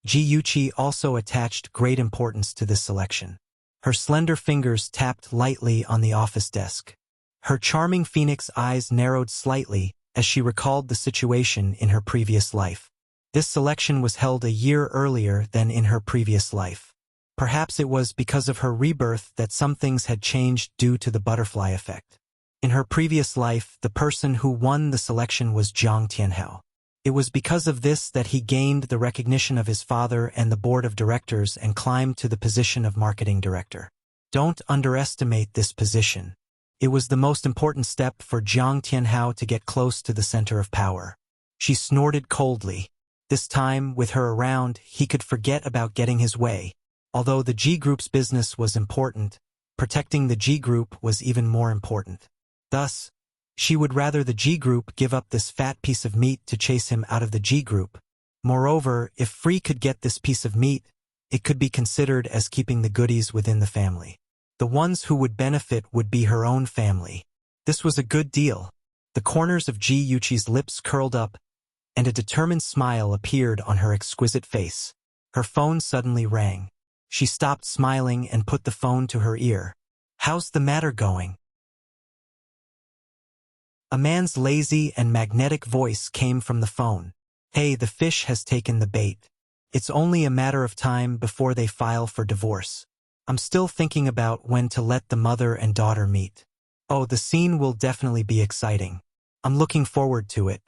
Ji Yuqi also attached great importance to this selection. Her slender fingers tapped lightly on the office desk. Her charming phoenix eyes narrowed slightly as she recalled the situation in her previous life. This selection was held a year earlier than in her previous life. Perhaps it was because of her rebirth that some things had changed due to the butterfly effect. In her previous life, the person who won the selection was Jiang Tianhao. It was because of this that he gained the recognition of his father and the board of directors and climbed to the position of marketing director. Don't underestimate this position. It was the most important step for Jiang Tianhao to get close to the center of power. She snorted coldly. This time, with her around, he could forget about getting his way. Although the G Group's business was important, protecting the G Group was even more important. Thus, she would rather the G Group give up this fat piece of meat to chase him out of the G Group. Moreover, if Free could get this piece of meat, it could be considered as keeping the goodies within the family. The ones who would benefit would be her own family. This was a good deal. The corners of Ji Yuqi's lips curled up, and a determined smile appeared on her exquisite face. Her phone suddenly rang. She stopped smiling and put the phone to her ear. "How's the matter going?" A man's lazy and magnetic voice came from the phone. "Hey, the fish has taken the bait. It's only a matter of time before they file for divorce. I'm still thinking about when to let the mother and daughter meet. Oh, the scene will definitely be exciting. I'm looking forward to it."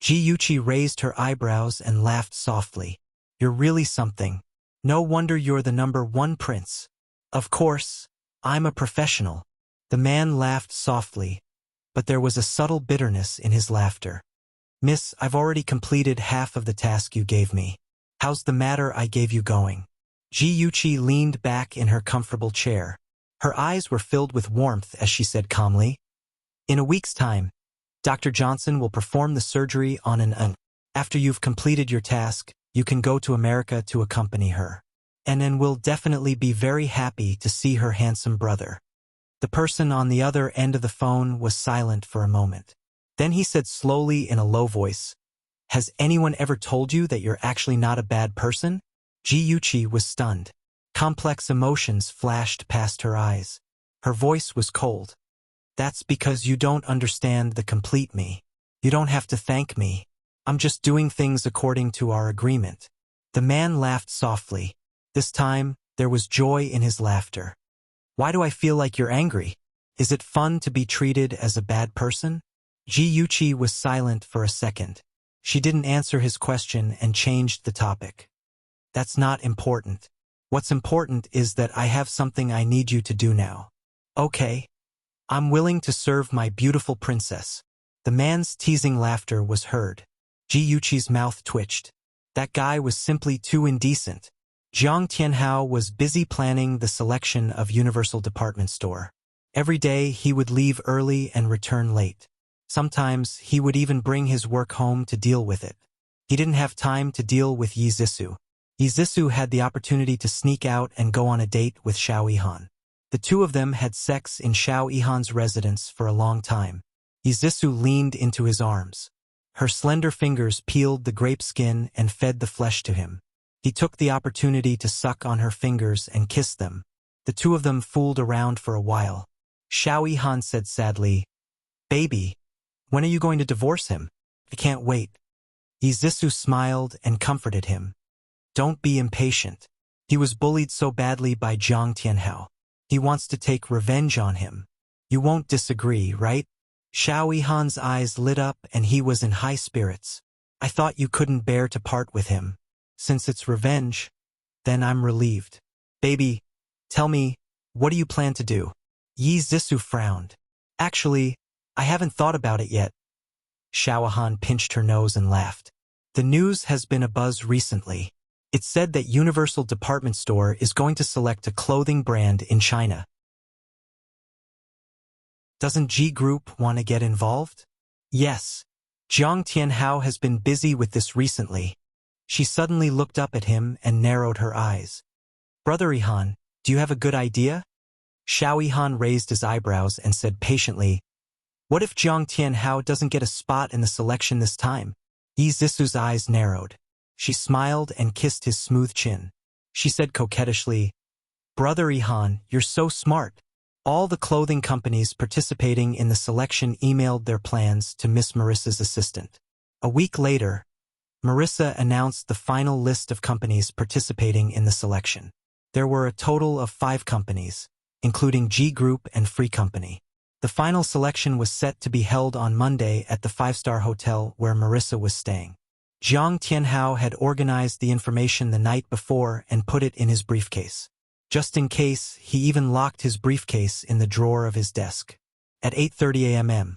Ji Yuqi raised her eyebrows and laughed softly. "You're really something. No wonder you're the #1 prince." "Of course, I'm a professional." The man laughed softly, but there was a subtle bitterness in his laughter. "Miss, I've already completed half of the task you gave me. How's the matter I gave you going?" Ji Yuqi leaned back in her comfortable chair. Her eyes were filled with warmth as she said calmly, "In a week's time, Dr. Johnson will perform the surgery on an After you've completed your task, you can go to America to accompany her. And will definitely be very happy to see her handsome brother." The person on the other end of the phone was silent for a moment. Then he said slowly in a low voice, "Has anyone ever told you that you're actually not a bad person?" Ji Yuqi was stunned. Complex emotions flashed past her eyes. Her voice was cold. "That's because you don't understand the complete me. You don't have to thank me. I'm just doing things according to our agreement." The man laughed softly. This time, there was joy in his laughter. "Why do I feel like you're angry? Is it fun to be treated as a bad person?" Ji Yuqi was silent for a second. She didn't answer his question and changed the topic. "That's not important. What's important is that I have something I need you to do now." "Okay. I'm willing to serve my beautiful princess." The man's teasing laughter was heard. Ji Yuqi's mouth twitched. That guy was simply too indecent. Jiang Tianhao was busy planning the selection of Universal Department Store. Every day he would leave early and return late. Sometimes he would even bring his work home to deal with it. He didn't have time to deal with Yi Zissou. Yi Zissou had the opportunity to sneak out and go on a date with Xiao Yihan. The two of them had sex in Xiao Yihan's residence for a long time. Izisu leaned into his arms. Her slender fingers peeled the grape skin and fed the flesh to him. He took the opportunity to suck on her fingers and kiss them. The two of them fooled around for a while. Xiao Han said sadly, "Baby, when are you going to divorce him? I can't wait." Izisu smiled and comforted him. "Don't be impatient. He was bullied so badly by Zhang Tianhao. He wants to take revenge on him. You won't disagree, right?" Xiao Han's eyes lit up and he was in high spirits. "I thought you couldn't bear to part with him. Since it's revenge, then I'm relieved. Baby, tell me, what do you plan to do?" Yi Zissou frowned. "Actually, I haven't thought about it yet." Xiao Han pinched her nose and laughed. "The news has been abuzz recently. It said that Universal Department Store is going to select a clothing brand in China. Doesn't G Group want to get involved?" "Yes. Zhang Tianhao has been busy with this recently." She suddenly looked up at him and narrowed her eyes. "Brother Han, do you have a good idea?" Xiao Han raised his eyebrows and said patiently, "What if Zhang Tianhao doesn't get a spot in the selection this time?" Yi Zissou's eyes narrowed. She smiled and kissed his smooth chin. She said coquettishly, "Brother Han, you're so smart." All the clothing companies participating in the selection emailed their plans to Miss Marissa's assistant. A week later, Marissa announced the final list of companies participating in the selection. There were a total of 5 companies, including G Group and Free Company. The final selection was set to be held on Monday at the 5-star hotel where Marissa was staying. Zhang Tianhao had organized the information the night before and put it in his briefcase. Just in case, he even locked his briefcase in the drawer of his desk. At 8:30 a.m.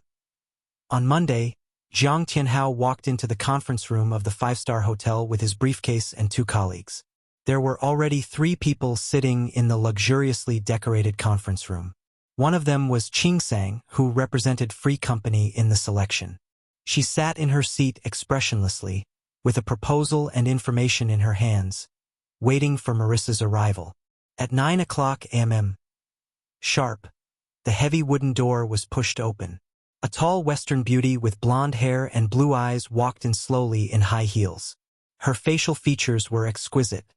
on Monday, Zhang Tianhao walked into the conference room of the 5-star hotel with his briefcase and 2 colleagues. There were already 3 people sitting in the luxuriously decorated conference room. One of them was Qing Sang, who represented Free Company in the selection. She sat in her seat expressionlessly, with a proposal and information in her hands, waiting for Marissa's arrival. At 9:00 a.m. sharp, the heavy wooden door was pushed open. A tall Western beauty with blonde hair and blue eyes walked in slowly in high heels. Her facial features were exquisite,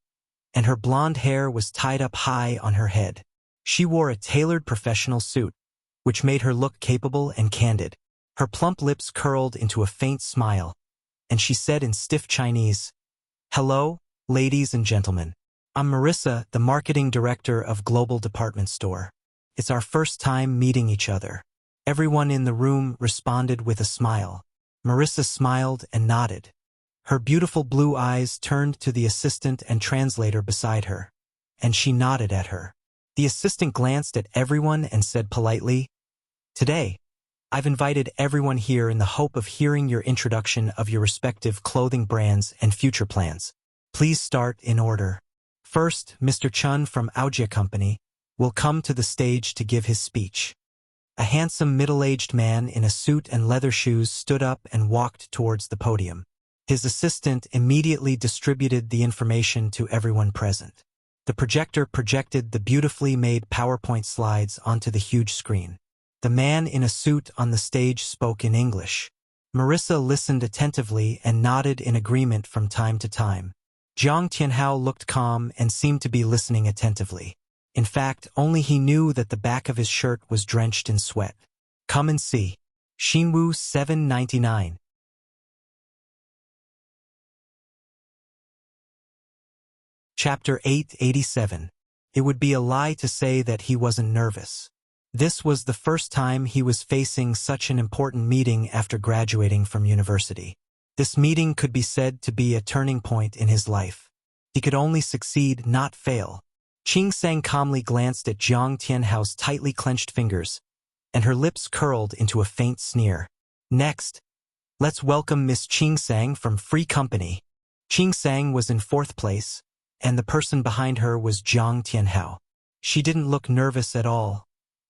and her blonde hair was tied up high on her head. She wore a tailored professional suit, which made her look capable and candid. Her plump lips curled into a faint smile, and she said in stiff Chinese, "Hello, ladies and gentlemen. I'm Marissa, the marketing director of Global Department Store. It's our first time meeting each other." Everyone in the room responded with a smile. Marissa smiled and nodded. Her beautiful blue eyes turned to the assistant and translator beside her, and she nodded at her. The assistant glanced at everyone and said politely, "Today, I've invited everyone here in the hope of hearing your introduction of your respective clothing brands and future plans. Please start in order. First, Mr. Chun from Audiobook Company will come to the stage to give his speech." A handsome middle-aged man in a suit and leather shoes stood up and walked towards the podium. His assistant immediately distributed the information to everyone present. The projector projected the beautifully made PowerPoint slides onto the huge screen. The man in a suit on the stage spoke in English. Marissa listened attentively and nodded in agreement from time to time. Zhang Tianhao looked calm and seemed to be listening attentively. In fact, only he knew that the back of his shirt was drenched in sweat. Come and see. Xinwu 799. Chapter 887. It would be a lie to say that he wasn't nervous. This was the first time he was facing such an important meeting after graduating from university. This meeting could be said to be a turning point in his life. He could only succeed, not fail. Qing Sang calmly glanced at Zhang Tianhao's tightly clenched fingers, and her lips curled into a faint sneer. "Next, let's welcome Miss Qing Sang from Free Company." Qing Sang was in 4th place, and the person behind her was Zhang Tianhao. She didn't look nervous at all,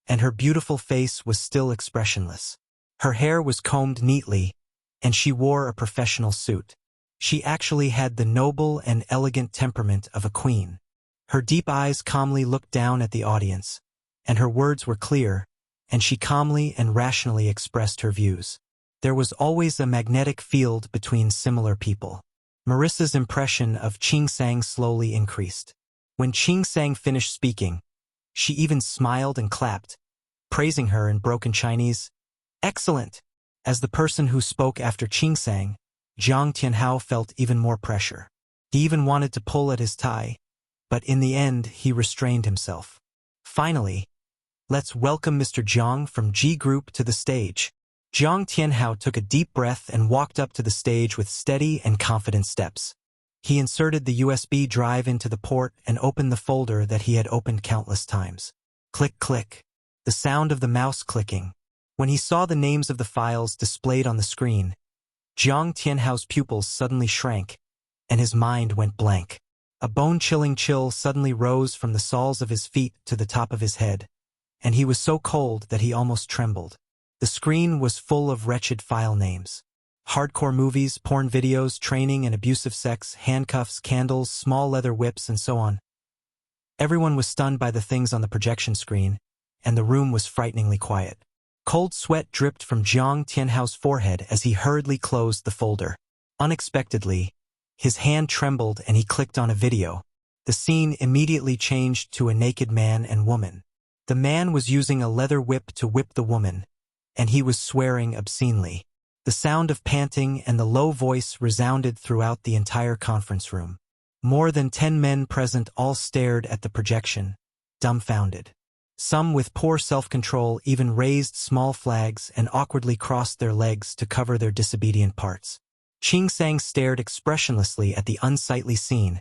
and her beautiful face was still expressionless. Her hair was combed neatly, and she wore a professional suit. She actually had the noble and elegant temperament of a queen. Her deep eyes calmly looked down at the audience, and her words were clear, and she calmly and rationally expressed her views. There was always a magnetic field between similar people. Marissa's impression of Qingsang slowly increased. When Qingsang finished speaking, she even smiled and clapped, praising her in broken Chinese. Excellent! As the person who spoke after Qingsang, Jiang Tianhao felt even more pressure. He even wanted to pull at his tie, but in the end he restrained himself. Finally, let's welcome Mr. Jiang from G Group to the stage. Jiang Tianhao took a deep breath and walked up to the stage with steady and confident steps. He inserted the USB drive into the port and opened the folder that he had opened countless times. Click, click. The sound of the mouse clicking. When he saw the names of the files displayed on the screen, Jiang Tianhao's pupils suddenly shrank, and his mind went blank. A bone-chilling chill suddenly rose from the soles of his feet to the top of his head, and he was so cold that he almost trembled. The screen was full of wretched file names. Hardcore movies, porn videos, training and abusive sex, handcuffs, candles, small leather whips, and so on. Everyone was stunned by the things on the projection screen, and the room was frighteningly quiet. Cold sweat dripped from Jiang Tianhao's forehead as he hurriedly closed the folder. Unexpectedly, his hand trembled and he clicked on a video. The scene immediately changed to a naked man and woman. The man was using a leather whip to whip the woman, and he was swearing obscenely. The sound of panting and the low voice resounded throughout the entire conference room. More than 10 men present all stared at the projection, dumbfounded. Some with poor self-control even raised small flags and awkwardly crossed their legs to cover their disobedient parts. Qingsang stared expressionlessly at the unsightly scene,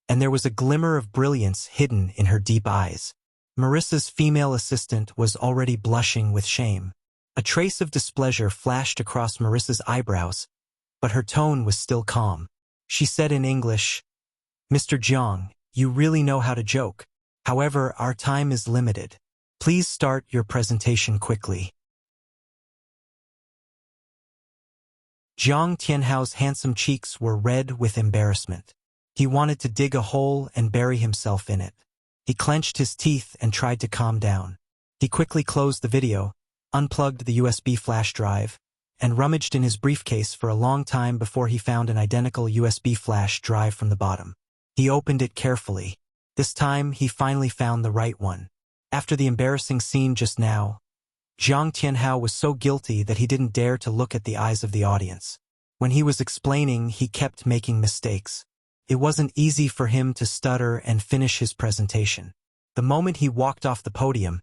and there was a glimmer of brilliance hidden in her deep eyes. Marissa's female assistant was already blushing with shame. A trace of displeasure flashed across Marissa's eyebrows, but her tone was still calm. She said in English, "Mr. Jiang, you really know how to joke. However, our time is limited. Please start your presentation quickly." Jiang Tianhao's handsome cheeks were red with embarrassment. He wanted to dig a hole and bury himself in it. He clenched his teeth and tried to calm down. He quickly closed the video, unplugged the USB flash drive, and rummaged in his briefcase for a long time before he found an identical USB flash drive from the bottom. He opened it carefully. This time, he finally found the right one. After the embarrassing scene just now, Jiang Tianhao was so guilty that he didn't dare to look at the eyes of the audience. When he was explaining, he kept making mistakes. It wasn't easy for him to stutter and finish his presentation. The moment he walked off the podium,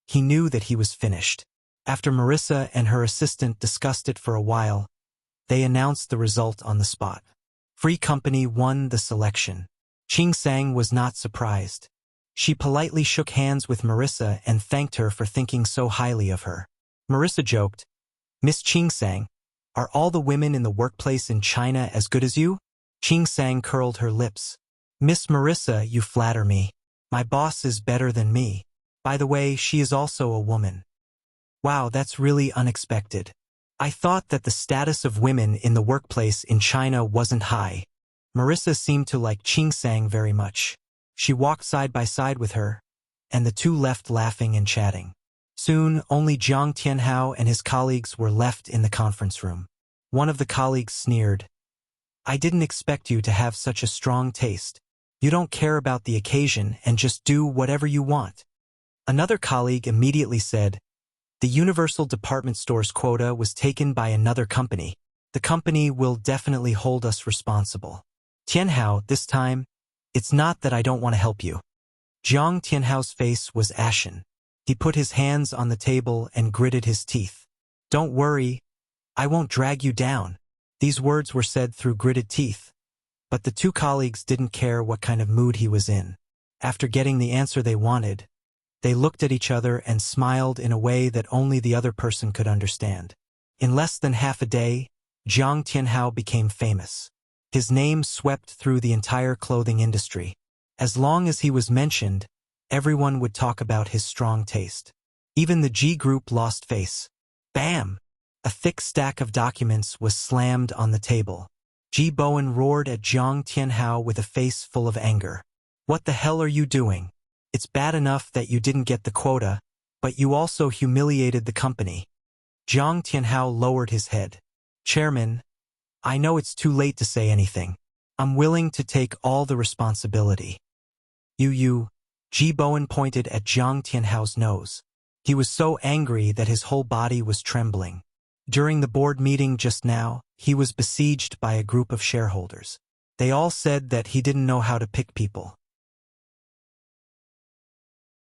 he knew that he was finished. After Marissa and her assistant discussed it for a while, they announced the result on the spot. Free Company won the selection. Qingsang was not surprised. She politely shook hands with Marissa and thanked her for thinking so highly of her. Marissa joked, "Miss Qingsang, are all the women in the workplace in China as good as you?" Qingsang curled her lips. "Miss Marissa, you flatter me. My boss is better than me. By the way, she is also a woman." "Wow, that's really unexpected. I thought that the status of women in the workplace in China wasn't high." Marissa seemed to like Qingsang very much. She walked side by side with her, and the two left laughing and chatting. Soon, only Jiang Tianhao and his colleagues were left in the conference room. One of the colleagues sneered, "I didn't expect you to have such a strong taste. You don't care about the occasion and just do whatever you want." Another colleague immediately said, "The Universal Department Store's quota was taken by another company. The company will definitely hold us responsible." "Tianhao, this time, it's not that I don't want to help you." Jiang Tianhao's face was ashen. He put his hands on the table and gritted his teeth. "Don't worry, I won't drag you down." These words were said through gritted teeth, but the two colleagues didn't care what kind of mood he was in. After getting the answer they wanted, they looked at each other and smiled in a way that only the other person could understand. In less than half a day, Jiang Tianhao became famous. His name swept through the entire clothing industry. As long as he was mentioned, everyone would talk about his strong taste. Even the G Group lost face. Bam! A thick stack of documents was slammed on the table. Ji Bowen roared at Jiang Tianhao with a face full of anger. "What the hell are you doing? It's bad enough that you didn't get the quota, But you also humiliated the company. Jiang Tianhao lowered his head. Chairman, I know it's too late to say anything. I'm willing to take all the responsibility. Ji Bowen pointed at Jiang Tianhao's nose. He was so angry that his whole body was trembling. During the board meeting just now, he was besieged by a group of shareholders. They all said that he didn't know how to pick people.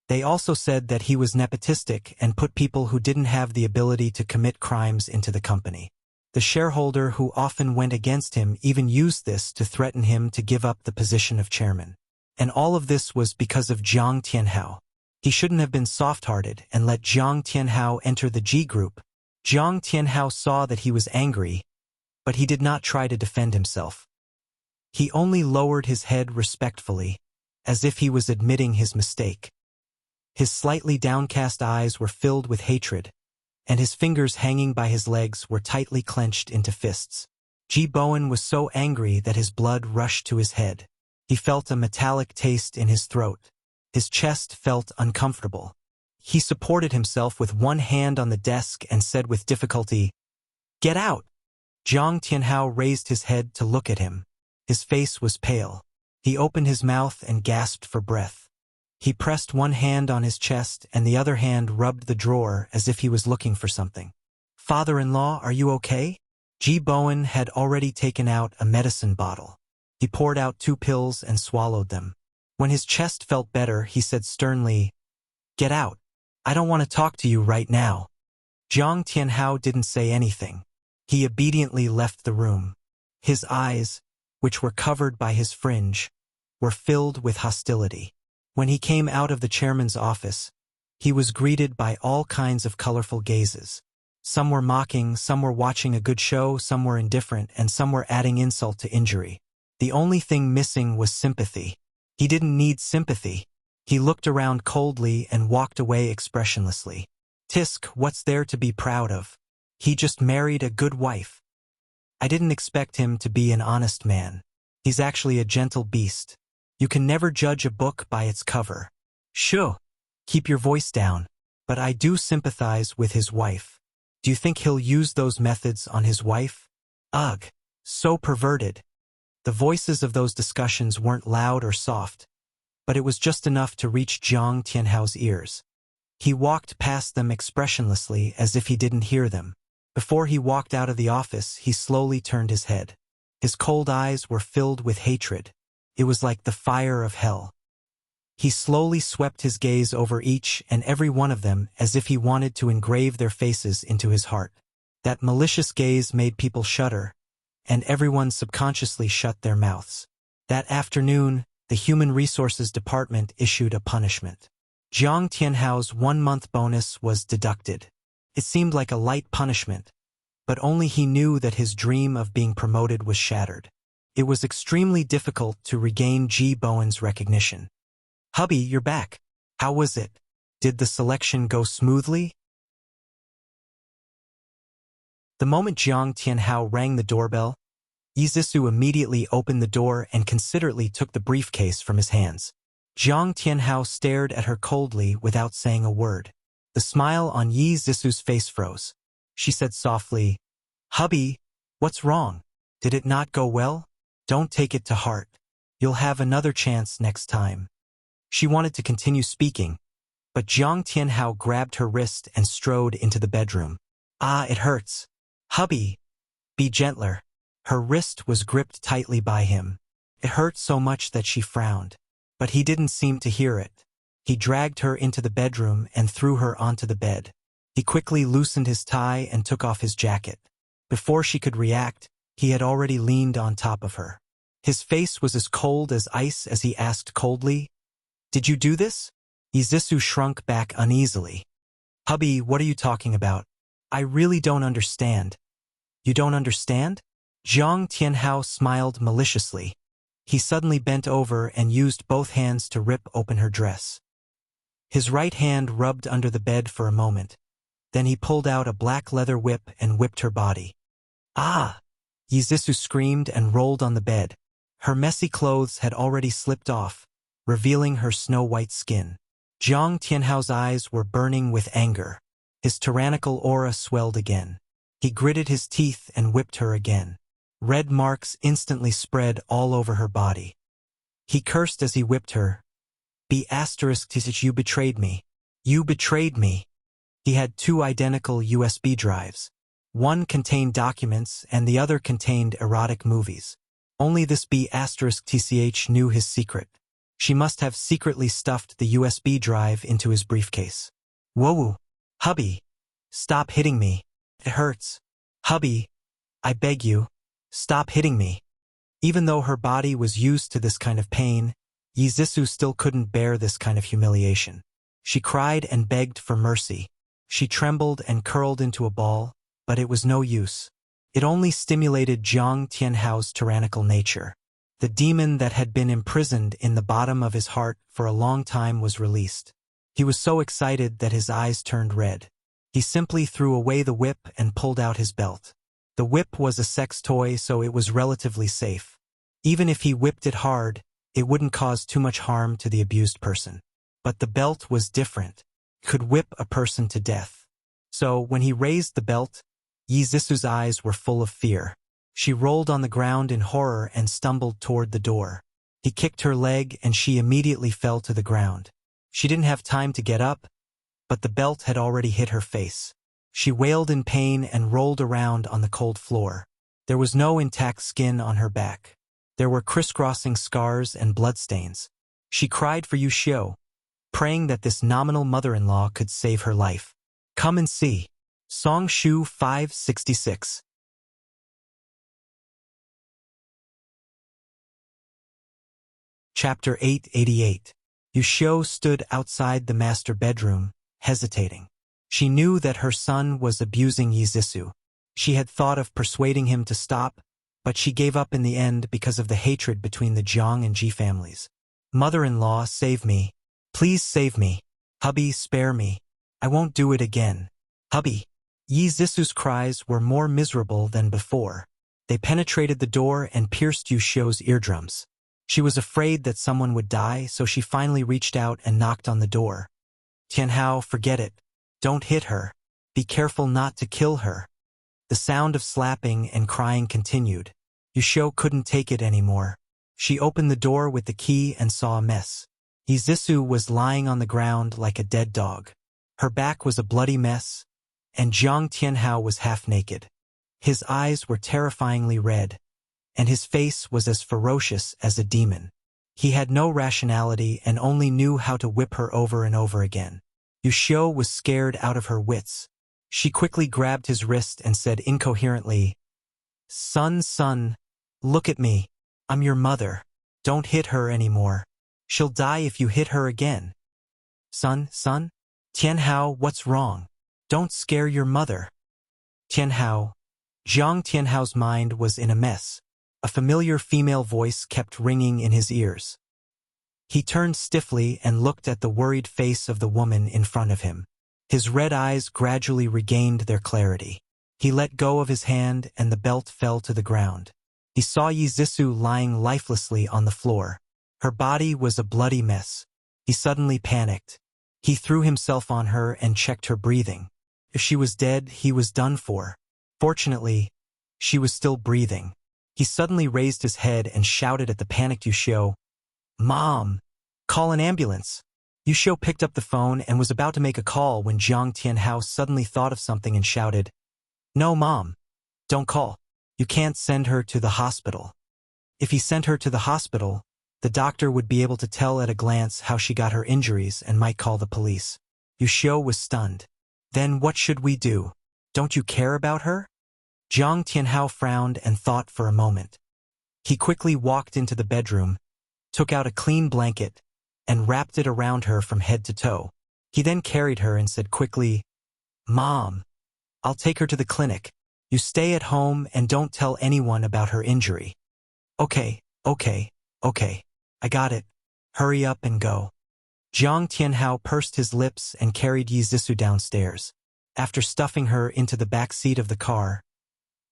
They also said that he was nepotistic and put people who didn't have the ability to commit crimes into the company. The shareholder who often went against him even used this to threaten him to give up the position of chairman. And all of this was because of Jiang Tianhao. He shouldn't have been soft-hearted and let Jiang Tianhao enter the G group. Jiang Tianhao saw that he was angry, but he did not try to defend himself. He only lowered his head respectfully, as if he was admitting his mistake. His slightly downcast eyes were filled with hatred, and his fingers hanging by his legs were tightly clenched into fists. Ji Bowen was so angry that his blood rushed to his head. He felt a metallic taste in his throat. His chest felt uncomfortable. He supported himself with one hand on the desk and said with difficulty, "Get out!" Jiang Tianhao raised his head to look at him. His face was pale. He opened his mouth and gasped for breath. He pressed one hand on his chest and the other hand rubbed the drawer as if he was looking for something. "Father-in-law, are you okay?" Ji Bowen had already taken out a medicine bottle. He poured out 2 pills and swallowed them. When his chest felt better, he said sternly, "Get out. I don't want to talk to you right now." Jiang Tianhao didn't say anything. He obediently left the room. His eyes, which were covered by his fringe, were filled with hostility. When he came out of the chairman's office, he was greeted by all kinds of colorful gazes. Some were mocking, some were watching a good show, some were indifferent, and some were adding insult to injury. The only thing missing was sympathy. He didn't need sympathy. He looked around coldly and walked away expressionlessly. Tisk, what's there to be proud of? He just married a good wife. I didn't expect him to be an honest man. He's actually a gentle beast. You can never judge a book by its cover. Shoo! Keep your voice down. But I do sympathize with his wife. Do you think he'll use those methods on his wife? Ugh! So perverted. The voices of those discussions weren't loud or soft, but it was just enough to reach Jiang Tianhao's ears. He walked past them expressionlessly as if he didn't hear them. Before he walked out of the office, he slowly turned his head. His cold eyes were filled with hatred. It was like the fire of hell. He slowly swept his gaze over each and every one of them as if he wanted to engrave their faces into his heart. That malicious gaze made people shudder, and everyone subconsciously shut their mouths. That afternoon, the Human Resources Department issued a punishment. Jiang Tianhao's 1-month bonus was deducted. It seemed like a light punishment, but only he knew that his dream of being promoted was shattered. It was extremely difficult to regain Ji Bowen's recognition. "Hubby, you're back. How was it? Did the selection go smoothly?" The moment Jiang Tianhao rang the doorbell, Yizisu immediately opened the door and considerately took the briefcase from his hands. Jiang Tianhao stared at her coldly without saying a word. The smile on Yizisu's face froze. She said softly, "Hubby, what's wrong? Did it not go well? Don't take it to heart. You'll have another chance next time." She wanted to continue speaking, but Jiang Tianhao grabbed her wrist and strode into the bedroom. "Ah, it hurts. Hubby, be gentler." Her wrist was gripped tightly by him. It hurt so much that she frowned, but he didn't seem to hear it. He dragged her into the bedroom and threw her onto the bed. He quickly loosened his tie and took off his jacket. Before she could react, he had already leaned on top of her. His face was as cold as ice as he asked coldly, "Did you do this?" Yizisu shrunk back uneasily. "Hubby, what are you talking about? I really don't understand." "You don't understand?" Jiang Tianhao smiled maliciously. He suddenly bent over and used both hands to rip open her dress. His right hand rubbed under the bed for a moment. Then he pulled out a black leather whip and whipped her body. "Ah!" Yizisu screamed and rolled on the bed. Her messy clothes had already slipped off, revealing her snow-white skin. Jiang Tianhao's eyes were burning with anger. His tyrannical aura swelled again. He gritted his teeth and whipped her again. Red marks instantly spread all over her body. He cursed as he whipped her. You betrayed me. You betrayed me. He had 2 identical USB drives. One contained documents and the other contained erotic movies. Only this B*TCH knew his secret. She must have secretly stuffed the USB drive into his briefcase. Whoa, hubby, stop hitting me. It hurts. Hubby, I beg you, stop hitting me. Even though her body was used to this kind of pain, Yi Zissou still couldn't bear this kind of humiliation. She cried and begged for mercy. She trembled and curled into a ball, but it was no use. It only stimulated Jiang Tianhao's tyrannical nature. The demon that had been imprisoned in the bottom of his heart for a long time was released. He was so excited that his eyes turned red. He simply threw away the whip and pulled out his belt. The whip was a sex toy, so it was relatively safe. Even if he whipped it hard, it wouldn't cause too much harm to the abused person. But the belt was different. It could whip a person to death. So when he raised the belt, Yi Zissou's eyes were full of fear. She rolled on the ground in horror and stumbled toward the door. He kicked her leg and she immediately fell to the ground. She didn't have time to get up, but the belt had already hit her face. She wailed in pain and rolled around on the cold floor. There was no intact skin on her back. There were crisscrossing scars and bloodstains. She cried for Yu Xiu, praying that this nominal mother-in-law could save her life. Come and see. Song Shu 566. Chapter 888. Yu Xiu stood outside the master bedroom, hesitating. She knew that her son was abusing Yi Zissou. She had thought of persuading him to stop, but she gave up in the end because of the hatred between the Jiang and Ji families. Mother-in-law, save me. Please save me. Hubby, spare me. I won't do it again. Hubby. Yi Zissou's cries were more miserable than before. They penetrated the door and pierced Yu Xiu's eardrums. She was afraid that someone would die, so she finally reached out and knocked on the door. Tianhao, forget it. Don't hit her. Be careful not to kill her. The sound of slapping and crying continued. Yu Xiu couldn't take it anymore. She opened the door with the key and saw a mess. Yi Zissou was lying on the ground like a dead dog. Her back was a bloody mess, and Jiang Tianhao was half naked. His eyes were terrifyingly red, and his face was as ferocious as a demon. He had no rationality and only knew how to whip her over and over again. Yu Xiu was scared out of her wits. She quickly grabbed his wrist and said incoherently, Son, look at me. I'm your mother. Don't hit her anymore. She'll die if you hit her again. Son? Tianhao, what's wrong? Don't scare your mother. Tianhao. Jiang Tianhao's mind was in a mess. A familiar female voice kept ringing in his ears. He turned stiffly and looked at the worried face of the woman in front of him. His red eyes gradually regained their clarity. He let go of his hand and the belt fell to the ground. He saw Yi Zissou lying lifelessly on the floor. Her body was a bloody mess. He suddenly panicked. He threw himself on her and checked her breathing. If she was dead, he was done for. Fortunately, she was still breathing. He suddenly raised his head and shouted at the panicked Yu Xiu, Mom! Call an ambulance! Yu Xiu picked up the phone and was about to make a call when Jiang Tianhao suddenly thought of something and shouted, No, Mom! Don't call. You can't send her to the hospital. If he sent her to the hospital, the doctor would be able to tell at a glance how she got her injuries and might call the police. Yu Xiu was stunned. Then what should we do? Don't you care about her? Jiang Tianhao frowned and thought for a moment. He quickly walked into the bedroom, took out a clean blanket, and wrapped it around her from head to toe. He then carried her and said quickly, Mom, I'll take her to the clinic. You stay at home and don't tell anyone about her injury. Okay. I got it. Hurry up and go. Jiang Tianhao pursed his lips and carried Yi Zissou downstairs. After stuffing her into the back seat of the car,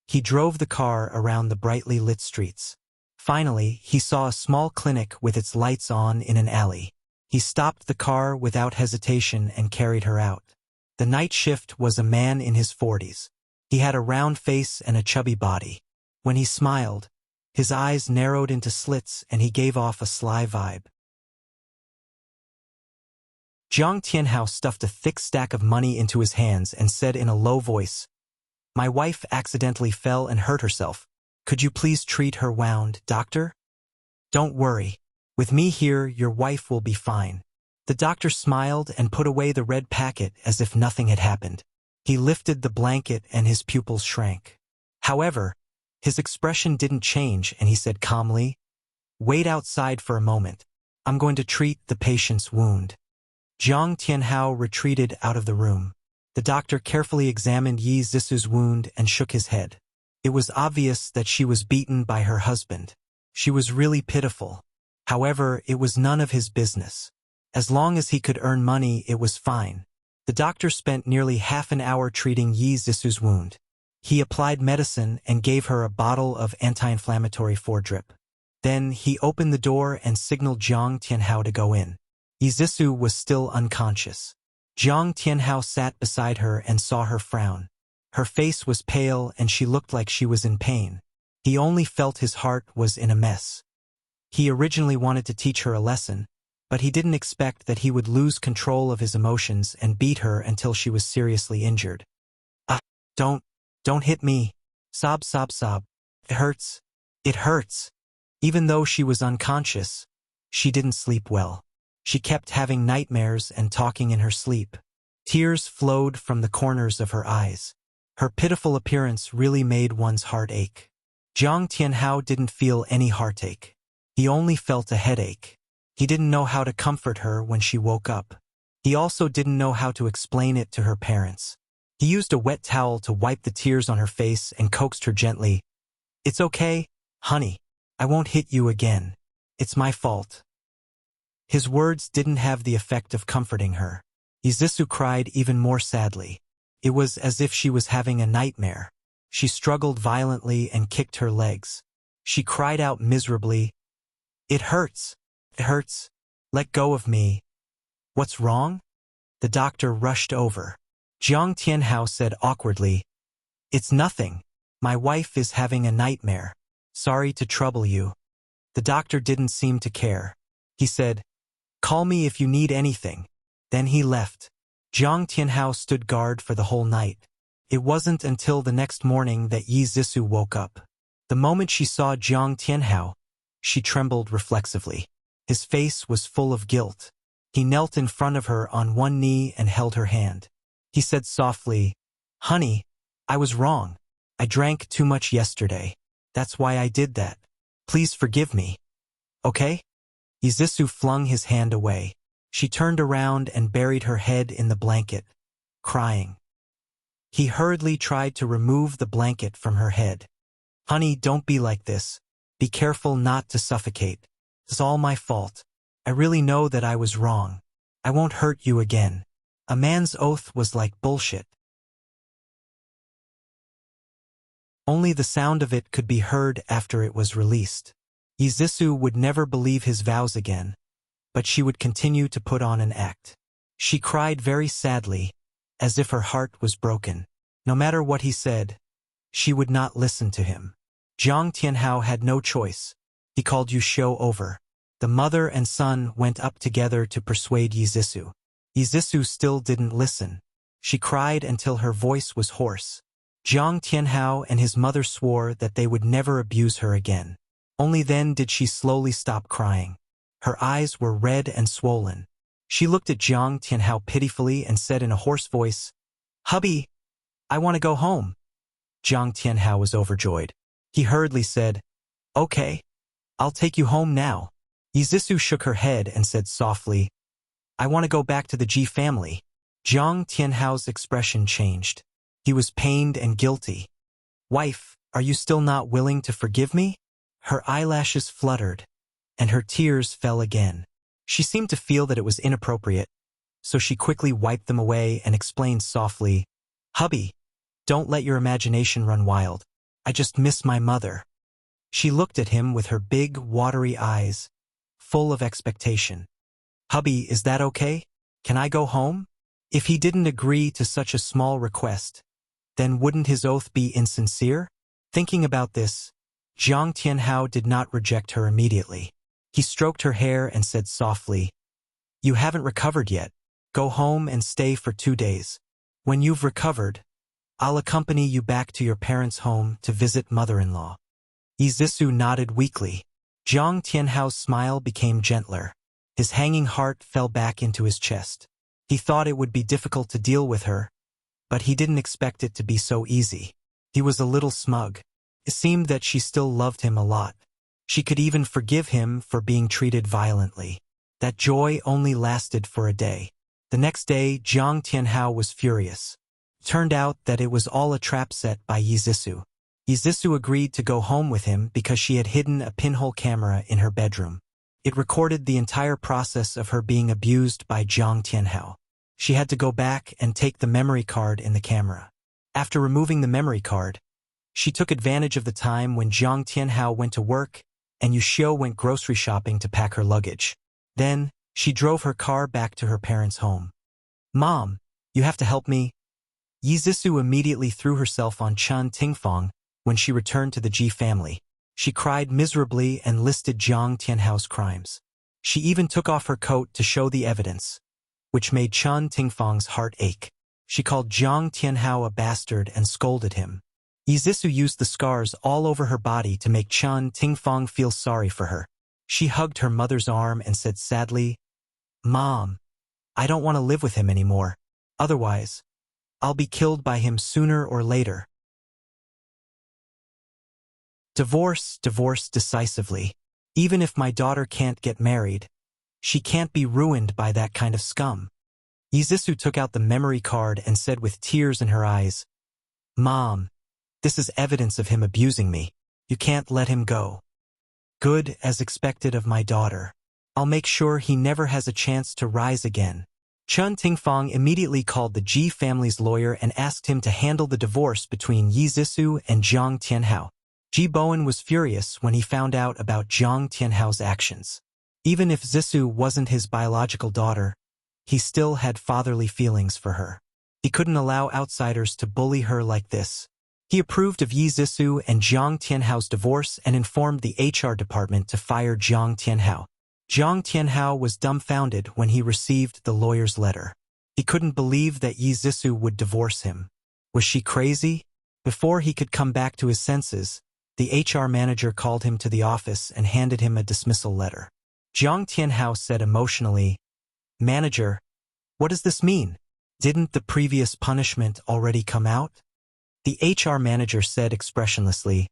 he drove the car around the brightly lit streets. Finally, he saw a small clinic with its lights on in an alley. He stopped the car without hesitation and carried her out. The night shift was a man in his 40s. He had a round face and a chubby body. When he smiled, his eyes narrowed into slits and he gave off a sly vibe. Jiang Tianhao stuffed a thick stack of money into his hands and said in a low voice, "My wife accidentally fell and hurt herself. Could you please treat her wound, doctor?" "Don't worry. With me here, your wife will be fine." The doctor smiled and put away the red packet as if nothing had happened. He lifted the blanket and his pupils shrank. However, his expression didn't change and he said calmly, "Wait outside for a moment. I'm going to treat the patient's wound." Jiang Tianhao retreated out of the room. The doctor carefully examined Yi Zisu's wound and shook his head. It was obvious that she was beaten by her husband. She was really pitiful. However, it was none of his business. As long as he could earn money, it was fine. The doctor spent nearly half an hour treating Yi Zisu's wound. He applied medicine and gave her a bottle of anti-inflammatory 4-drip. Then he opened the door and signaled Jiang Tianhao to go in. Yi Zisu was still unconscious. Jiang Tianhao sat beside her and saw her frown. Her face was pale and she looked like she was in pain. He only felt his heart was in a mess. He originally wanted to teach her a lesson, but he didn't expect that he would lose control of his emotions and beat her until she was seriously injured. Don't hit me. Sob, sob, sob. It hurts. It hurts. Even though she was unconscious, she didn't sleep well. She kept having nightmares and talking in her sleep. Tears flowed from the corners of her eyes. Her pitiful appearance really made one's heart ache. Jiang Tianhao didn't feel any heartache. He only felt a headache. He didn't know how to comfort her when she woke up. He also didn't know how to explain it to her parents. He used a wet towel to wipe the tears on her face and coaxed her gently. "It's okay, honey. I won't hit you again. It's my fault." His words didn't have the effect of comforting her. Yi Zisu cried even more sadly. It was as if she was having a nightmare. She struggled violently and kicked her legs. She cried out miserably, "It hurts. It hurts. Let go of me." "What's wrong?" The doctor rushed over. Jiang Tianhao said awkwardly, "It's nothing. My wife is having a nightmare. Sorry to trouble you." The doctor didn't seem to care. He said, "Call me if you need anything." Then he left. Jiang Tianhao stood guard for the whole night. It wasn't until the next morning that Yi Zisu woke up. The moment she saw Jiang Tianhao, she trembled reflexively. His face was full of guilt. He knelt in front of her on one knee and held her hand. He said softly, "Honey, I was wrong. I drank too much yesterday. That's why I did that. Please forgive me. Okay?" Yi Zisu flung his hand away. She turned around and buried her head in the blanket, crying. He hurriedly tried to remove the blanket from her head. "Honey, don't be like this. Be careful not to suffocate. It's all my fault. I really know that I was wrong. I won't hurt you again." A man's oath was like bullshit. Only the sound of it could be heard after it was released. Yi Zisu would never believe his vows again, but she would continue to put on an act. She cried very sadly, as if her heart was broken. No matter what he said, she would not listen to him. Jiang Tianhao had no choice. He called Yusho over. The mother and son went up together to persuade Yi Zisu. Yi Zisu still didn't listen. She cried until her voice was hoarse. Jiang Tianhao and his mother swore that they would never abuse her again. Only then did she slowly stop crying. Her eyes were red and swollen. She looked at Jiang Tianhao pitifully and said in a hoarse voice, "Hubby, I want to go home." Jiang Tianhao was overjoyed. He hurriedly said, "Okay, I'll take you home now." Yi Zisu shook her head and said softly, "I want to go back to the Ji family." Jiang Tianhao's expression changed. He was pained and guilty. "Wife, are you still not willing to forgive me?" Her eyelashes fluttered, and her tears fell again. She seemed to feel that it was inappropriate, so she quickly wiped them away and explained softly, "Hubby, don't let your imagination run wild. I just miss my mother." She looked at him with her big, watery eyes, full of expectation. "Hubby, is that okay? Can I go home?" If he didn't agree to such a small request, then wouldn't his oath be insincere? Thinking about this, Jiang Tianhao did not reject her immediately. He stroked her hair and said softly, "You haven't recovered yet. Go home and stay for 2 days. When you've recovered, I'll accompany you back to your parents' home to visit mother-in-law." Yizisu nodded weakly. Jiang Tianhao's smile became gentler. His hanging heart fell back into his chest. He thought it would be difficult to deal with her, but he didn't expect it to be so easy. He was a little smug. It seemed that she still loved him a lot. She could even forgive him for being treated violently. That joy only lasted for a day. The next day, Jiang Tianhao was furious. Turned out that it was all a trap set by Yizisu. Yizisu agreed to go home with him because she had hidden a pinhole camera in her bedroom. It recorded the entire process of her being abused by Jiang Tianhao. She had to go back and take the memory card in the camera. After removing the memory card, she took advantage of the time when Jiang Tianhao went to work and Yushio went grocery shopping to pack her luggage. Then, she drove her car back to her parents' home. "Mom, you have to help me." Yizisu immediately threw herself on Chen Tingfang when she returned to the Ji family. She cried miserably and listed Jiang Tianhao's crimes. She even took off her coat to show the evidence, which made Chen Tingfang's heart ache. She called Jiang Tianhao a bastard and scolded him. Yizisu used the scars all over her body to make Chen Tingfang feel sorry for her. She hugged her mother's arm and said sadly, "Mom, I don't want to live with him anymore. Otherwise, I'll be killed by him sooner or later." Divorce decisively. Even if my daughter can't get married, she can't be ruined by that kind of scum. Yizisu took out the memory card and said with tears in her eyes, "Mom, this is evidence of him abusing me. You can't let him go. Good as expected of my daughter. I'll make sure he never has a chance to rise again." Chen Tingfang immediately called the Ji family's lawyer and asked him to handle the divorce between Yizisu and Jiang Tianhao. Ji Bowen was furious when he found out about Jiang Tianhao's actions. Even if Zisu wasn't his biological daughter, he still had fatherly feelings for her. He couldn't allow outsiders to bully her like this. He approved of Yizisu and Jiang Tianhao's divorce and informed the HR department to fire Jiang Tianhao. Jiang Tianhao was dumbfounded when he received the lawyer's letter. He couldn't believe that Yizisu would divorce him. Was she crazy? Before he could come back to his senses, the HR manager called him to the office and handed him a dismissal letter. Jiang Tianhao said emotionally, "Manager, what does this mean? Didn't the previous punishment already come out?" The HR manager said expressionlessly,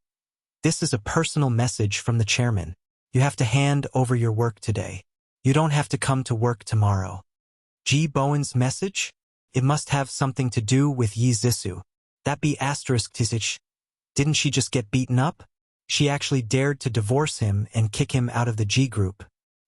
"This is a personal message from the chairman. You have to hand over your work today. You don't have to come to work tomorrow." Ji Bowen's message? It must have something to do with Yizisu. That be asterisk tisich. Didn't she just get beaten up? She actually dared to divorce him and kick him out of the G group.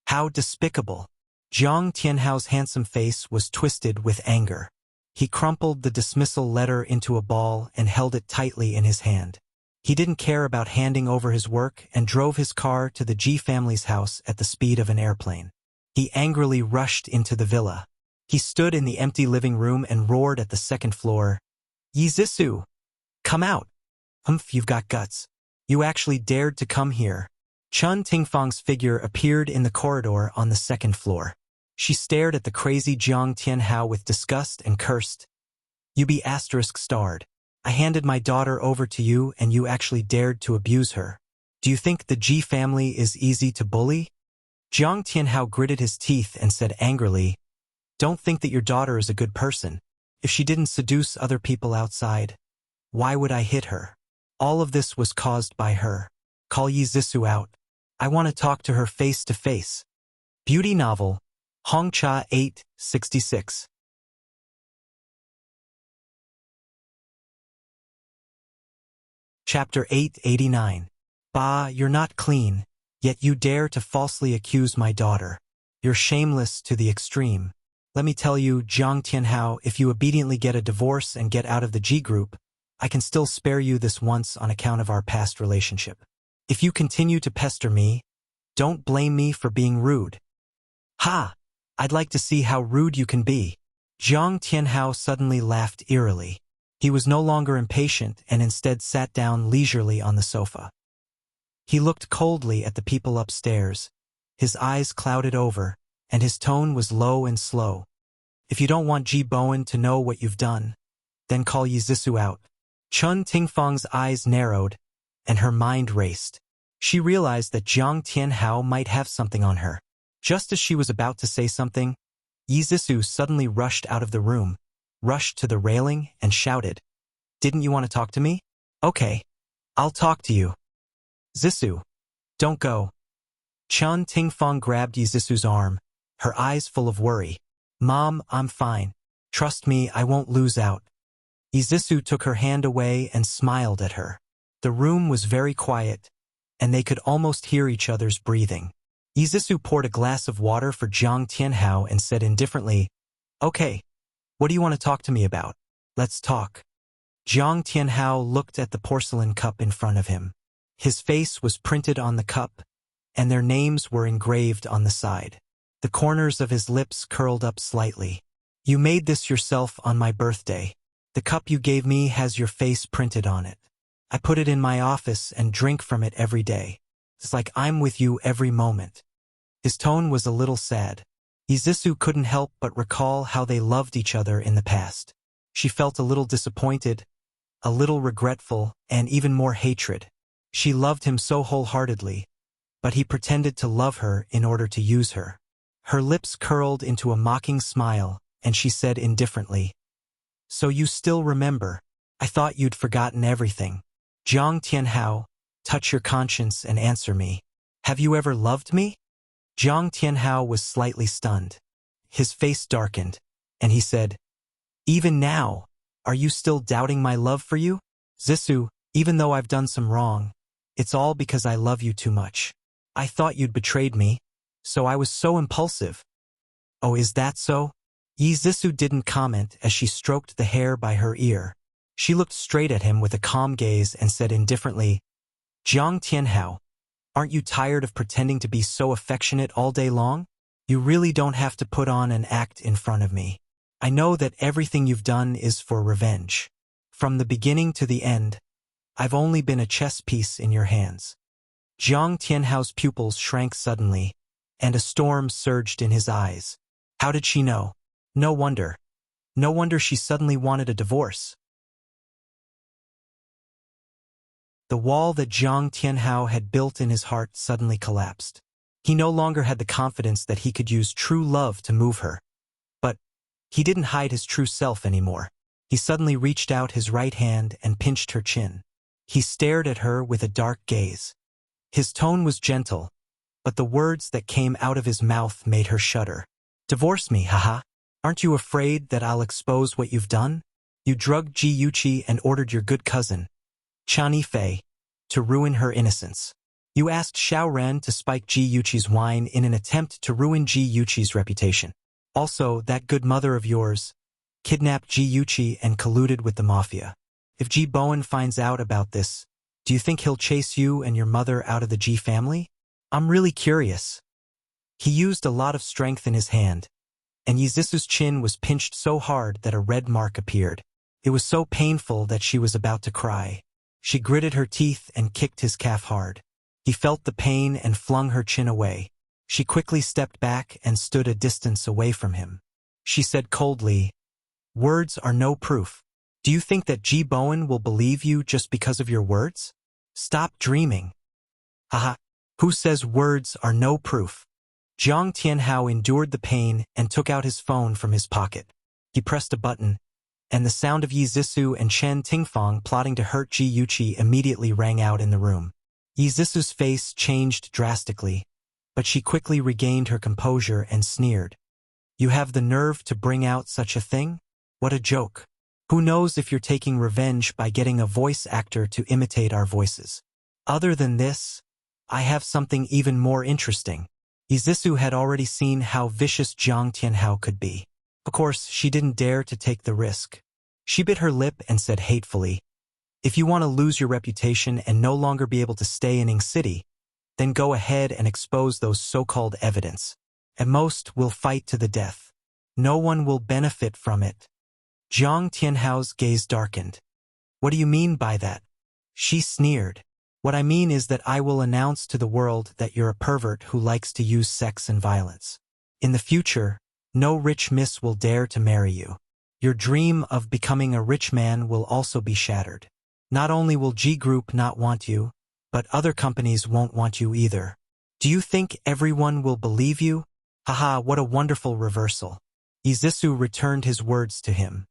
How despicable. Jiang Tianhao's handsome face was twisted with anger. He crumpled the dismissal letter into a ball and held it tightly in his hand. He didn't care about handing over his work and drove his car to the Ji family's house at the speed of an airplane. He angrily rushed into the villa. He stood in the empty living room and roared at the second floor, "Yizisu, come out! You've got guts. You actually dared to come here." Chen Tingfang's figure appeared in the corridor on the second floor. She stared at the crazy Jiang Tianhao with disgust and cursed, "You be asterisk starred. I handed my daughter over to you and you actually dared to abuse her. Do you think the Ji family is easy to bully?" Jiang Tianhao gritted his teeth and said angrily, "Don't think that your daughter is a good person. If she didn't seduce other people outside, why would I hit her? All of this was caused by her. Call Yizisu out. I want to talk to her face to face." Beauty novel, Hongcha 866. Chapter 889. Bah, you're not clean, yet you dare to falsely accuse my daughter. You're shameless to the extreme. Let me tell you, Jiang Tianhao, if you obediently get a divorce and get out of the G group, I can still spare you this once on account of our past relationship. If you continue to pester me, don't blame me for being rude. Ha! I'd like to see how rude you can be. Jiang Tianhao suddenly laughed eerily. He was no longer impatient and instead sat down leisurely on the sofa. He looked coldly at the people upstairs. His eyes clouded over, and his tone was low and slow. If you don't want Ji Bowen to know what you've done, then call Yi Zissou out. Chun Tingfang's eyes narrowed, and her mind raced. She realized that Jiang Tianhao might have something on her. Just as she was about to say something, Yi Zissou suddenly rushed out of the room, rushed to the railing, and shouted, "Didn't you want to talk to me? Okay, I'll talk to you." "Zissou, don't go." Chun Tingfang grabbed Yi Zissou's arm, her eyes full of worry. "Mom, I'm fine. Trust me, I won't lose out." Yi Zissou took her hand away and smiled at her. The room was very quiet, and they could almost hear each other's breathing. Yi Zissou poured a glass of water for Jiang Tianhao and said indifferently, "Okay, what do you want to talk to me about? Let's talk." Jiang Tianhao looked at the porcelain cup in front of him. His face was printed on the cup, and their names were engraved on the side. The corners of his lips curled up slightly. "You made this yourself on my birthday. The cup you gave me has your face printed on it. I put it in my office and drink from it every day. It's like I'm with you every moment." His tone was a little sad. Yi Zissou couldn't help but recall how they loved each other in the past. She felt a little disappointed, a little regretful, and even more hatred. She loved him so wholeheartedly, but he pretended to love her in order to use her. Her lips curled into a mocking smile, and she said indifferently, "So you still remember? I thought you'd forgotten everything. Jiang Tianhao, touch your conscience and answer me. Have you ever loved me?" Jiang Tianhao was slightly stunned. His face darkened, and he said, "Even now, are you still doubting my love for you? Zissou, even though I've done some wrong, it's all because I love you too much. I thought you'd betrayed me, so I was so impulsive." "Oh, is that so?" Yi Zissou didn't comment as she stroked the hair by her ear. She looked straight at him with a calm gaze and said indifferently, "Jiang Tianhao, aren't you tired of pretending to be so affectionate all day long? You really don't have to put on an act in front of me. I know that everything you've done is for revenge. From the beginning to the end, I've only been a chess piece in your hands." Jiang Tianhao's pupils shrank suddenly, and a storm surged in his eyes. How did she know? No wonder. No wonder she suddenly wanted a divorce. The wall that Jiang Tianhao had built in his heart suddenly collapsed. He no longer had the confidence that he could use true love to move her. But he didn't hide his true self anymore. He suddenly reached out his right hand and pinched her chin. He stared at her with a dark gaze. His tone was gentle, but the words that came out of his mouth made her shudder. "Divorce me, haha. Aren't you afraid that I'll expose what you've done? You drugged Ji Yuqi and ordered your good cousin, Qian Yifei, to ruin her innocence. You asked Xiao Ren to spike Ji Yuqi's wine in an attempt to ruin Ji Yuqi's reputation. Also, that good mother of yours kidnapped Ji Yuqi and colluded with the mafia. If Ji Bowen finds out about this, do you think he'll chase you and your mother out of the Ji family? I'm really curious." He used a lot of strength in his hand, and Yi Zissou's chin was pinched so hard that a red mark appeared. It was so painful that she was about to cry. She gritted her teeth and kicked his calf hard. He felt the pain and flung her chin away. She quickly stepped back and stood a distance away from him. She said coldly, "Words are no proof. Do you think that Ji Bowen will believe you just because of your words? Stop dreaming." "Haha, who says words are no proof?" Jiang Tianhao endured the pain and took out his phone from his pocket. He pressed a button, and the sound of Yi Zissou and Chen Tingfang plotting to hurt Ji Yuqi immediately rang out in the room. Yi Zissou's face changed drastically, but she quickly regained her composure and sneered. "You have the nerve to bring out such a thing? What a joke. Who knows if you're taking revenge by getting a voice actor to imitate our voices? Other than this, I have something even more interesting." Yi Zissou had already seen how vicious Jiang Tianhao could be. Of course, she didn't dare to take the risk. She bit her lip and said hatefully, "If you want to lose your reputation and no longer be able to stay in Ing City, then go ahead and expose those so-called evidence. At most, we'll fight to the death. No one will benefit from it. Jiang Tianhao's gaze darkened. What do you mean by that? She sneered. What I mean is that I will announce to the world that you're a pervert who likes to use sex and violence. In the future, no rich miss will dare to marry you. Your dream of becoming a rich man will also be shattered. Not only will G Group not want you, but other companies won't want you either. Do you think everyone will believe you? Haha, what a wonderful reversal. Izisu returned his words to him.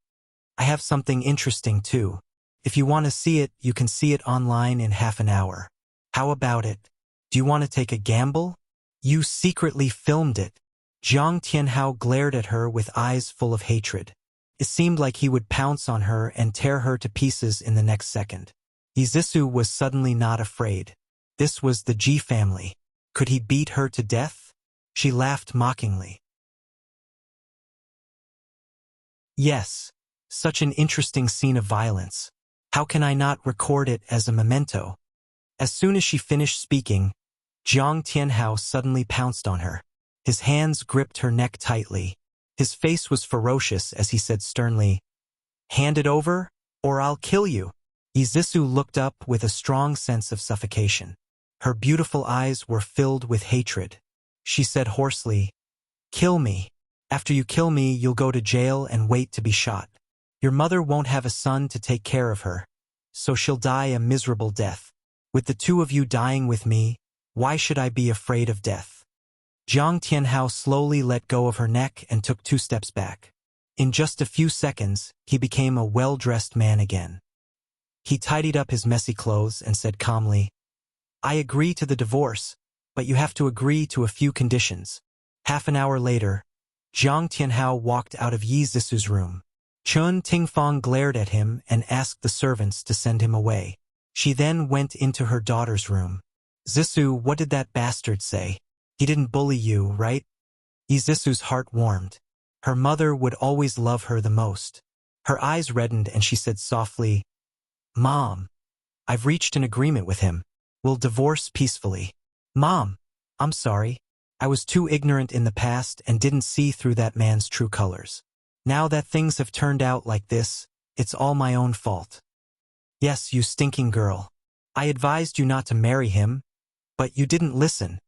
I have something interesting too. If you want to see it, you can see it online in half an hour. How about it? Do you want to take a gamble? You secretly filmed it. Jiang Tianhao glared at her with eyes full of hatred. It seemed like he would pounce on her and tear her to pieces in the next second. Izisu was suddenly not afraid. This was the Ji family. Could he beat her to death? She laughed mockingly. Yes, such an interesting scene of violence. How can I not record it as a memento? As soon as she finished speaking, Jiang Tianhao suddenly pounced on her. His hands gripped her neck tightly. His face was ferocious as he said sternly, "Hand it over, or I'll kill you." Izisu looked up with a strong sense of suffocation. Her beautiful eyes were filled with hatred. She said hoarsely, "Kill me. After you kill me, you'll go to jail and wait to be shot. Your mother won't have a son to take care of her, so she'll die a miserable death. With the two of you dying with me, why should I be afraid of death?" Jiang Tianhao slowly let go of her neck and took 2 steps back. In just a few seconds, he became a well-dressed man again. He tidied up his messy clothes and said calmly, "I agree to the divorce, but you have to agree to a few conditions." Half an hour later, Jiang Tianhao walked out of Yi Zisu's room. Chun Tingfang glared at him and asked the servants to send him away. She then went into her daughter's room. "Zisu, what did that bastard say? He didn't bully you, right?" Zisu's heart warmed. Her mother would always love her the most. Her eyes reddened and she said softly, "Mom, I've reached an agreement with him. We'll divorce peacefully." "Mom, I'm sorry. I was too ignorant in the past and didn't see through that man's true colors. Now that things have turned out like this, it's all my own fault." "Yes, you stinking girl. I advised you not to marry him, but you didn't listen."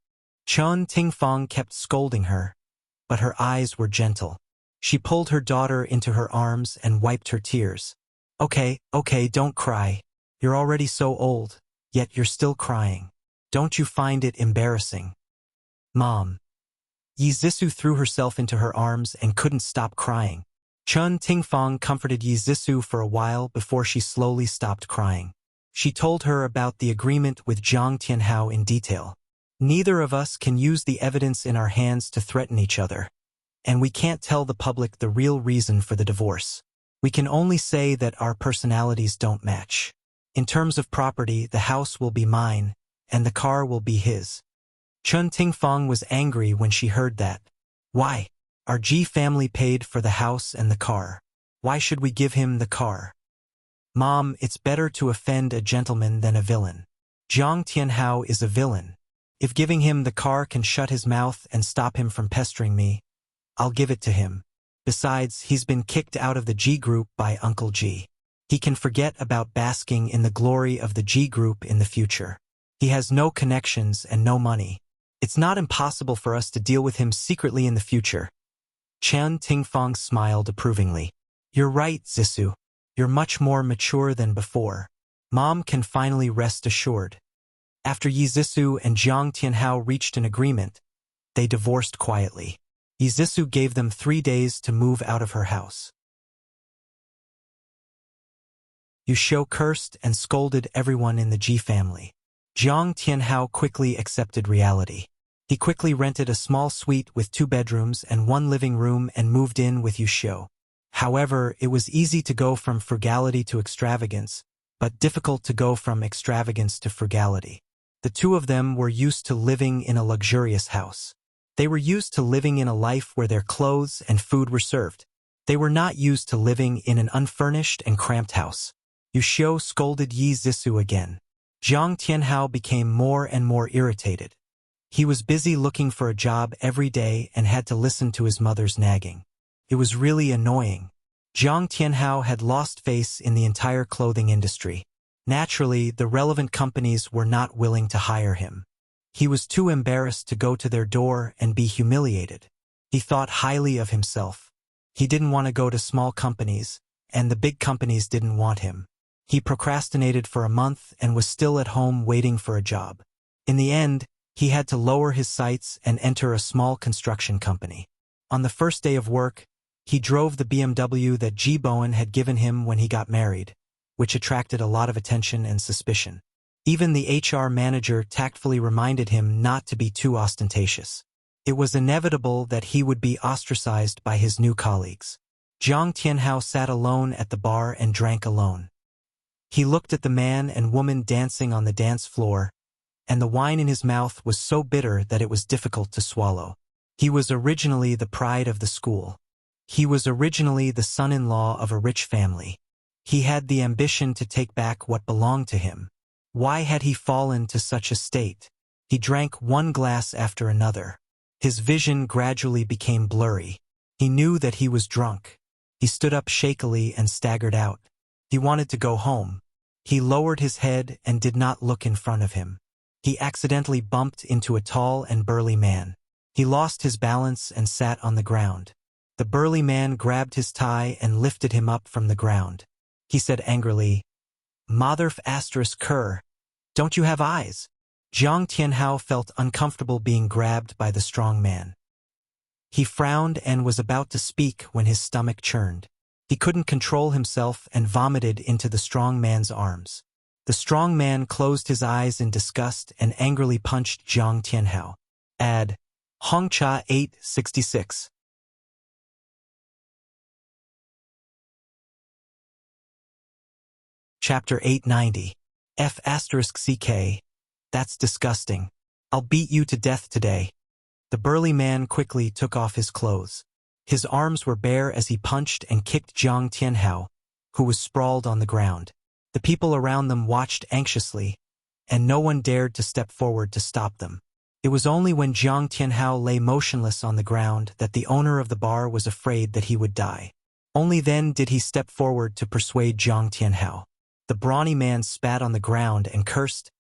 Chun Tingfang kept scolding her, but her eyes were gentle. She pulled her daughter into her arms and wiped her tears. Okay, don't cry. You're already so old, yet you're still crying. Don't you find it embarrassing?" "Mom." Yi Zisu threw herself into her arms and couldn't stop crying. Chun Tingfang comforted Yi Zisu for a while before she slowly stopped crying. She told her about the agreement with Jiang Tianhao in detail. "Neither of us can use the evidence in our hands to threaten each other, and we can't tell the public the real reason for the divorce. We can only say that our personalities don't match. In terms of property, the house will be mine, and the car will be his." Chun Tingfang was angry when she heard that. "Why? Our Ji family paid for the house and the car. Why should we give him the car?" "Mom, it's better to offend a gentleman than a villain. Jiang Tianhao is a villain. If giving him the car can shut his mouth and stop him from pestering me, I'll give it to him. Besides, he's been kicked out of the G Group by Uncle G. He can forget about basking in the glory of the G Group in the future. He has no connections and no money. It's not impossible for us to deal with him secretly in the future." Chun Tingfang smiled approvingly. "You're right, Zisu. You're much more mature than before. Mom can finally rest assured." After Yi Zisu and Jiang Tianhao reached an agreement, they divorced quietly. Yi Zisu gave them 3 days to move out of her house. Yusho cursed and scolded everyone in the Ji family. Jiang Tianhao quickly accepted reality. He quickly rented a small suite with 2 bedrooms and 1 living room and moved in with Yusho. However, it was easy to go from frugality to extravagance, but difficult to go from extravagance to frugality. The two of them were used to living in a luxurious house. They were used to living in a life where their clothes and food were served. They were not used to living in an unfurnished and cramped house. Yusho scolded Yi Zisu again. Jiang Tianhao became more and more irritated. He was busy looking for a job every day and had to listen to his mother's nagging. It was really annoying. Jiang Tianhao had lost face in the entire clothing industry. Naturally, the relevant companies were not willing to hire him. He was too embarrassed to go to their door and be humiliated. He thought highly of himself. He didn't want to go to small companies, and the big companies didn't want him. He procrastinated for a month and was still at home waiting for a job. In the end, he had to lower his sights and enter a small construction company. On the first day of work, he drove the BMW that Ji Bowen had given him when he got married, which attracted a lot of attention and suspicion. Even the HR manager tactfully reminded him not to be too ostentatious. It was inevitable that he would be ostracized by his new colleagues. Jiang Tianhao sat alone at the bar and drank alone. He looked at the man and woman dancing on the dance floor, and the wine in his mouth was so bitter that it was difficult to swallow. He was originally the pride of the school. He was originally the son-in-law of a rich family. He had the ambition to take back what belonged to him. Why had he fallen to such a state? He drank one glass after another. His vision gradually became blurry. He knew that he was drunk. He stood up shakily and staggered out. He wanted to go home. He lowered his head and did not look in front of him. He accidentally bumped into a tall and burly man. He lost his balance and sat on the ground. The burly man grabbed his tie and lifted him up from the ground. He said angrily, "Motherf asterisk cur, don't you have eyes?" Jiang Tianhao felt uncomfortable being grabbed by the strong man. He frowned and was about to speak when his stomach churned. He couldn't control himself and vomited into the strong man's arms. The strong man closed his eyes in disgust and angrily punched Jiang Tianhao. Ad. Hongcha 866. Chapter 890. F asterisk CK. That's disgusting. I'll beat you to death today. The burly man quickly took off his clothes. His arms were bare as he punched and kicked Jiang Tianhao, who was sprawled on the ground. The people around them watched anxiously, and no one dared to step forward to stop them. It was only when Jiang Tianhao lay motionless on the ground that the owner of the bar was afraid that he would die. Only then did he step forward to persuade Jiang Tianhao. The brawny man spat on the ground and cursed,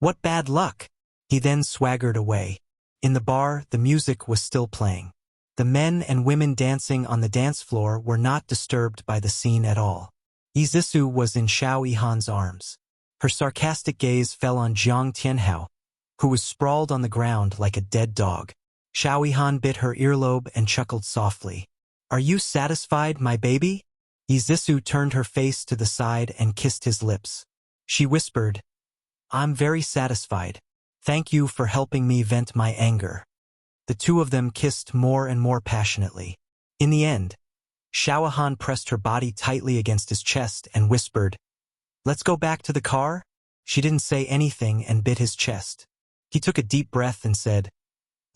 "What bad luck!" He then swaggered away. In the bar, the music was still playing. The men and women dancing on the dance floor were not disturbed by the scene at all. Yizisu was in Xiao Yihan's arms. Her sarcastic gaze fell on Jiang Tianhao, who was sprawled on the ground like a dead dog. Xiao Yihan bit her earlobe and chuckled softly. "Are you satisfied, my baby?" Yizisu turned her face to the side and kissed his lips. She whispered, "I'm very satisfied. Thank you for helping me vent my anger." The two of them kissed more and more passionately. In the end, Xiao Yihan pressed her body tightly against his chest and whispered, "Let's go back to the car?" She didn't say anything and bit his chest. He took a deep breath and said,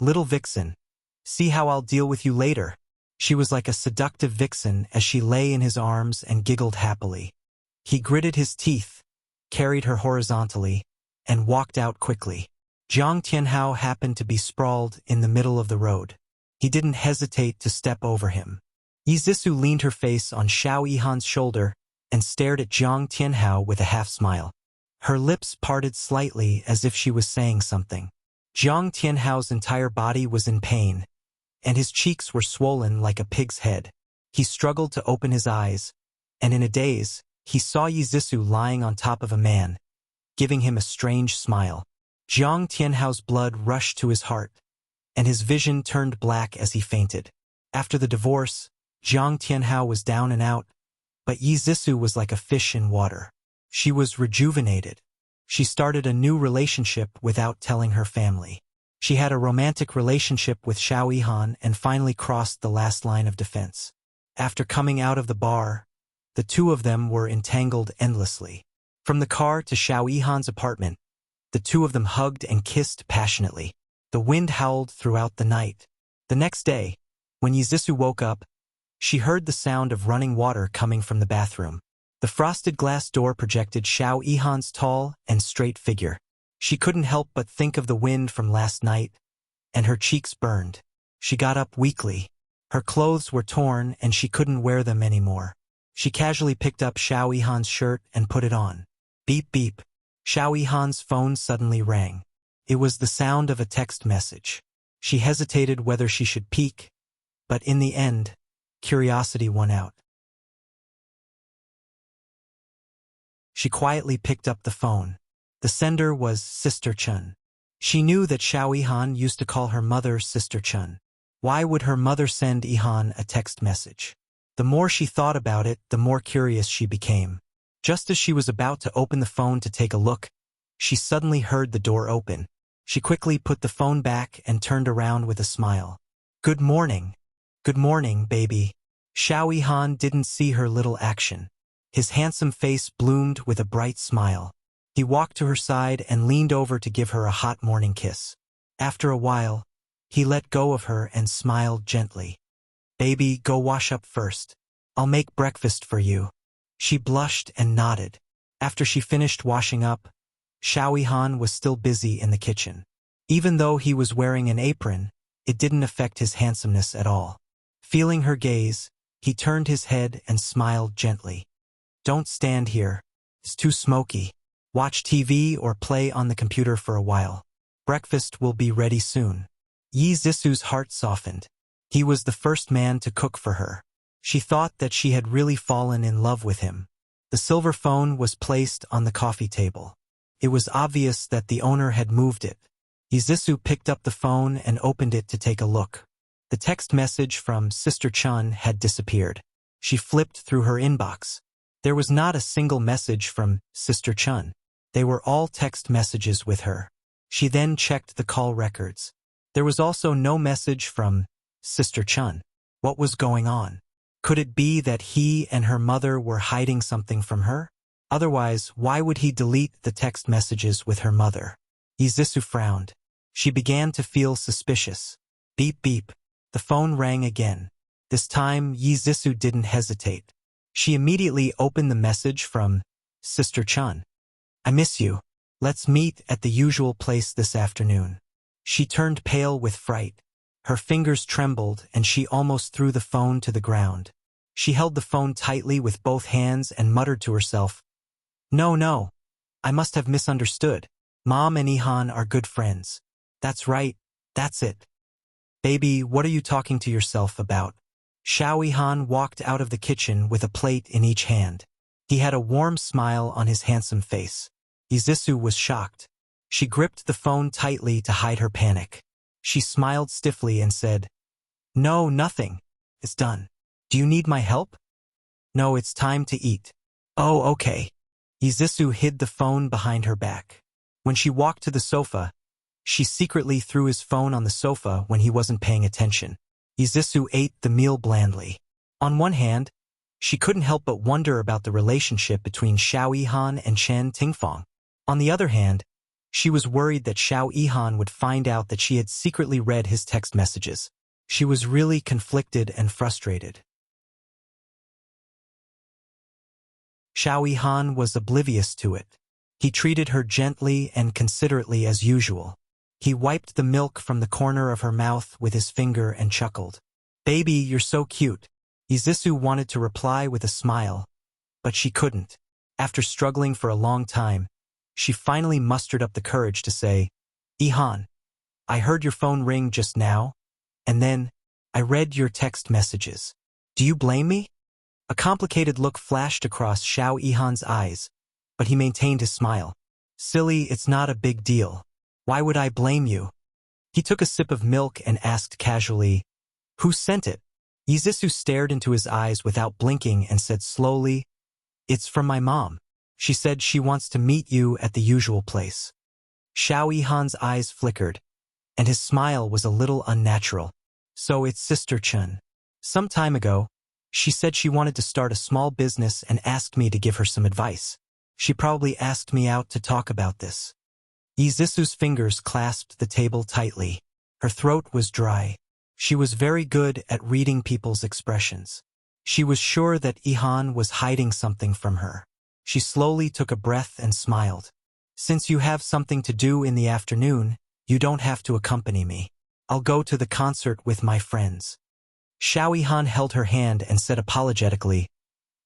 "Little vixen, see how I'll deal with you later." She was like a seductive vixen as she lay in his arms and giggled happily. He gritted his teeth, carried her horizontally, and walked out quickly. Jiang Tianhao happened to be sprawled in the middle of the road. He didn't hesitate to step over him. Yizisu leaned her face on Xiao Yihan's shoulder and stared at Jiang Tianhao with a half-smile. Her lips parted slightly as if she was saying something. Jiang Tianhao's entire body was in pain, and his cheeks were swollen like a pig's head. He struggled to open his eyes, and in a daze, he saw Yizisu lying on top of a man, giving him a strange smile. Jiang Tianhao's blood rushed to his heart, and his vision turned black as he fainted. After the divorce, Jiang Tianhao was down and out, but Yizisu was like a fish in water. She was rejuvenated. She started a new relationship without telling her family. She had a romantic relationship with Xiao Yihan and finally crossed the last line of defense. After coming out of the bar, the two of them were entangled endlessly. From the car to Xiao Yihan's apartment, the two of them hugged and kissed passionately. The wind howled throughout the night. The next day, when Yizisu woke up, she heard the sound of running water coming from the bathroom. The frosted glass door projected Xiao Yihan's tall and straight figure. She couldn't help but think of the wind from last night, and her cheeks burned. She got up weakly. Her clothes were torn and she couldn't wear them anymore. She casually picked up Xiao Yihan's shirt and put it on. Beep beep. Xiao Yihan's phone suddenly rang. It was the sound of a text message. She hesitated whether she should peek, but in the end, curiosity won out. She quietly picked up the phone. The sender was Sister Chun. She knew that Xiao Yihan used to call her mother Sister Chun. Why would her mother send Yihan a text message? The more she thought about it, the more curious she became. Just as she was about to open the phone to take a look, she suddenly heard the door open. She quickly put the phone back and turned around with a smile. Good morning. Good morning, baby. Xiao Yihan didn't see her little action. His handsome face bloomed with a bright smile. He walked to her side and leaned over to give her a hot morning kiss. After a while, he let go of her and smiled gently. Baby, go wash up first. I'll make breakfast for you. She blushed and nodded. After she finished washing up, Xiao Yihan was still busy in the kitchen. Even though he was wearing an apron, it didn't affect his handsomeness at all. Feeling her gaze, he turned his head and smiled gently. Don't stand here. It's too smoky. Watch TV or play on the computer for a while. Breakfast will be ready soon. Yi Zisu's heart softened. He was the first man to cook for her. She thought that she had really fallen in love with him. The silver phone was placed on the coffee table. It was obvious that the owner had moved it. Yi Zisu picked up the phone and opened it to take a look. The text message from Sister Chun had disappeared. She flipped through her inbox. There was not a single message from Sister Chun. They were all text messages with her. She then checked the call records. There was also no message from Sister Chun. What was going on? Could it be that he and her mother were hiding something from her? Otherwise, why would he delete the text messages with her mother? Yi Zisu frowned. She began to feel suspicious. Beep beep. The phone rang again. This time, Yi Zisu didn't hesitate. She immediately opened the message from Sister Chun. I miss you. Let's meet at the usual place this afternoon. She turned pale with fright. Her fingers trembled and she almost threw the phone to the ground. She held the phone tightly with both hands and muttered to herself, No, I must have misunderstood. Mom and Yihan are good friends. That's right, that's it. Baby, what are you talking to yourself about? Xiao Yihan walked out of the kitchen with a plate in each hand. He had a warm smile on his handsome face. Yi Zisu was shocked. She gripped the phone tightly to hide her panic. She smiled stiffly and said, No, nothing. It's done. Do you need my help? No, it's time to eat. Oh, okay. Yi Zisu hid the phone behind her back. When she walked to the sofa, she secretly threw his phone on the sofa when he wasn't paying attention. Yi Zisu ate the meal blandly. On one hand, she couldn't help but wonder about the relationship between Xiao Yihan and Chen Tingfang. On the other hand, she was worried that Xiao Yihan would find out that she had secretly read his text messages. She was really conflicted and frustrated. Xiao Yihan was oblivious to it. He treated her gently and considerately as usual. He wiped the milk from the corner of her mouth with his finger and chuckled. Baby, you're so cute. Yi Zisu wanted to reply with a smile, but she couldn't. After struggling for a long time, she finally mustered up the courage to say, Yihan, I heard your phone ring just now, and then I read your text messages. Do you blame me? A complicated look flashed across Xiao Yihan's eyes, but he maintained his smile. Silly, it's not a big deal. Why would I blame you? He took a sip of milk and asked casually, Who sent it? Yi Zisu stared into his eyes without blinking and said slowly, It's from my mom. She said she wants to meet you at the usual place. Xiao Yihan's eyes flickered, and his smile was a little unnatural. So it's Sister Chun. Some time ago, she said she wanted to start a small business and asked me to give her some advice. She probably asked me out to talk about this. Yi Zisu's fingers clasped the table tightly. Her throat was dry. She was very good at reading people's expressions. She was sure that Yihan was hiding something from her. She slowly took a breath and smiled. Since you have something to do in the afternoon, you don't have to accompany me. I'll go to the concert with my friends. Xiao Yihan held her hand and said apologetically,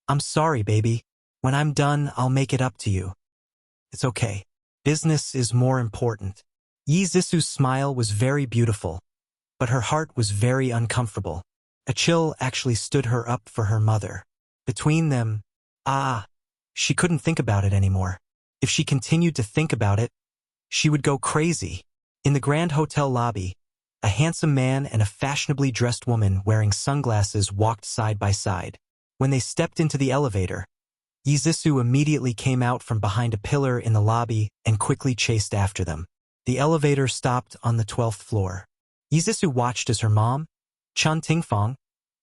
I'm sorry, baby. When I'm done, I'll make it up to you. It's okay. Business is more important. Yi Zisu's smile was very beautiful, but her heart was very uncomfortable. A chill actually stood her up for her mother. Between them, she couldn't think about it anymore. If she continued to think about it, she would go crazy. In the Grand Hotel lobby, a handsome man and a fashionably dressed woman wearing sunglasses walked side by side. When they stepped into the elevator, Yi Zisu immediately came out from behind a pillar in the lobby and quickly chased after them. The elevator stopped on the 12th floor. Yi Zisu watched as her mom, Chun Tingfang,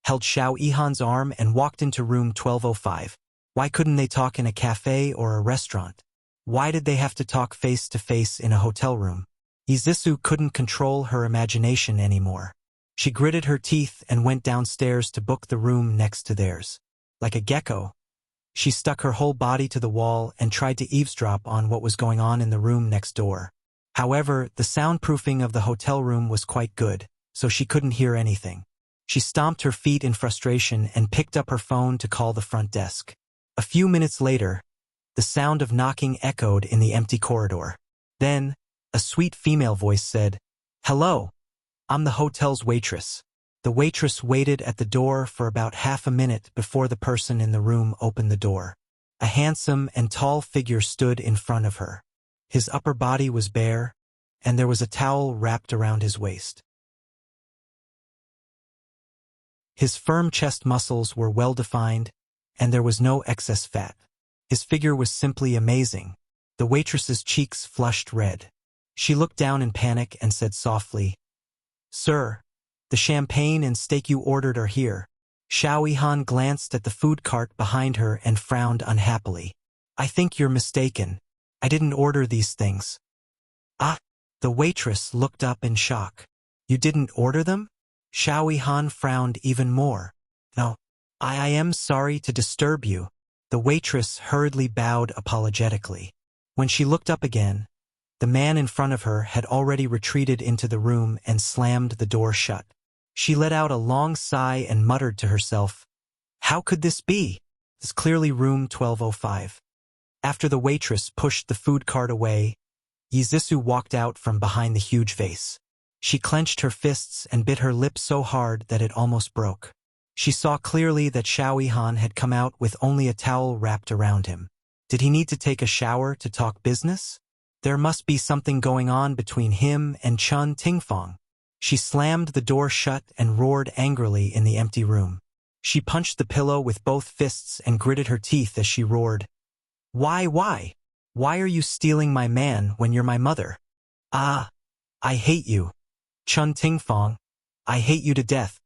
held Xiao Yihan's arm and walked into room 1205. Why couldn't they talk in a cafe or a restaurant? Why did they have to talk face-to-face in a hotel room? Yi Zisu couldn't control her imagination anymore. She gritted her teeth and went downstairs to book the room next to theirs. Like a gecko, she stuck her whole body to the wall and tried to eavesdrop on what was going on in the room next door. However, the soundproofing of the hotel room was quite good, so she couldn't hear anything. She stomped her feet in frustration and picked up her phone to call the front desk. A few minutes later, the sound of knocking echoed in the empty corridor. Then, a sweet female voice said, Hello, I'm the hotel's waitress. The waitress waited at the door for about half a minute before the person in the room opened the door. A handsome and tall figure stood in front of her. His upper body was bare, and there was a towel wrapped around his waist. His firm chest muscles were well-defined, and there was no excess fat. His figure was simply amazing. The waitress's cheeks flushed red. She looked down in panic and said softly, Sir, the champagne and steak you ordered are here. Xiao Yihan glanced at the food cart behind her and frowned unhappily. I think you're mistaken. I didn't order these things. The waitress looked up in shock. You didn't order them? Xiao Yihan frowned even more. No, I am sorry to disturb you. The waitress hurriedly bowed apologetically. When she looked up again, the man in front of her had already retreated into the room and slammed the door shut. She let out a long sigh and muttered to herself, How could this be? It's clearly room 1205. After the waitress pushed the food cart away, Yi Zisu walked out from behind the huge vase. She clenched her fists and bit her lip so hard that it almost broke. She saw clearly that Xiao Yihan had come out with only a towel wrapped around him. Did he need to take a shower to talk business? There must be something going on between him and Chun Tingfang. She slammed the door shut and roared angrily in the empty room. She punched the pillow with both fists and gritted her teeth as she roared, Why? Why are you stealing my man when you're my mother? I hate you. Chun Tingfang, I hate you to death.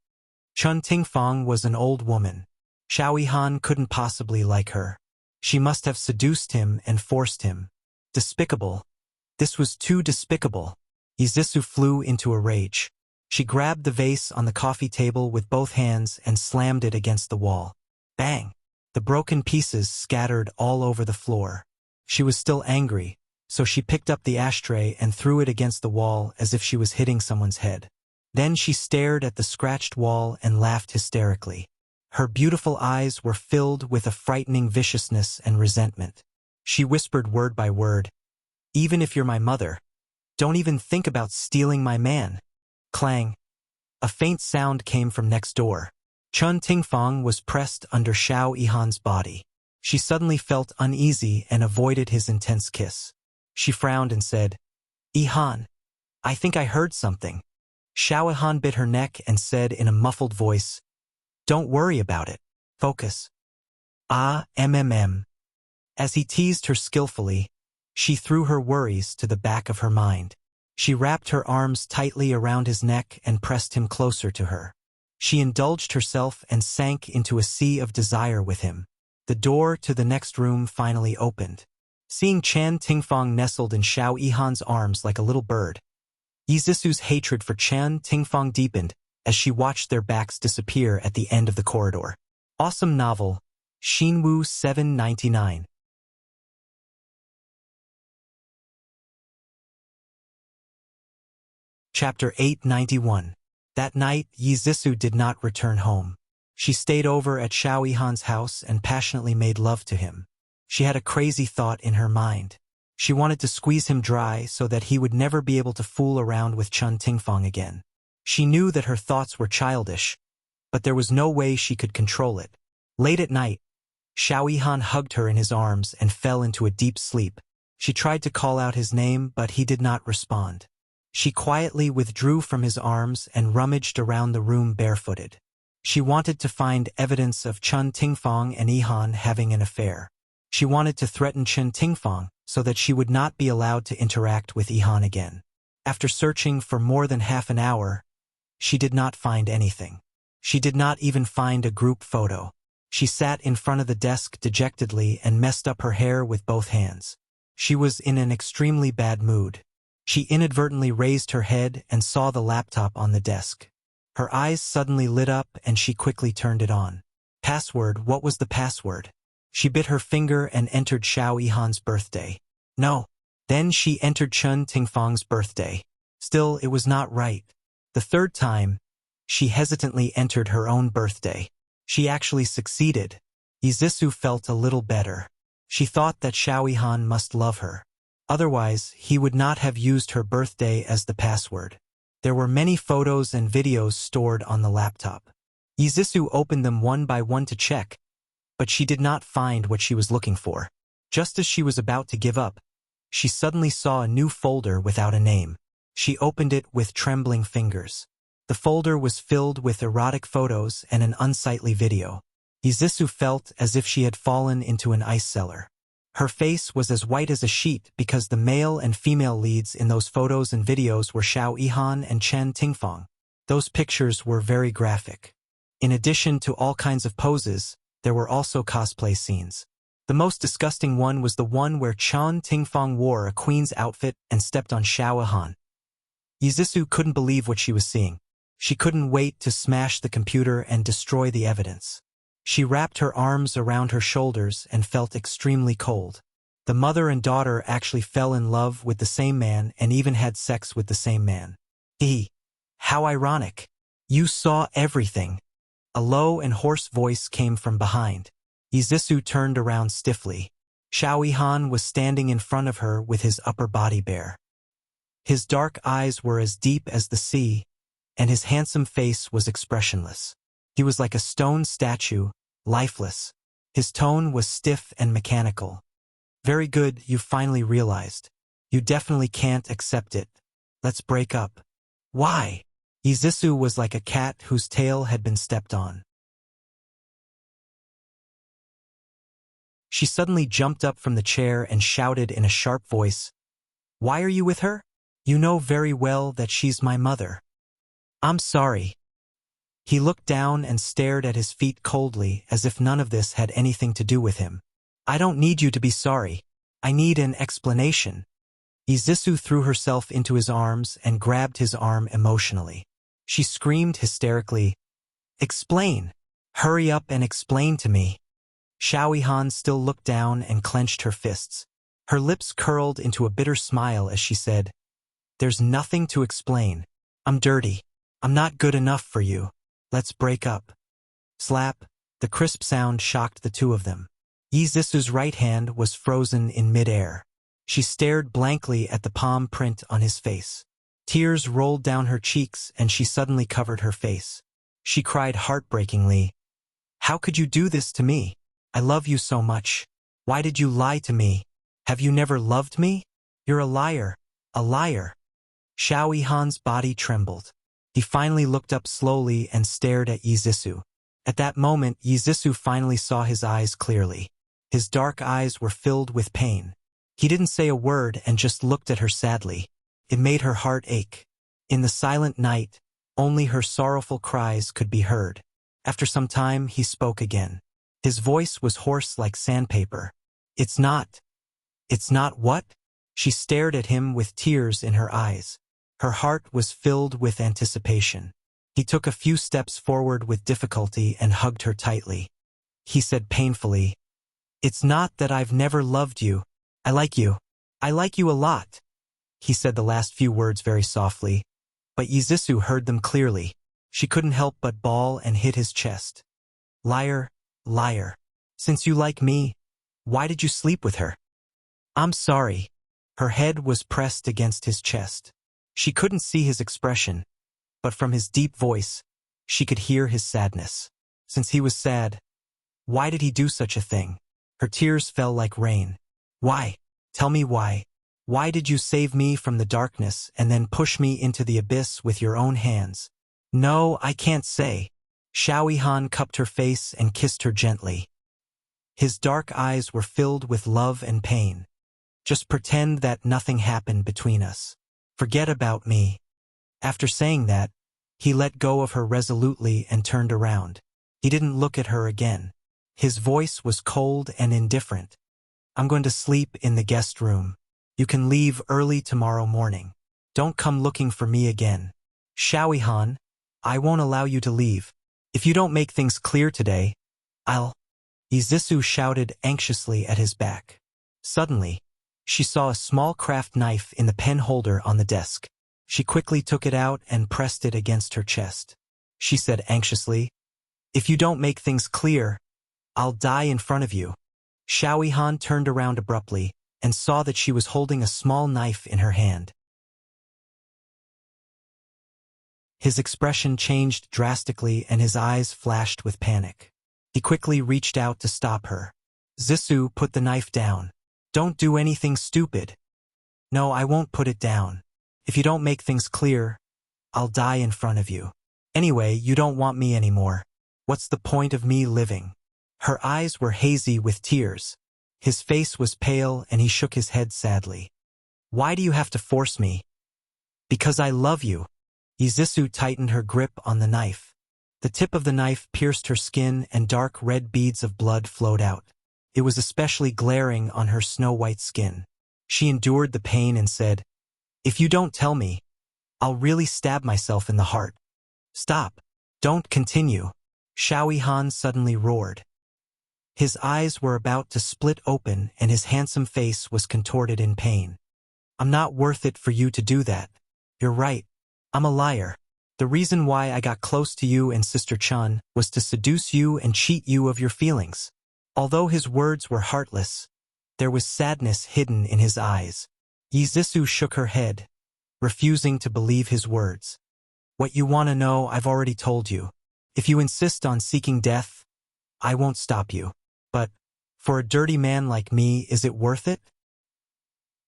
Chun Tingfang was an old woman. Xiao Yihan couldn't possibly like her. She must have seduced him and forced him. Despicable. This was too despicable. Yi Zisu flew into a rage. She grabbed the vase on the coffee table with both hands and slammed it against the wall. Bang! The broken pieces scattered all over the floor. She was still angry, so she picked up the ashtray and threw it against the wall as if she was hitting someone's head. Then she stared at the scratched wall and laughed hysterically. Her beautiful eyes were filled with a frightening viciousness and resentment. She whispered word by word, Even if you're my mother, don't even think about stealing my man. Clang. A faint sound came from next door. Chun Tingfang was pressed under Xiao Yihan's body. She suddenly felt uneasy and avoided his intense kiss. She frowned and said, Yihan, I think I heard something. Xiao Yihan bit her neck and said in a muffled voice, Don't worry about it. Focus. As he teased her skillfully, she threw her worries to the back of her mind. She wrapped her arms tightly around his neck and pressed him closer to her. She indulged herself and sank into a sea of desire with him. The door to the next room finally opened. Seeing Chan Tingfang nestled in Xiao Yihan's arms like a little bird, Yi Zisu's hatred for Chan Tingfang deepened as she watched their backs disappear at the end of the corridor. Awesome novel, Xinwu 799. Chapter 891. That night, Yizisu did not return home. She stayed over at Xiao Yihan's house and passionately made love to him. She had a crazy thought in her mind. She wanted to squeeze him dry so that he would never be able to fool around with Chun Tingfang again. She knew that her thoughts were childish, but there was no way she could control it. Late at night, Xiao Yihan hugged her in his arms and fell into a deep sleep. She tried to call out his name, but he did not respond. She quietly withdrew from his arms and rummaged around the room barefooted. She wanted to find evidence of Chun Tingfang and Yihan having an affair. She wanted to threaten Chun Tingfang so that she would not be allowed to interact with Yihan again. After searching for more than half an hour, she did not find anything. She did not even find a group photo. She sat in front of the desk dejectedly and messed up her hair with both hands. She was in an extremely bad mood. She inadvertently raised her head and saw the laptop on the desk. Her eyes suddenly lit up and she quickly turned it on. Password, what was the password? She bit her finger and entered Xiao Yihan's birthday. No. Then she entered Chun Tingfang's birthday. Still, it was not right. The third time, she hesitantly entered her own birthday. She actually succeeded. Yizisu felt a little better. She thought that Xiao Yihan must love her. Otherwise, he would not have used her birthday as the password. There were many photos and videos stored on the laptop. Yizisu opened them one by one to check, but she did not find what she was looking for. Just as she was about to give up, she suddenly saw a new folder without a name. She opened it with trembling fingers. The folder was filled with erotic photos and an unsightly video. Yizisu felt as if she had fallen into an ice cellar. Her face was as white as a sheet because the male and female leads in those photos and videos were Xiao Yihan and Chun Tingfang. Those pictures were very graphic. In addition to all kinds of poses, there were also cosplay scenes. The most disgusting one was the one where Chun Tingfang wore a queen's outfit and stepped on Xiao Yihan. Yizisu couldn't believe what she was seeing. She couldn't wait to smash the computer and destroy the evidence. She wrapped her arms around her shoulders and felt extremely cold. The mother and daughter actually fell in love with the same man and even had sex with the same man. How ironic. You saw everything. A low and hoarse voice came from behind. Yizisu turned around stiffly. Xiao Yihan was standing in front of her with his upper body bare. His dark eyes were as deep as the sea, and his handsome face was expressionless. He was like a stone statue, lifeless. His tone was stiff and mechanical. Very good, you finally realized. You definitely can't accept it. Let's break up. Why? Yizisu was like a cat whose tail had been stepped on. She suddenly jumped up from the chair and shouted in a sharp voice, "Why are you with her? You know very well that she's my mother." "I'm sorry." He looked down and stared at his feet coldly as if none of this had anything to do with him. "I don't need you to be sorry. I need an explanation." Yizisu threw herself into his arms and grabbed his arm emotionally. She screamed hysterically, "Explain! Hurry up and explain to me." Xiao Yihan still looked down and clenched her fists. Her lips curled into a bitter smile as she said, "There's nothing to explain. I'm dirty. I'm not good enough for you. Let's break up." Slap. The crisp sound shocked the two of them. Yizisu's right hand was frozen in mid-air. She stared blankly at the palm print on his face. Tears rolled down her cheeks and she suddenly covered her face. She cried heartbreakingly, "How could you do this to me? I love you so much. Why did you lie to me? Have you never loved me? You're a liar, a liar." Xiao Yihan's body trembled. He finally looked up slowly and stared at Yizisu. At that moment, Yizisu finally saw his eyes clearly. His dark eyes were filled with pain. He didn't say a word and just looked at her sadly. It made her heart ache. In the silent night, only her sorrowful cries could be heard. After some time, he spoke again. His voice was hoarse like sandpaper. It's not what?" She stared at him with tears in her eyes. Her heart was filled with anticipation. He took a few steps forward with difficulty and hugged her tightly. He said painfully, "It's not that I've never loved you. I like you. I like you a lot." He said the last few words very softly, but Yizisu heard them clearly. She couldn't help but bawl and hit his chest. Liar, liar. Since you like me, why did you sleep with her? I'm sorry. Her head was pressed against his chest. She couldn't see his expression, but from his deep voice, she could hear his sadness. Since he was sad, why did he do such a thing? Her tears fell like rain. Why? Tell me why. Why did you save me from the darkness and then push me into the abyss with your own hands? No, I can't say. Xiaoyihan cupped her face and kissed her gently. His dark eyes were filled with love and pain. Just pretend that nothing happened between us. Forget about me. After saying that, he let go of her resolutely and turned around. He didn't look at her again. His voice was cold and indifferent. I'm going to sleep in the guest room. You can leave early tomorrow morning. Don't come looking for me again. Xiaoyihan, I won't allow you to leave. If you don't make things clear today, I'll... Yizisu shouted anxiously at his back. Suddenly, she saw a small craft knife in the pen holder on the desk. She quickly took it out and pressed it against her chest. She said anxiously, If you don't make things clear, I'll die in front of you. Xiaoyihan turned around abruptly and saw that she was holding a small knife in her hand. His expression changed drastically and his eyes flashed with panic. He quickly reached out to stop her. Zisu, put the knife down. Don't do anything stupid. No, I won't put it down. If you don't make things clear, I'll die in front of you. Anyway, you don't want me anymore. What's the point of me living? Her eyes were hazy with tears. His face was pale and he shook his head sadly. Why do you have to force me? Because I love you. Yizisu tightened her grip on the knife. The tip of the knife pierced her skin and dark red beads of blood flowed out. It was especially glaring on her snow-white skin. She endured the pain and said, If you don't tell me, I'll really stab myself in the heart. Stop. Don't continue. Xiaoyihan suddenly roared. His eyes were about to split open and his handsome face was contorted in pain. I'm not worth it for you to do that. You're right. I'm a liar. The reason why I got close to you and Sister Chun was to seduce you and cheat you of your feelings. Although his words were heartless, there was sadness hidden in his eyes. Yizisu shook her head, refusing to believe his words. What you want to know, I've already told you. If you insist on seeking death, I won't stop you. But, for a dirty man like me, is it worth it?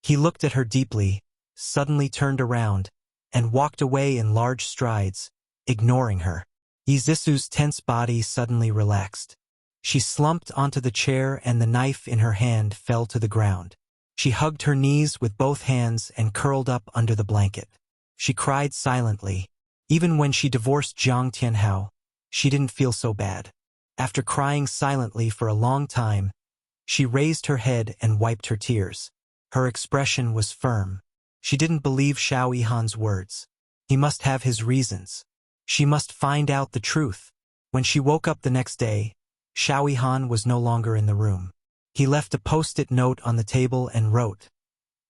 He looked at her deeply, suddenly turned around, and walked away in large strides, ignoring her. Yizisu's tense body suddenly relaxed. She slumped onto the chair and the knife in her hand fell to the ground. She hugged her knees with both hands and curled up under the blanket. She cried silently. Even when she divorced Jiang Tianhao, she didn't feel so bad. After crying silently for a long time, she raised her head and wiped her tears. Her expression was firm. She didn't believe Xiaoyihan's words. He must have his reasons. She must find out the truth. When she woke up the next day, Xiaoyihan was no longer in the room. He left a post-it note on the table and wrote,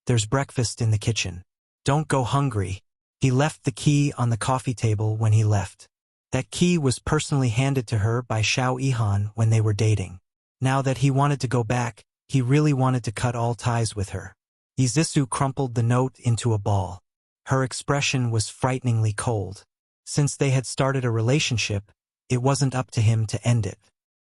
There's breakfast in the kitchen. Don't go hungry. He left the key on the coffee table when he left. That key was personally handed to her by Xiaoyihan when they were dating. Now that he wanted to go back, he really wanted to cut all ties with her. Yizisu crumpled the note into a ball. Her expression was frighteningly cold. Since they had started a relationship, it wasn't up to him to end it.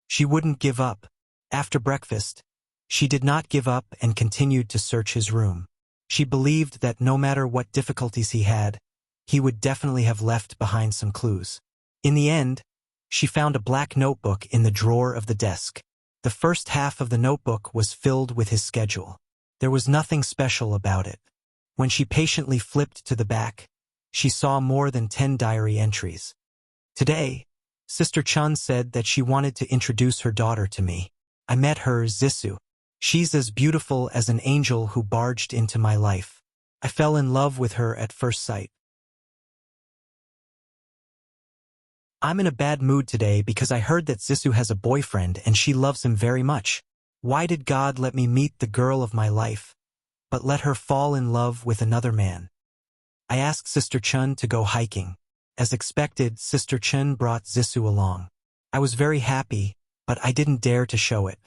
She wouldn't give up. After breakfast, she did not give up and continued to search his room. She believed that no matter what difficulties he had, he would definitely have left behind some clues. In the end, she found a black notebook in the drawer of the desk. The first half of the notebook was filled with his schedule. There was nothing special about it. When she patiently flipped to the back, she saw more than 10 diary entries. Today, Sister Chun said that she wanted to introduce her daughter to me. I met her, Zisu. She's as beautiful as an angel who barged into my life. I fell in love with her at first sight. I'm in a bad mood today because I heard that Zisu has a boyfriend and she loves him very much. Why did God let me meet the girl of my life, but let her fall in love with another man? I asked Sister Chun to go hiking. As expected, Sister Chun brought Zissou along. I was very happy, but I didn't dare to show it.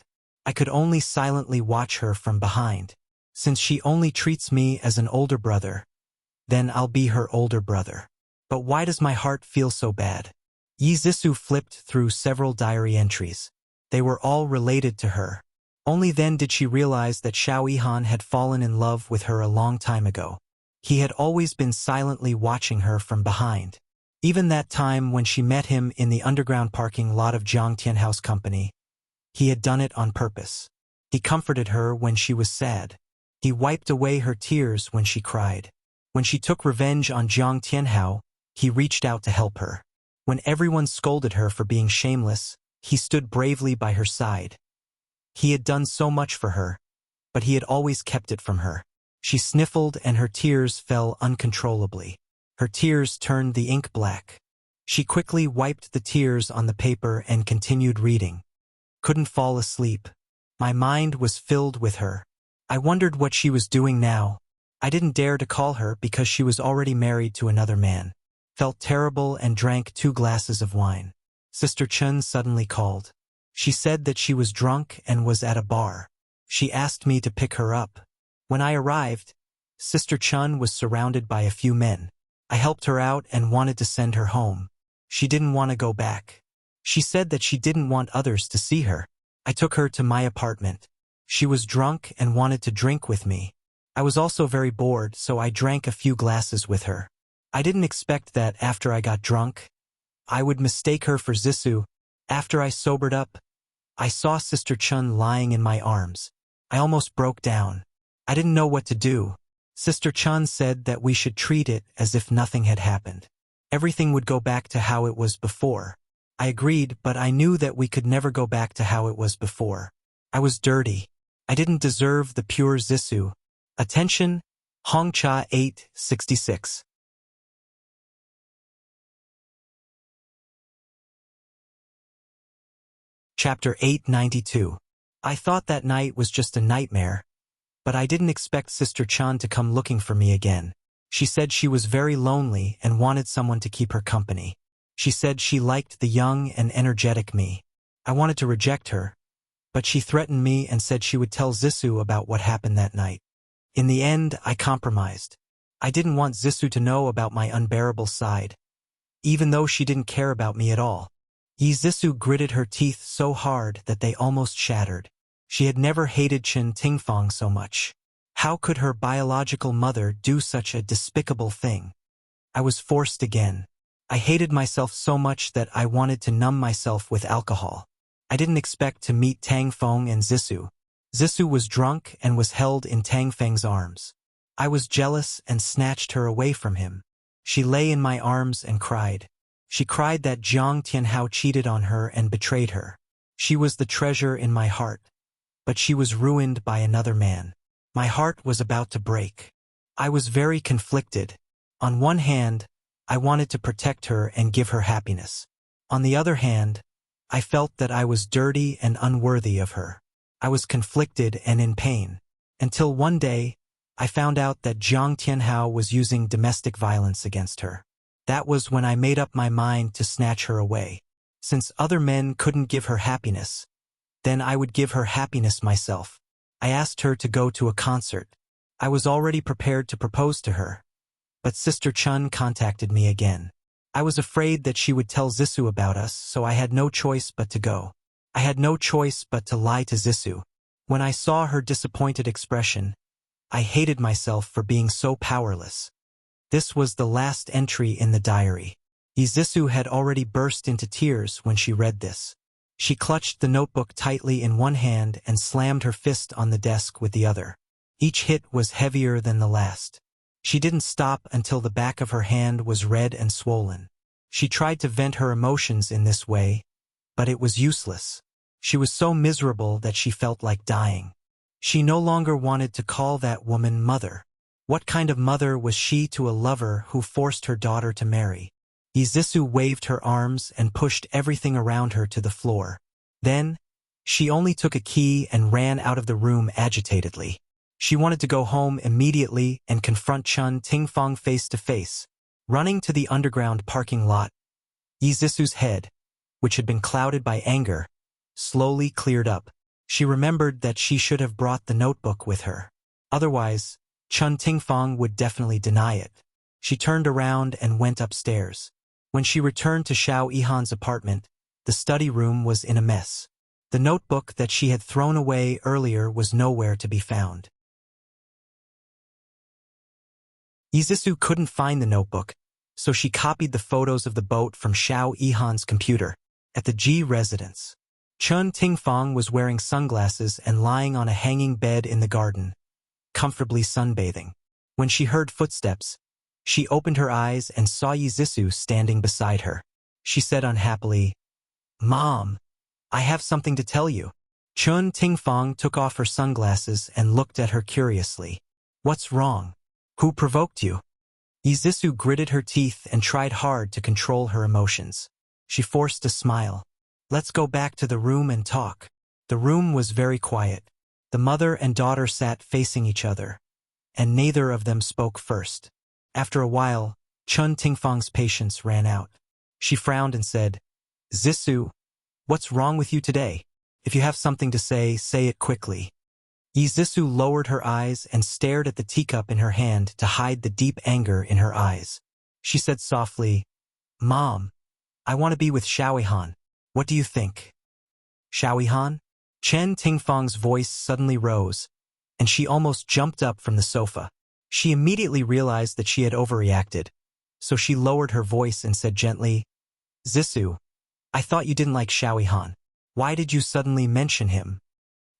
I could only silently watch her from behind. Since she only treats me as an older brother, then I'll be her older brother. But why does my heart feel so bad? Yi Zissou flipped through several diary entries. They were all related to her. Only then did she realize that Xiao Yihan had fallen in love with her a long time ago. He had always been silently watching her from behind. Even that time when she met him in the underground parking lot of Jiangtian House Company, he had done it on purpose. He comforted her when she was sad. He wiped away her tears when she cried. When she took revenge on Jiang Tianhao, he reached out to help her. When everyone scolded her for being shameless, he stood bravely by her side. He had done so much for her, but he had always kept it from her. She sniffled and her tears fell uncontrollably. Her tears turned the ink black. She quickly wiped the tears on the paper and continued reading. Couldn't fall asleep. My mind was filled with her. I wondered what she was doing now. I didn't dare to call her because she was already married to another man. Felt terrible and drank 2 glasses of wine. Sister Chun suddenly called. She said that she was drunk and was at a bar. She asked me to pick her up. When I arrived, Sister Chun was surrounded by a few men. I helped her out and wanted to send her home. She didn't want to go back. She said that she didn't want others to see her. I took her to my apartment. She was drunk and wanted to drink with me. I was also very bored, so I drank a few glasses with her. I didn't expect that after I got drunk, I would mistake her for Zissou. After I sobered up, I saw Sister Chun lying in my arms. I almost broke down. I didn't know what to do. Sister Chun said that we should treat it as if nothing had happened. Everything would go back to how it was before. I agreed, but I knew that we could never go back to how it was before. I was dirty. I didn't deserve the pure Zissou. Attention, Hongcha 866. Chapter 892. I thought that night was just a nightmare, but I didn't expect Sister Chun to come looking for me again. She said she was very lonely and wanted someone to keep her company. She said she liked the young and energetic me. I wanted to reject her, but she threatened me and said she would tell Zissou about what happened that night. In the end, I compromised. I didn't want Zissou to know about my unbearable side, even though she didn't care about me at all. Yi Zissou gritted her teeth so hard that they almost shattered. She had never hated Chen Tingfang so much. How could her biological mother do such a despicable thing? I was forced again. I hated myself so much that I wanted to numb myself with alcohol. I didn't expect to meet Tang Feng and Zissou. Zissou was drunk and was held in Tang Feng's arms. I was jealous and snatched her away from him. She lay in my arms and cried. She cried that Jiang Tianhao cheated on her and betrayed her. She was the treasure in my heart, but she was ruined by another man. My heart was about to break. I was very conflicted. On one hand, I wanted to protect her and give her happiness. On the other hand, I felt that I was dirty and unworthy of her. I was conflicted and in pain. Until one day, I found out that Jiang Tianhao was using domestic violence against her. That was when I made up my mind to snatch her away. Since other men couldn't give her happiness, then I would give her happiness myself. I asked her to go to a concert. I was already prepared to propose to her, but Sister Chun contacted me again. I was afraid that she would tell Zissou about us, so I had no choice but to go. I had no choice but to lie to Zissou. When I saw her disappointed expression, I hated myself for being so powerless. This was the last entry in the diary. Yi Zissou had already burst into tears when she read this. She clutched the notebook tightly in one hand and slammed her fist on the desk with the other. Each hit was heavier than the last. She didn't stop until the back of her hand was red and swollen. She tried to vent her emotions in this way, but it was useless. She was so miserable that she felt like dying. She no longer wanted to call that woman mother. What kind of mother was she to a lover who forced her daughter to marry? Yi Zissou waved her arms and pushed everything around her to the floor. Then, she only took a key and ran out of the room agitatedly. She wanted to go home immediately and confront Chun Tingfang face to face. Running to the underground parking lot, Yi Zisu's head, which had been clouded by anger, slowly cleared up. She remembered that she should have brought the notebook with her. Otherwise, Chun Tingfang would definitely deny it. She turned around and went upstairs. When she returned to Xiao Yihan's apartment, the study room was in a mess. The notebook that she had thrown away earlier was nowhere to be found. Yi Zisu couldn't find the notebook, so she copied the photos of the boat from Xiao Yihan's computer. At the G residence, Chun Tingfang was wearing sunglasses and lying on a hanging bed in the garden, comfortably sunbathing. When she heard footsteps, she opened her eyes and saw Yi Zisu standing beside her. She said unhappily, "Mom, I have something to tell you." Chun Tingfang took off her sunglasses and looked at her curiously. "What's wrong? Who provoked you?" Yi Zisu gritted her teeth and tried hard to control her emotions. She forced a smile. "Let's go back to the room and talk." The room was very quiet. The mother and daughter sat facing each other, and neither of them spoke first. After a while, Chun Tingfang's patience ran out. She frowned and said, "Zisu, what's wrong with you today? If you have something to say it quickly." Yi Zisu lowered her eyes and stared at the teacup in her hand to hide the deep anger in her eyes. She said softly, "Mom, I want to be with Xiao Yihan. What do you think?" "Xiao Yihan?" Chun Tingfang's voice suddenly rose, and she almost jumped up from the sofa. She immediately realized that she had overreacted, so she lowered her voice and said gently, "Zisu, I thought you didn't like Xiao Yihan. Why did you suddenly mention him?"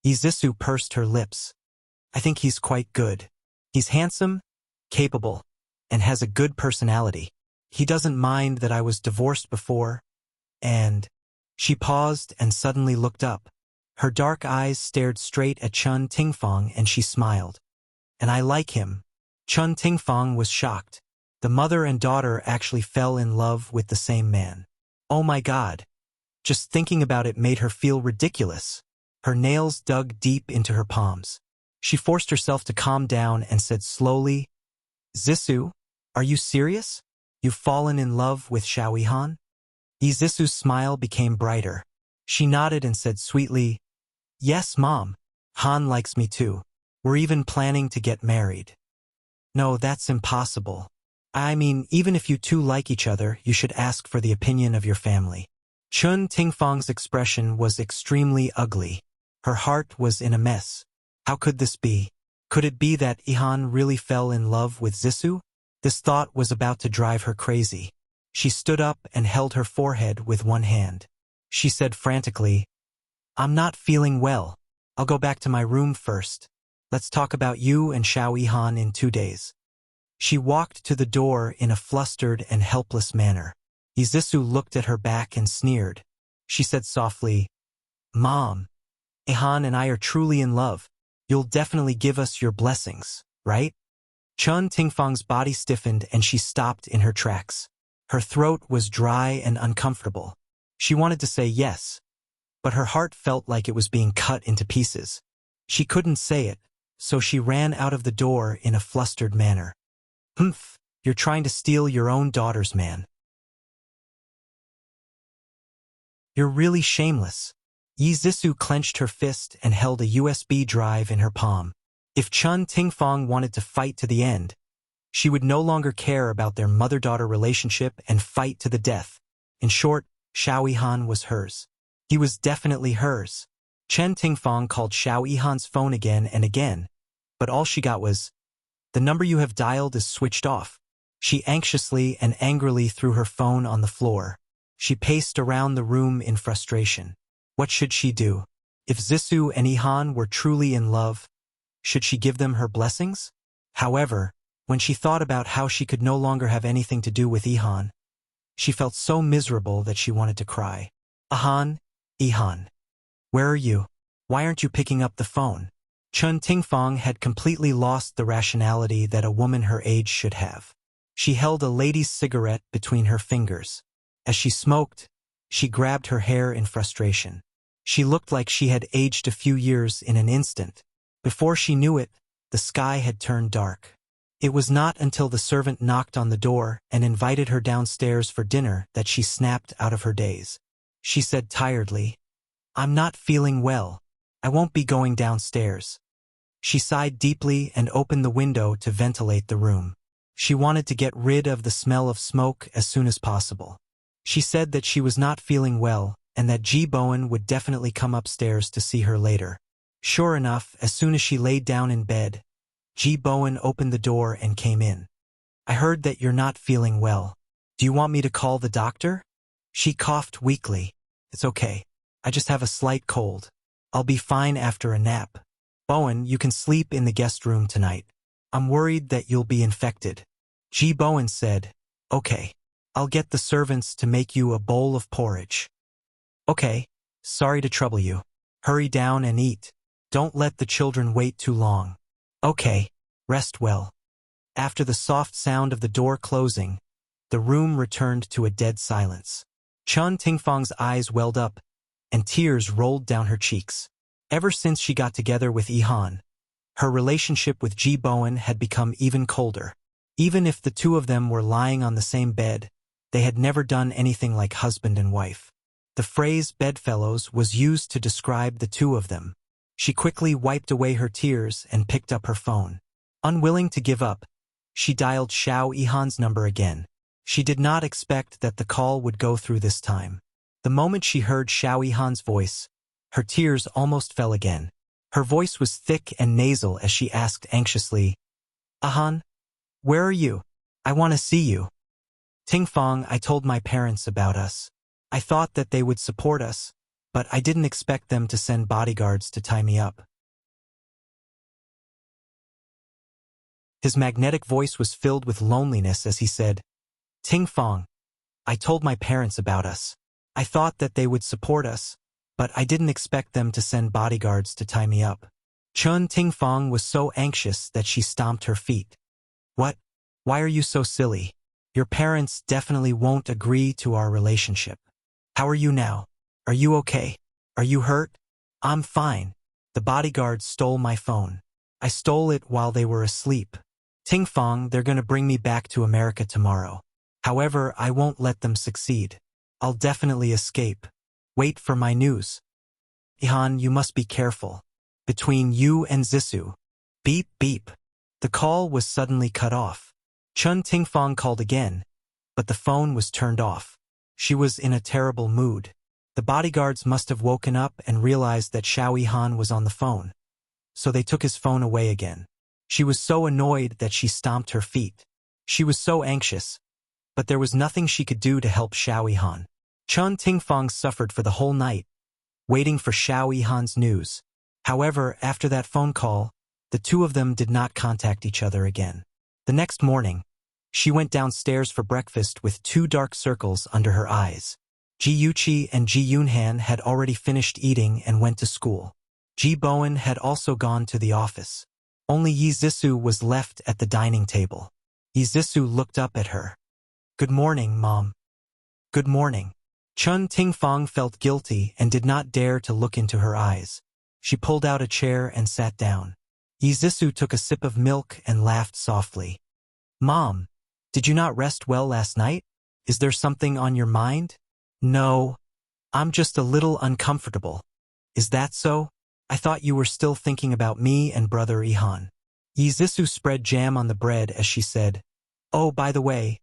Yi Zisu pursed her lips. "I think he's quite good. He's handsome, capable, and has a good personality. He doesn't mind that I was divorced before, and—" She paused and suddenly looked up. Her dark eyes stared straight at Chun Tingfang and she smiled. "And I like him." Chun Tingfang was shocked. The mother and daughter actually fell in love with the same man. Oh my God. Just thinking about it made her feel ridiculous. Her nails dug deep into her palms. She forced herself to calm down and said slowly, "Zisu, are you serious? You've fallen in love with Xiao Yihan?" Yi Zisu's smile became brighter. She nodded and said sweetly, "Yes, Mom. Han likes me too. We're even planning to get married." "No, that's impossible. I mean, even if you two like each other, you should ask for the opinion of your family." Chun Tingfang's expression was extremely ugly. Her heart was in a mess. How could this be? Could it be that Yihan really fell in love with Zisu? This thought was about to drive her crazy. She stood up and held her forehead with one hand. She said frantically, "I'm not feeling well. I'll go back to my room first. Let's talk about you and Xiao Yihan in 2 days." She walked to the door in a flustered and helpless manner. Yi Zisu looked at her back and sneered. She said softly, "Mom, Yihan and I are truly in love. You'll definitely give us your blessings, right?" Chun Tingfang's body stiffened and she stopped in her tracks. Her throat was dry and uncomfortable. She wanted to say yes, but her heart felt like it was being cut into pieces. She couldn't say it, so she ran out of the door in a flustered manner. "Humph, you're trying to steal your own daughter's man. You're really shameless." Yi Zisu clenched her fist and held a USB drive in her palm. If Chun Tingfang wanted to fight to the end, she would no longer care about their mother-daughter relationship and fight to the death. In short, Xiao Yihan was hers. He was definitely hers. Chun Tingfang called Xiao Yihan's phone again and again, but all she got was, "The number you have dialed is switched off." She anxiously and angrily threw her phone on the floor. She paced around the room in frustration. What should she do? If Zisu and Yihan were truly in love, should she give them her blessings? However, when she thought about how she could no longer have anything to do with Yihan, she felt so miserable that she wanted to cry. Yihan, where are you? Why aren't you picking up the phone?" Chun Tingfang had completely lost the rationality that a woman her age should have. She held a lady's cigarette between her fingers. As she smoked, she grabbed her hair in frustration. She looked like she had aged a few years in an instant. Before she knew it, the sky had turned dark. It was not until the servant knocked on the door and invited her downstairs for dinner that she snapped out of her daze. She said tiredly, "I'm not feeling well. I won't be going downstairs." She sighed deeply and opened the window to ventilate the room. She wanted to get rid of the smell of smoke as soon as possible. She said that she was not feeling well and that Ji Bowen would definitely come upstairs to see her later. Sure enough, as soon as she laid down in bed, Ji Bowen opened the door and came in. "I heard that you're not feeling well. Do you want me to call the doctor?" She coughed weakly. "It's okay. I just have a slight cold. I'll be fine after a nap. Bowen, you can sleep in the guest room tonight. I'm worried that you'll be infected." Ji Bowen said, "Okay. I'll get the servants to make you a bowl of porridge." "Okay. Sorry to trouble you. Hurry down and eat. Don't let the children wait too long." "Okay. Rest well." After the soft sound of the door closing, the room returned to a dead silence. Chun Tingfang's eyes welled up, and tears rolled down her cheeks. Ever since she got together with Ihan, her relationship with Ji Bowen had become even colder. Even if the two of them were lying on the same bed, they had never done anything like husband and wife. The phrase bedfellows was used to describe the two of them. She quickly wiped away her tears and picked up her phone. Unwilling to give up, she dialed Xiao Ihan's number again. She did not expect that the call would go through this time. The moment she heard Xiao Ihan's voice, her tears almost fell again. Her voice was thick and nasal as she asked anxiously, "Ihan, where are you? I want to see you." "Tingfang, I told my parents about us. I thought that they would support us, but I didn't expect them to send bodyguards to tie me up." His magnetic voice was filled with loneliness as he said, "Tingfang, I told my parents about us. I thought that they would support us, but I didn't expect them to send bodyguards to tie me up." Chun Tingfang was so anxious that she stomped her feet. "What? Why are you so silly? Your parents definitely won't agree to our relationship. How are you now? Are you okay? Are you hurt?" "I'm fine. The bodyguards stole my phone. I stole it while they were asleep. Tingfang, they're gonna bring me back to America tomorrow. However, I won't let them succeed. I'll definitely escape. Wait for my news. Ihan, you must be careful. Between you and Zissou." Beep beep. The call was suddenly cut off. Chun Tingfang called again, but the phone was turned off. She was in a terrible mood. The bodyguards must have woken up and realized that Xiao Ihan was on the phone, so they took his phone away again. She was so annoyed that she stomped her feet. She was so anxious, but there was nothing she could do to help Xiao Ihan. Chun Tingfang suffered for the whole night, waiting for Xiao Ihan's news. However, after that phone call, the two of them did not contact each other again. The next morning, she went downstairs for breakfast with 2 dark circles under her eyes. Ji Yuqi and Ji Yunhan had already finished eating and went to school. Ji Bowen had also gone to the office. Only Yi Zissou was left at the dining table. Yi Zissou looked up at her. "Good morning, Mom." "Good morning." Chun Tingfang felt guilty and did not dare to look into her eyes. She pulled out a chair and sat down. Yi Zissou took a sip of milk and laughed softly. "Mom, did you not rest well last night? Is there something on your mind?" "No, I'm just a little uncomfortable." "Is that so? I thought you were still thinking about me and brother Ihan." Yi Zissou spread jam on the bread as she said, "Oh, by the way,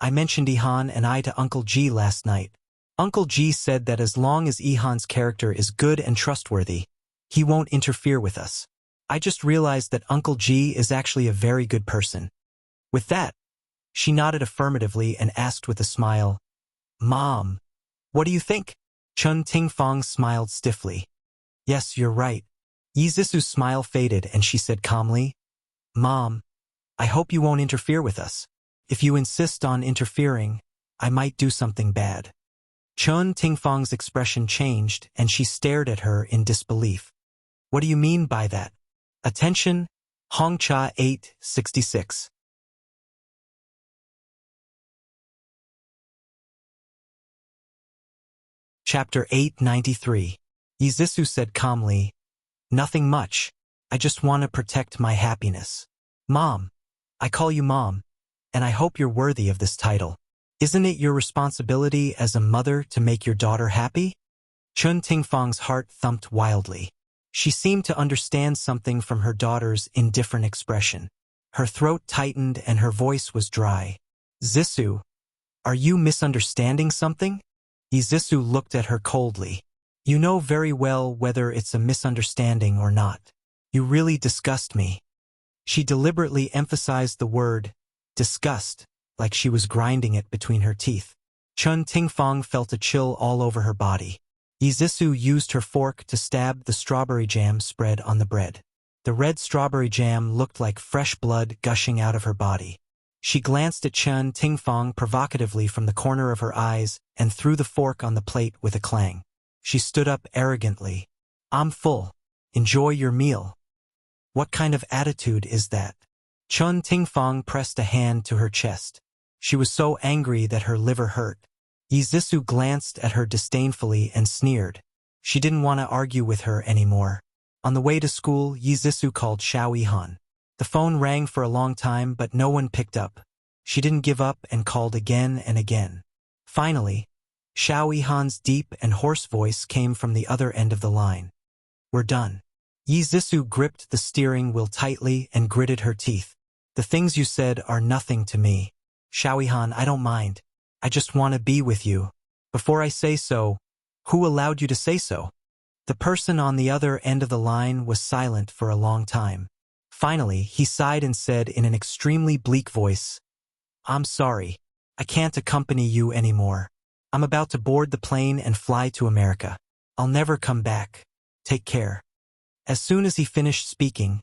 I mentioned Ihan and I to Uncle Ji last night. Uncle Ji said that as long as Ihan's character is good and trustworthy, he won't interfere with us. I just realized that Uncle Ji is actually a very good person." With that, she nodded affirmatively and asked with a smile, "Mom, what do you think?" Chun Tingfang smiled stiffly. "Yes, you're right." Yi Zissou's smile faded and she said calmly, "Mom, I hope you won't interfere with us. If you insist on interfering, I might do something bad." Chun Tingfang's expression changed and she stared at her in disbelief. "What do you mean by that?" Attention, Hongcha 866. Chapter 893. Yi Zissou said calmly, "Nothing much. I just want to protect my happiness. Mom. I call you Mom, and I hope you're worthy of this title. Isn't it your responsibility as a mother to make your daughter happy? Chun Tingfang's heart thumped wildly. She seemed to understand something from her daughter's indifferent expression. Her throat tightened and her voice was dry. Zissou, are you misunderstanding something? Zissou looked at her coldly. You know very well whether it's a misunderstanding or not. You really disgust me. She deliberately emphasized the word, disgust, like she was grinding it between her teeth. Chun Tingfang felt a chill all over her body. Zissou used her fork to stab the strawberry jam spread on the bread. The red strawberry jam looked like fresh blood gushing out of her body. She glanced at Chun Tingfang provocatively from the corner of her eyes and threw the fork on the plate with a clang. She stood up arrogantly. I'm full. Enjoy your meal. What kind of attitude is that? Chun Tingfang pressed a hand to her chest. She was so angry that her liver hurt. Zissou glanced at her disdainfully and sneered. She didn't want to argue with her anymore. On the way to school, Zissou called Xiao Yihan. The phone rang for a long time, but no one picked up. She didn't give up and called again and again. Finally, Xiao Yihan's deep and hoarse voice came from the other end of the line. We're done. Zissou gripped the steering wheel tightly and gritted her teeth. The things you said are nothing to me. Xiao Yihan, I don't mind. I just want to be with you. Before I say so, who allowed you to say so? The person on the other end of the line was silent for a long time. Finally, he sighed and said in an extremely bleak voice, I'm sorry. I can't accompany you anymore. I'm about to board the plane and fly to America. I'll never come back. Take care. As soon as he finished speaking,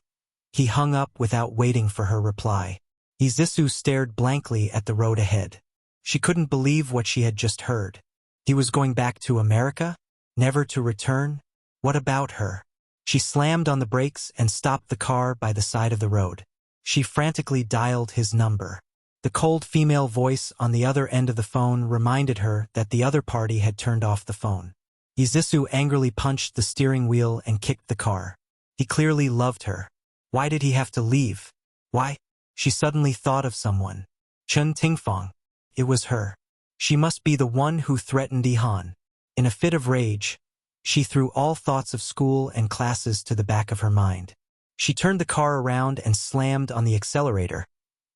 he hung up without waiting for her reply. Zissou stared blankly at the road ahead. She couldn't believe what she had just heard. He was going back to America? Never to return? What about her? She slammed on the brakes and stopped the car by the side of the road. She frantically dialed his number. The cold female voice on the other end of the phone reminded her that the other party had turned off the phone. Zissou angrily punched the steering wheel and kicked the car. He clearly loved her. Why did he have to leave? Why? She suddenly thought of someone. Chun Tingfang. It was her. She must be the one who threatened Yihan. In a fit of rage, she threw all thoughts of school and classes to the back of her mind. She turned the car around and slammed on the accelerator,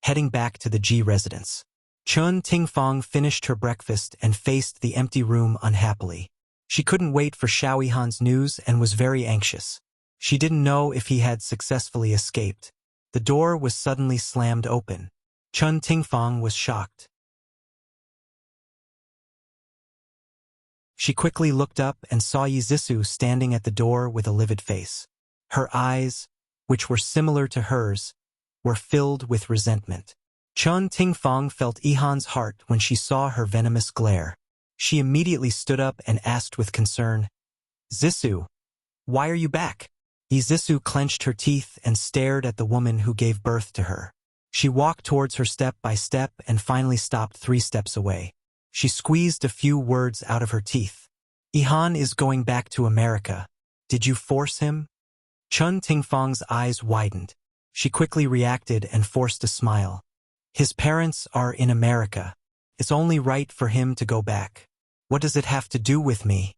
heading back to the G residence. Chun Tingfang finished her breakfast and faced the empty room unhappily. She couldn't wait for Xiao Yihan's news and was very anxious. She didn't know if he had successfully escaped. The door was suddenly slammed open. Chun Tingfang was shocked. She quickly looked up and saw Zissou standing at the door with a livid face. Her eyes, which were similar to hers, were filled with resentment. Chun Tingfang felt Yihan's heart when she saw her venomous glare. She immediately stood up and asked with concern, Zissou, why are you back? Zissou clenched her teeth and stared at the woman who gave birth to her. She walked towards her step by step and finally stopped 3 steps away. She squeezed a few words out of her teeth. Yihan is going back to America. Did you force him? Chun Tingfang's eyes widened. She quickly reacted and forced a smile. His parents are in America. It's only right for him to go back. What does it have to do with me?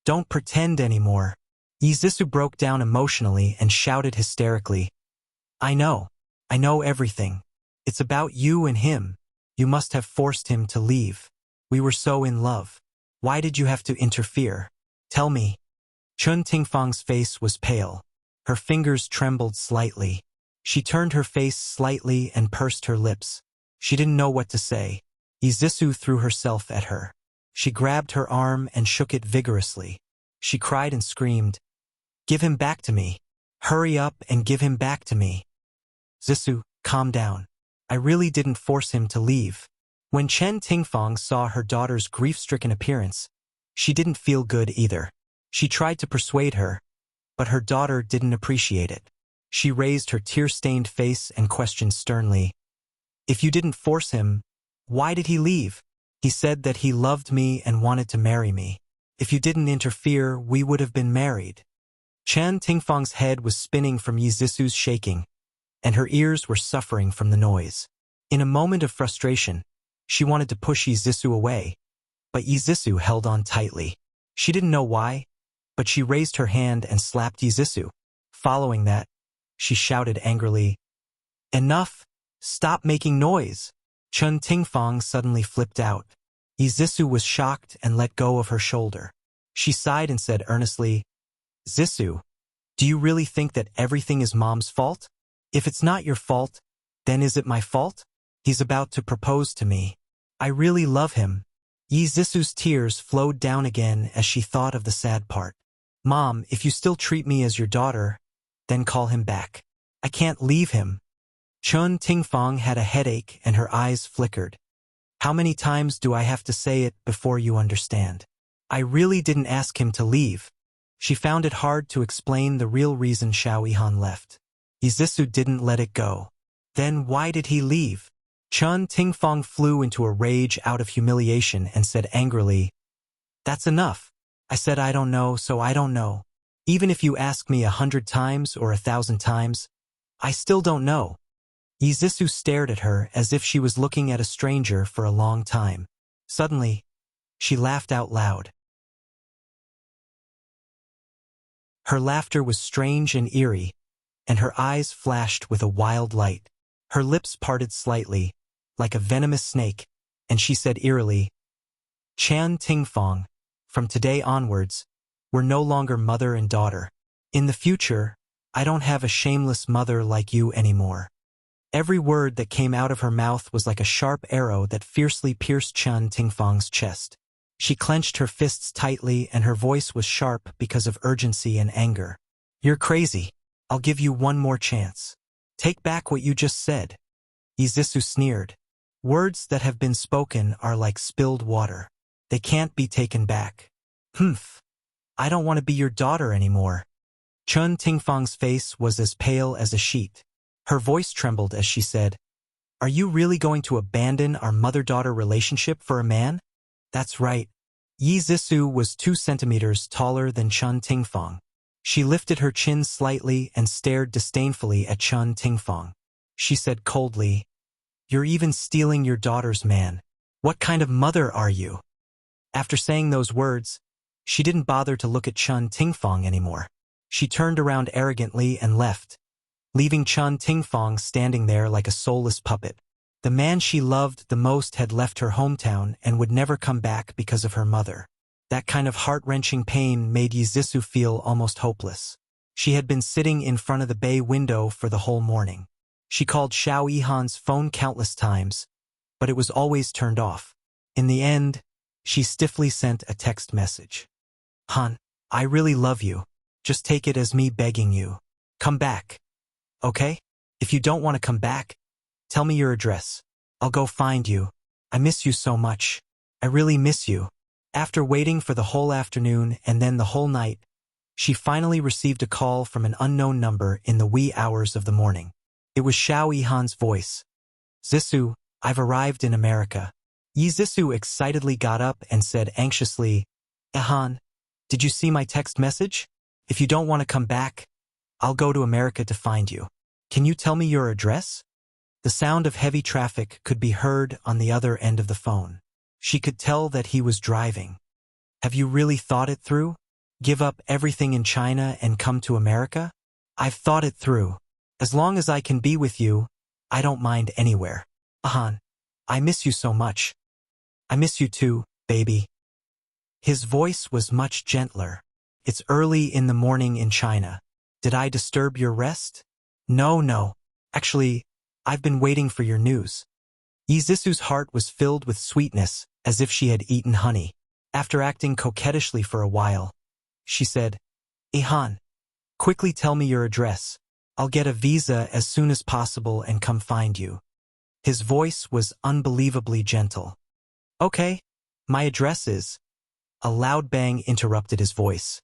Don't pretend anymore. Zissou broke down emotionally and shouted hysterically. I know everything. It's about you and him. You must have forced him to leave. We were so in love. Why did you have to interfere? Tell me. Chun Tingfang's face was pale. Her fingers trembled slightly. She turned her face slightly and pursed her lips. She didn't know what to say. Zissou threw herself at her. She grabbed her arm and shook it vigorously. She cried and screamed, Give him back to me. Hurry up and give him back to me. Zissou, calm down. I really didn't force him to leave. When Chun Tingfang saw her daughter's grief-stricken appearance, she didn't feel good either. She tried to persuade her, but her daughter didn't appreciate it. She raised her tear-stained face and questioned sternly, If you didn't force him, why did he leave? He said that he loved me and wanted to marry me. If you didn't interfere, we would have been married. Chan Tingfang's head was spinning from Yi Zisu's shaking, and her ears were suffering from the noise. In a moment of frustration, she wanted to push Yi Zisu away, but Yi Zisu held on tightly. She didn't know why, but she raised her hand and slapped Yi Zisu. Following that, she shouted angrily, "Enough! Stop making noise!" Chun Tingfang suddenly flipped out. Yi Zisu was shocked and let go of her shoulder. She sighed and said earnestly, "Zisu, do you really think that everything is Mom's fault? If it's not your fault, then is it my fault? He's about to propose to me. I really love him." Yi Zisu's tears flowed down again as she thought of the sad part. "Mom, if you still treat me as your daughter, then call him back. I can't leave him." Chun Tingfang had a headache and her eyes flickered. "How many times do I have to say it before you understand? I really didn't ask him to leave." She found it hard to explain the real reason Xiao Yihan left. Yi Zisu didn't let it go. Then why did he leave? Chun Tingfang flew into a rage out of humiliation and said angrily, "That's enough. I said I don't know, so I don't know. Even if you ask me 100 times or 1,000 times, I still don't know." Yi Zisu stared at her as if she was looking at a stranger for a long time. Suddenly, she laughed out loud. Her laughter was strange and eerie, and her eyes flashed with a wild light. Her lips parted slightly, like a venomous snake, and she said eerily, "Chan Tingfang, from today onwards, we're no longer mother and daughter. In the future, I don't have a shameless mother like you anymore." Every word that came out of her mouth was like a sharp arrow that fiercely pierced Chun Tingfang's chest. She clenched her fists tightly and her voice was sharp because of urgency and anger. "You're crazy. I'll give you one more chance. Take back what you just said." Yi Zisu sneered. "Words that have been spoken are like spilled water. They can't be taken back." "Humph. I don't want to be your daughter anymore." Chun Tingfang's face was as pale as a sheet. Her voice trembled as she said, "Are you really going to abandon our mother-daughter relationship for a man?" "That's right." Yi Zisu was 2 centimeters taller than Chun Tingfang. She lifted her chin slightly and stared disdainfully at Chun Tingfang. She said coldly, "You're even stealing your daughter's man. What kind of mother are you?" After saying those words, she didn't bother to look at Chun Tingfang anymore. She turned around arrogantly and left, leaving Chun Tingfang standing there like a soulless puppet. The man she loved the most had left her hometown and would never come back because of her mother. That kind of heart-wrenching pain made Yi Zisu feel almost hopeless. She had been sitting in front of the bay window for the whole morning. She called Xiao Yihan's phone countless times, but it was always turned off. In the end, she stiffly sent a text message. "Han, I really love you. Just take it as me begging you. Come back. Okay? If you don't want to come back, tell me your address. I'll go find you. I miss you so much. I really miss you." After waiting for the whole afternoon and then the whole night, she finally received a call from an unknown number in the wee hours of the morning. It was Xiao Yihan's voice. "Zisu, I've arrived in America." Yi Zisu excitedly got up and said anxiously, "Han, did you see my text message? If you don't want to come back, I'll go to America to find you. Can you tell me your address?" The sound of heavy traffic could be heard on the other end of the phone. She could tell that he was driving. "Have you really thought it through? Give up everything in China and come to America?" "I've thought it through. As long as I can be with you, I don't mind anywhere. Han, I miss you so much." "I miss you too, baby." His voice was much gentler. "It's early in the morning in China. Did I disturb your rest?" No. Actually, I've been waiting for your news." Yi Zisu's heart was filled with sweetness, as if she had eaten honey. After acting coquettishly for a while, she said, "Han, quickly tell me your address. I'll get a visa as soon as possible and come find you." His voice was unbelievably gentle. "Okay, my address is—" A loud bang interrupted his voice.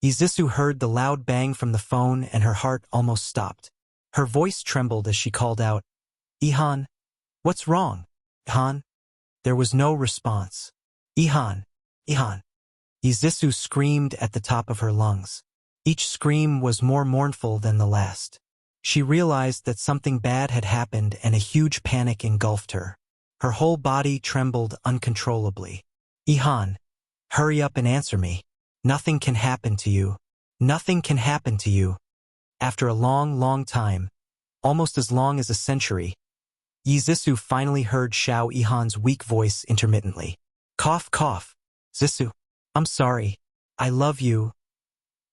Yi Zisu heard the loud bang from the phone and her heart almost stopped. Her voice trembled as she called out, "Han, what's wrong? Han?" There was no response. "Han. Izisu screamed at the top of her lungs. Each scream was more mournful than the last. She realized that something bad had happened and a huge panic engulfed her. Her whole body trembled uncontrollably. Ihan, hurry up and answer me. Nothing can happen to you. Nothing can happen to you. After a long, long time, almost as long as a century, Zisu finally heard Xiao Ihan's weak voice intermittently. Cough, cough. Zisu, I'm sorry. I love you.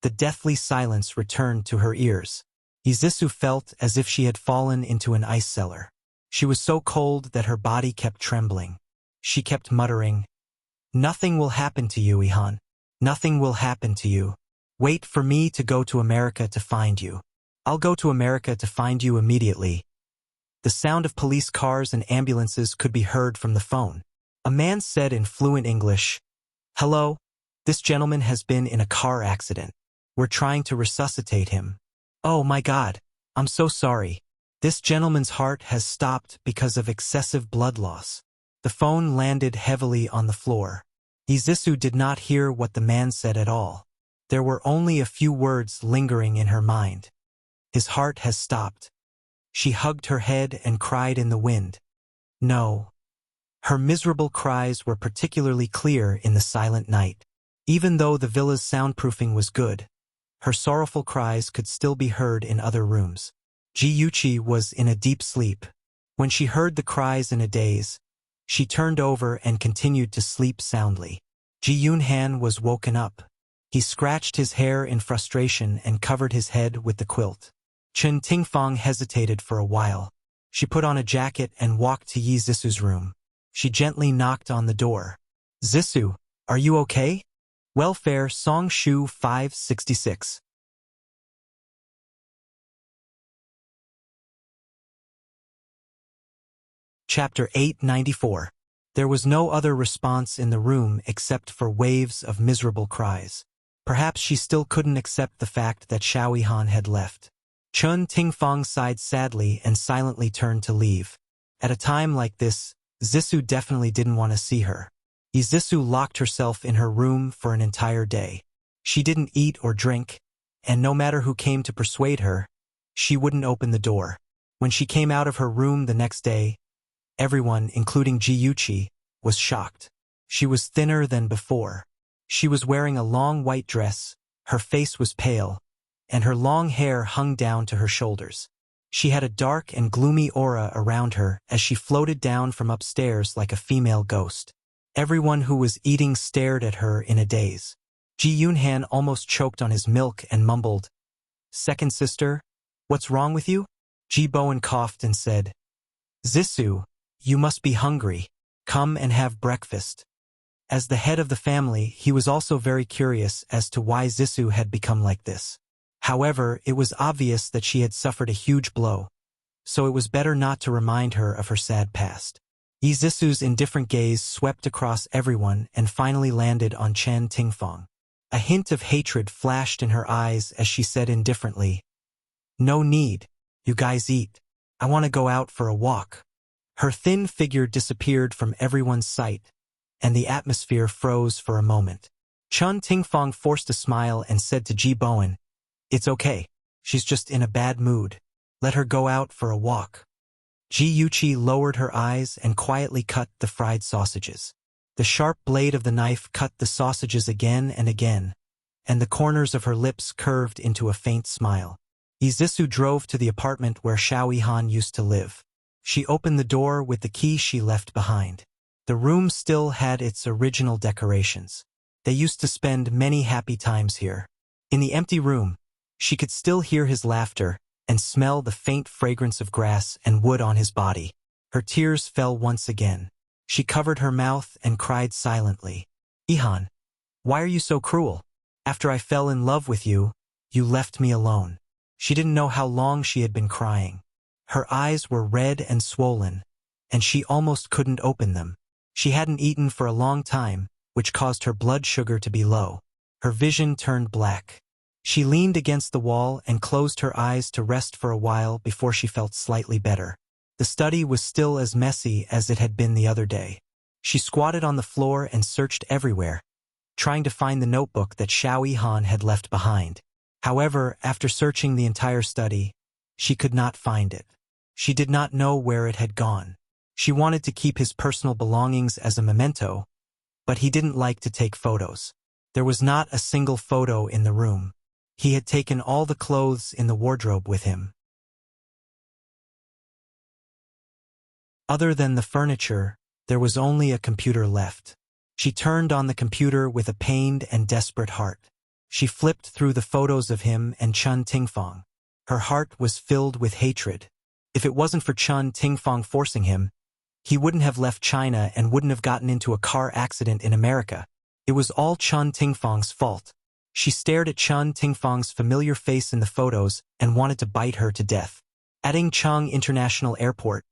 The deathly silence returned to her ears. Izisu felt as if she had fallen into an ice cellar. She was so cold that her body kept trembling. She kept muttering, Nothing will happen to you, Ihan. Nothing will happen to you. Wait for me to go to America to find you. I'll go to America to find you immediately. The sound of police cars and ambulances could be heard from the phone. A man said in fluent English, Hello, this gentleman has been in a car accident. We're trying to resuscitate him. Oh my God, I'm so sorry. This gentleman's heart has stopped because of excessive blood loss. The phone landed heavily on the floor. Izisu did not hear what the man said at all. There were only a few words lingering in her mind. His heart has stopped. She hugged her head and cried in the wind. No. Her miserable cries were particularly clear in the silent night. Even though the villa's soundproofing was good, her sorrowful cries could still be heard in other rooms. Jiyuchi was in a deep sleep. When she heard the cries in a daze, she turned over and continued to sleep soundly. Ji-Yun-Han was woken up. He scratched his hair in frustration and covered his head with the quilt. Chen Tingfang hesitated for a while. She put on a jacket and walked to Yi Zisu's room. She gently knocked on the door. Zisu, are you okay? Welfare Song Shu 566. Chapter 894. There was no other response in the room except for waves of miserable cries. Perhaps she still couldn't accept the fact that Xiao Ihan had left. Chun Tingfang sighed sadly and silently turned to leave. At a time like this, Zisu definitely didn't want to see her. Zisu locked herself in her room for an entire day. She didn't eat or drink, and no matter who came to persuade her, she wouldn't open the door. When she came out of her room the next day, everyone, including Jiyuchi, was shocked. She was thinner than before. She was wearing a long white dress, her face was pale, and her long hair hung down to her shoulders. She had a dark and gloomy aura around her as she floated down from upstairs like a female ghost. Everyone who was eating stared at her in a daze. Ji-Yun-Han almost choked on his milk and mumbled, Second sister, what's wrong with you? Ji-Bowen coughed and said, Zisu, you must be hungry. Come and have breakfast. As the head of the family, he was also very curious as to why Zisu had become like this. However, it was obvious that she had suffered a huge blow, so it was better not to remind her of her sad past. Zisu's indifferent gaze swept across everyone and finally landed on Chen Tingfang. A hint of hatred flashed in her eyes as she said indifferently, No need. You guys eat. I want to go out for a walk. Her thin figure disappeared from everyone's sight, and the atmosphere froze for a moment. Chun Tingfang forced a smile and said to Ji Bowen, It's okay. She's just in a bad mood. Let her go out for a walk. Jiyuchi lowered her eyes and quietly cut the fried sausages. The sharp blade of the knife cut the sausages again and again, and the corners of her lips curved into a faint smile. Izisu drove to the apartment where Xiao Ihan used to live. She opened the door with the key she left behind. The room still had its original decorations. They used to spend many happy times here. In the empty room, she could still hear his laughter and smell the faint fragrance of grass and wood on his body. Her tears fell once again. She covered her mouth and cried silently. Ihan, why are you so cruel? After I fell in love with you, you left me alone. She didn't know how long she had been crying. Her eyes were red and swollen, and she almost couldn't open them. She hadn't eaten for a long time, which caused her blood sugar to be low. Her vision turned black. She leaned against the wall and closed her eyes to rest for a while before she felt slightly better. The study was still as messy as it had been the other day. She squatted on the floor and searched everywhere, trying to find the notebook that Xiao Yihan had left behind. However, after searching the entire study, she could not find it. She did not know where it had gone. She wanted to keep his personal belongings as a memento, but he didn't like to take photos. There was not a single photo in the room. He had taken all the clothes in the wardrobe with him. Other than the furniture, there was only a computer left. She turned on the computer with a pained and desperate heart. She flipped through the photos of him and Chun Tingfang. Her heart was filled with hatred. If it wasn't for Chun Tingfang forcing him, he wouldn't have left China and wouldn't have gotten into a car accident in America. It was all Chun Tingfang's fault. She stared at Chun Tingfang's familiar face in the photos and wanted to bite her to death. At Chang International Airport,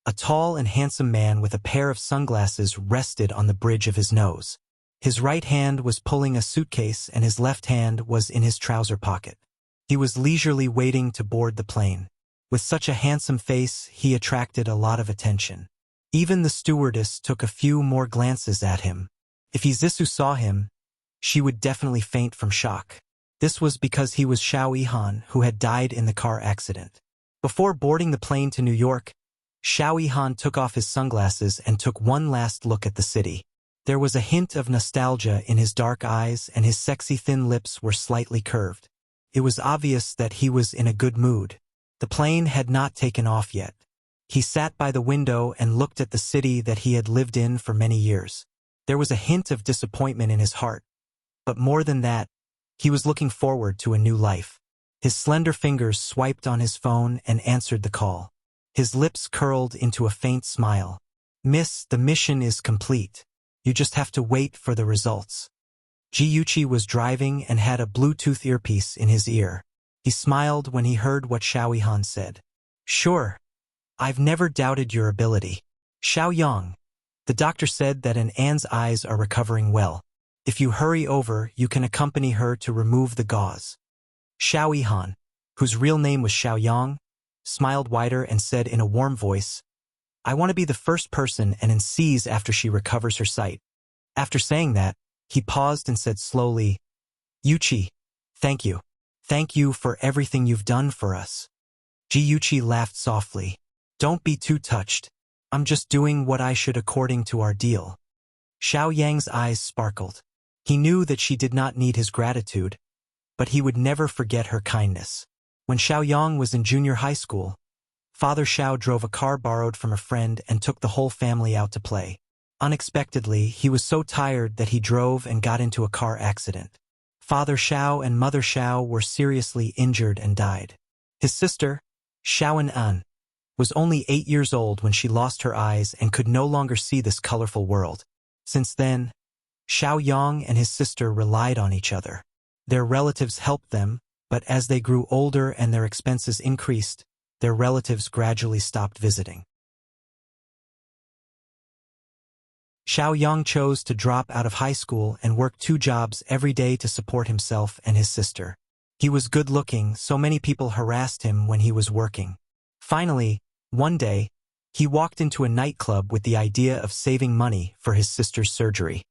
a tall and handsome man with a pair of sunglasses rested on the bridge of his nose. His right hand was pulling a suitcase and his left hand was in his trouser pocket. He was leisurely waiting to board the plane. With such a handsome face, he attracted a lot of attention. Even the stewardess took a few more glances at him. If Izisu saw him, she would definitely faint from shock. This was because he was Xiao Yihan, who had died in the car accident. Before boarding the plane to New York, Xiao Yihan took off his sunglasses and took one last look at the city. There was a hint of nostalgia in his dark eyes and his sexy thin lips were slightly curved. It was obvious that he was in a good mood. The plane had not taken off yet. He sat by the window and looked at the city that he had lived in for many years. There was a hint of disappointment in his heart. But more than that, he was looking forward to a new life. His slender fingers swiped on his phone and answered the call. His lips curled into a faint smile. "Miss, the mission is complete. You just have to wait for the results." Jiyuchi was driving and had a Bluetooth earpiece in his ear. He smiled when he heard what Xiao Yihan said. "Sure. I've never doubted your ability. Xiao Yang, the doctor said that An's eyes are recovering well. If you hurry over, you can accompany her to remove the gauze." Xiao Yihan, whose real name was Xiao Yang, smiled wider and said in a warm voice, "I want to be the first person An sees after she recovers her sight." After saying that, he paused and said slowly, "Yuchi, thank you. Thank you for everything you've done for us." Jiyuchi laughed softly. "Don't be too touched. I'm just doing what I should according to our deal." Xiao Yang's eyes sparkled. He knew that she did not need his gratitude, but he would never forget her kindness. When Xiao Yang was in junior high school, Father Xiao drove a car borrowed from a friend and took the whole family out to play. Unexpectedly, he was so tired that he drove and got into a car accident. Father Xiao and Mother Xiao were seriously injured and died. His sister, Xiao An, was only 8 years old when she lost her eyes and could no longer see this colorful world. Since then, Xiao Yang and his sister relied on each other. Their relatives helped them, but as they grew older and their expenses increased, their relatives gradually stopped visiting. Xiao Yang chose to drop out of high school and work 2 jobs every day to support himself and his sister. He was good-looking, so many people harassed him when he was working. Finally, one day, he walked into a nightclub with the idea of saving money for his sister's surgery.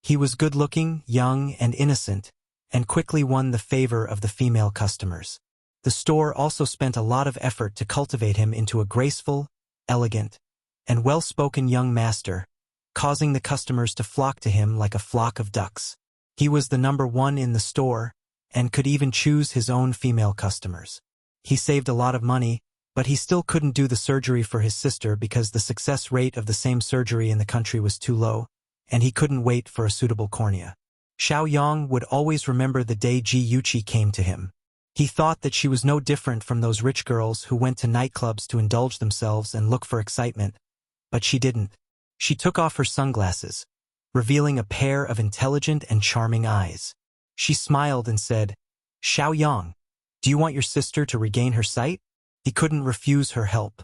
He was good-looking, young, and innocent, and quickly won the favor of the female customers. The store also spent a lot of effort to cultivate him into a graceful, elegant, and well-spoken young master, causing the customers to flock to him like a flock of ducks. He was the number 1 in the store, and could even choose his own female customers. He saved a lot of money, but he still couldn't do the surgery for his sister because the success rate of the same surgery in the country was too low, and he couldn't wait for a suitable cornea. Xiao Yang would always remember the day Jiyuchi came to him. He thought that she was no different from those rich girls who went to nightclubs to indulge themselves and look for excitement, but she didn't. She took off her sunglasses, revealing a pair of intelligent and charming eyes. She smiled and said, "Xiao Yang, do you want your sister to regain her sight?" He couldn't refuse her help.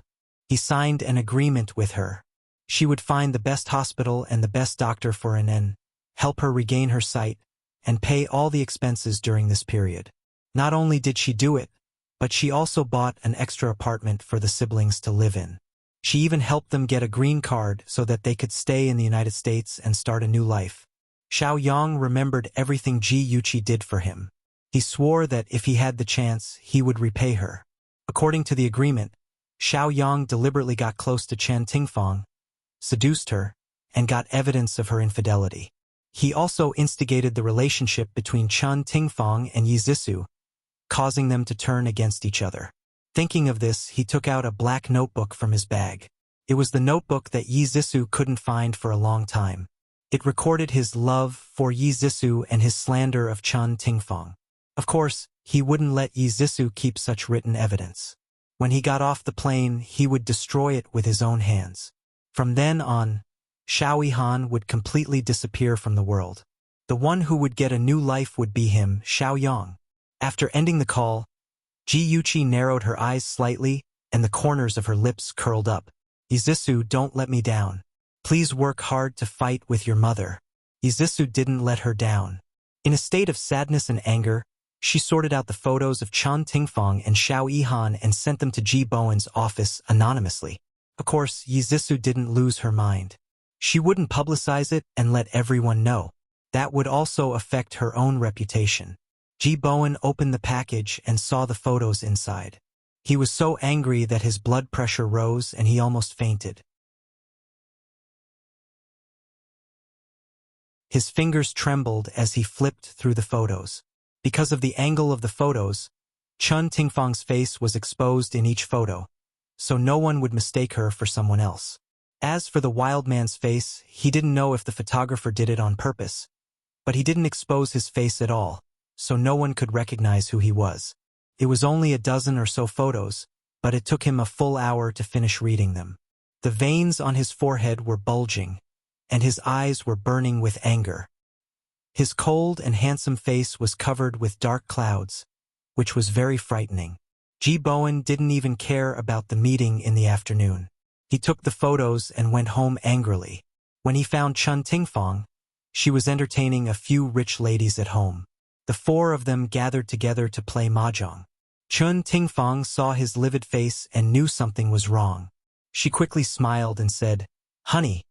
He signed an agreement with her. She would find the best hospital and the best doctor for An, help her regain her sight, and pay all the expenses during this period. Not only did she do it, but she also bought an extra apartment for the siblings to live in. She even helped them get a green card so that they could stay in the United States and start a new life. Xiao Yang remembered everything Ji Yuqi did for him. He swore that if he had the chance, he would repay her. According to the agreement, Xiao Yang deliberately got close to Chen Tingfang, seduced her, and got evidence of her infidelity. He also instigated the relationship between Chen Tingfang and Yi Zixu, causing them to turn against each other. Thinking of this, he took out a black notebook from his bag. It was the notebook that Yi Zixu couldn't find for a long time. It recorded his love for Yi Zixu and his slander of Chen Tingfang. Of course, he wouldn't let Yi Zixu keep such written evidence. When he got off the plane, he would destroy it with his own hands. From then on, Xiao Yihan would completely disappear from the world. The one who would get a new life would be him, Xiao Yang. After ending the call, Ji Yuqi narrowed her eyes slightly, and the corners of her lips curled up. Yi Zixu, don't let me down. Please work hard to fight with your mother. Yi Zixu didn't let her down. In a state of sadness and anger, she sorted out the photos of Chen Tingfang and Xiao Yihan and sent them to Ji Bowen's office anonymously. Of course, Yi Zixu didn't lose her mind. She wouldn't publicize it and let everyone know. That would also affect her own reputation. Ji Bowen opened the package and saw the photos inside. He was so angry that his blood pressure rose and he almost fainted. His fingers trembled as he flipped through the photos. Because of the angle of the photos, Chen Tingfang's face was exposed in each photo, so no one would mistake her for someone else. As for the wild man's face, he didn't know if the photographer did it on purpose, but he didn't expose his face at all, so no one could recognize who he was. It was only a dozen or so photos, but it took him a full hour to finish reading them. The veins on his forehead were bulging, and his eyes were burning with anger. His cold and handsome face was covered with dark clouds, which was very frightening. Ji Bowen didn't even care about the meeting in the afternoon. He took the photos and went home angrily. When he found Chen Tingfang, she was entertaining a few rich ladies at home. The four of them gathered together to play mahjong. Chen Tingfang saw his livid face and knew something was wrong. She quickly smiled and said, "Honey,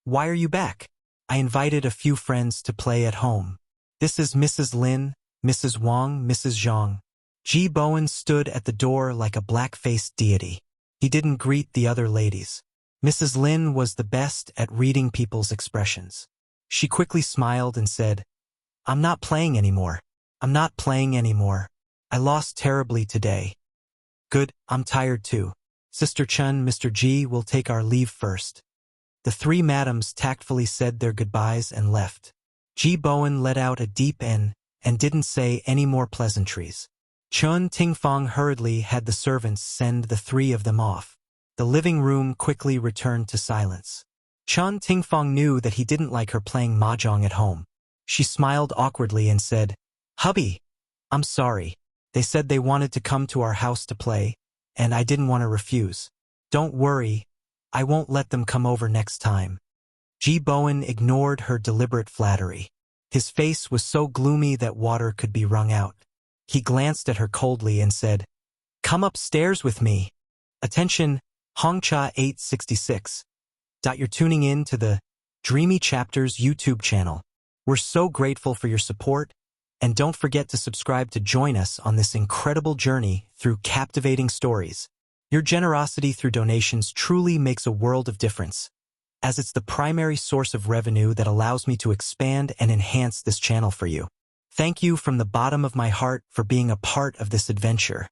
why are you back? I invited a few friends to play at home. This is Mrs. Lin, Mrs. Wang, Mrs. Zhang." Ji Bowen stood at the door like a black-faced deity. He didn't greet the other ladies. Mrs. Lin was the best at reading people's expressions. She quickly smiled and said, "I'm not playing anymore. I'm not playing anymore. I lost terribly today." "Good, I'm tired too. Sister Chen, Mr. Ji will take our leave first." The three madams tactfully said their goodbyes and left. Ji Bowen let out a deep N and didn't say any more pleasantries. Chen Tingfang hurriedly had the servants send the three of them off. The living room quickly returned to silence. Chen Tingfang knew that he didn't like her playing mahjong at home. She smiled awkwardly and said, "Hubby, I'm sorry. They said they wanted to come to our house to play, and I didn't want to refuse. Don't worry, I won't let them come over next time." Ji Bowen ignored her deliberate flattery. His face was so gloomy that water could be wrung out. He glanced at her coldly and said, "Come upstairs with me." Attention, Hongcha 866. You're tuning in to the Dreamy Chapters YouTube channel. We're so grateful for your support, and don't forget to subscribe to join us on this incredible journey through captivating stories. Your generosity through donations truly makes a world of difference, as it's the primary source of revenue that allows me to expand and enhance this channel for you. Thank you from the bottom of my heart for being a part of this adventure.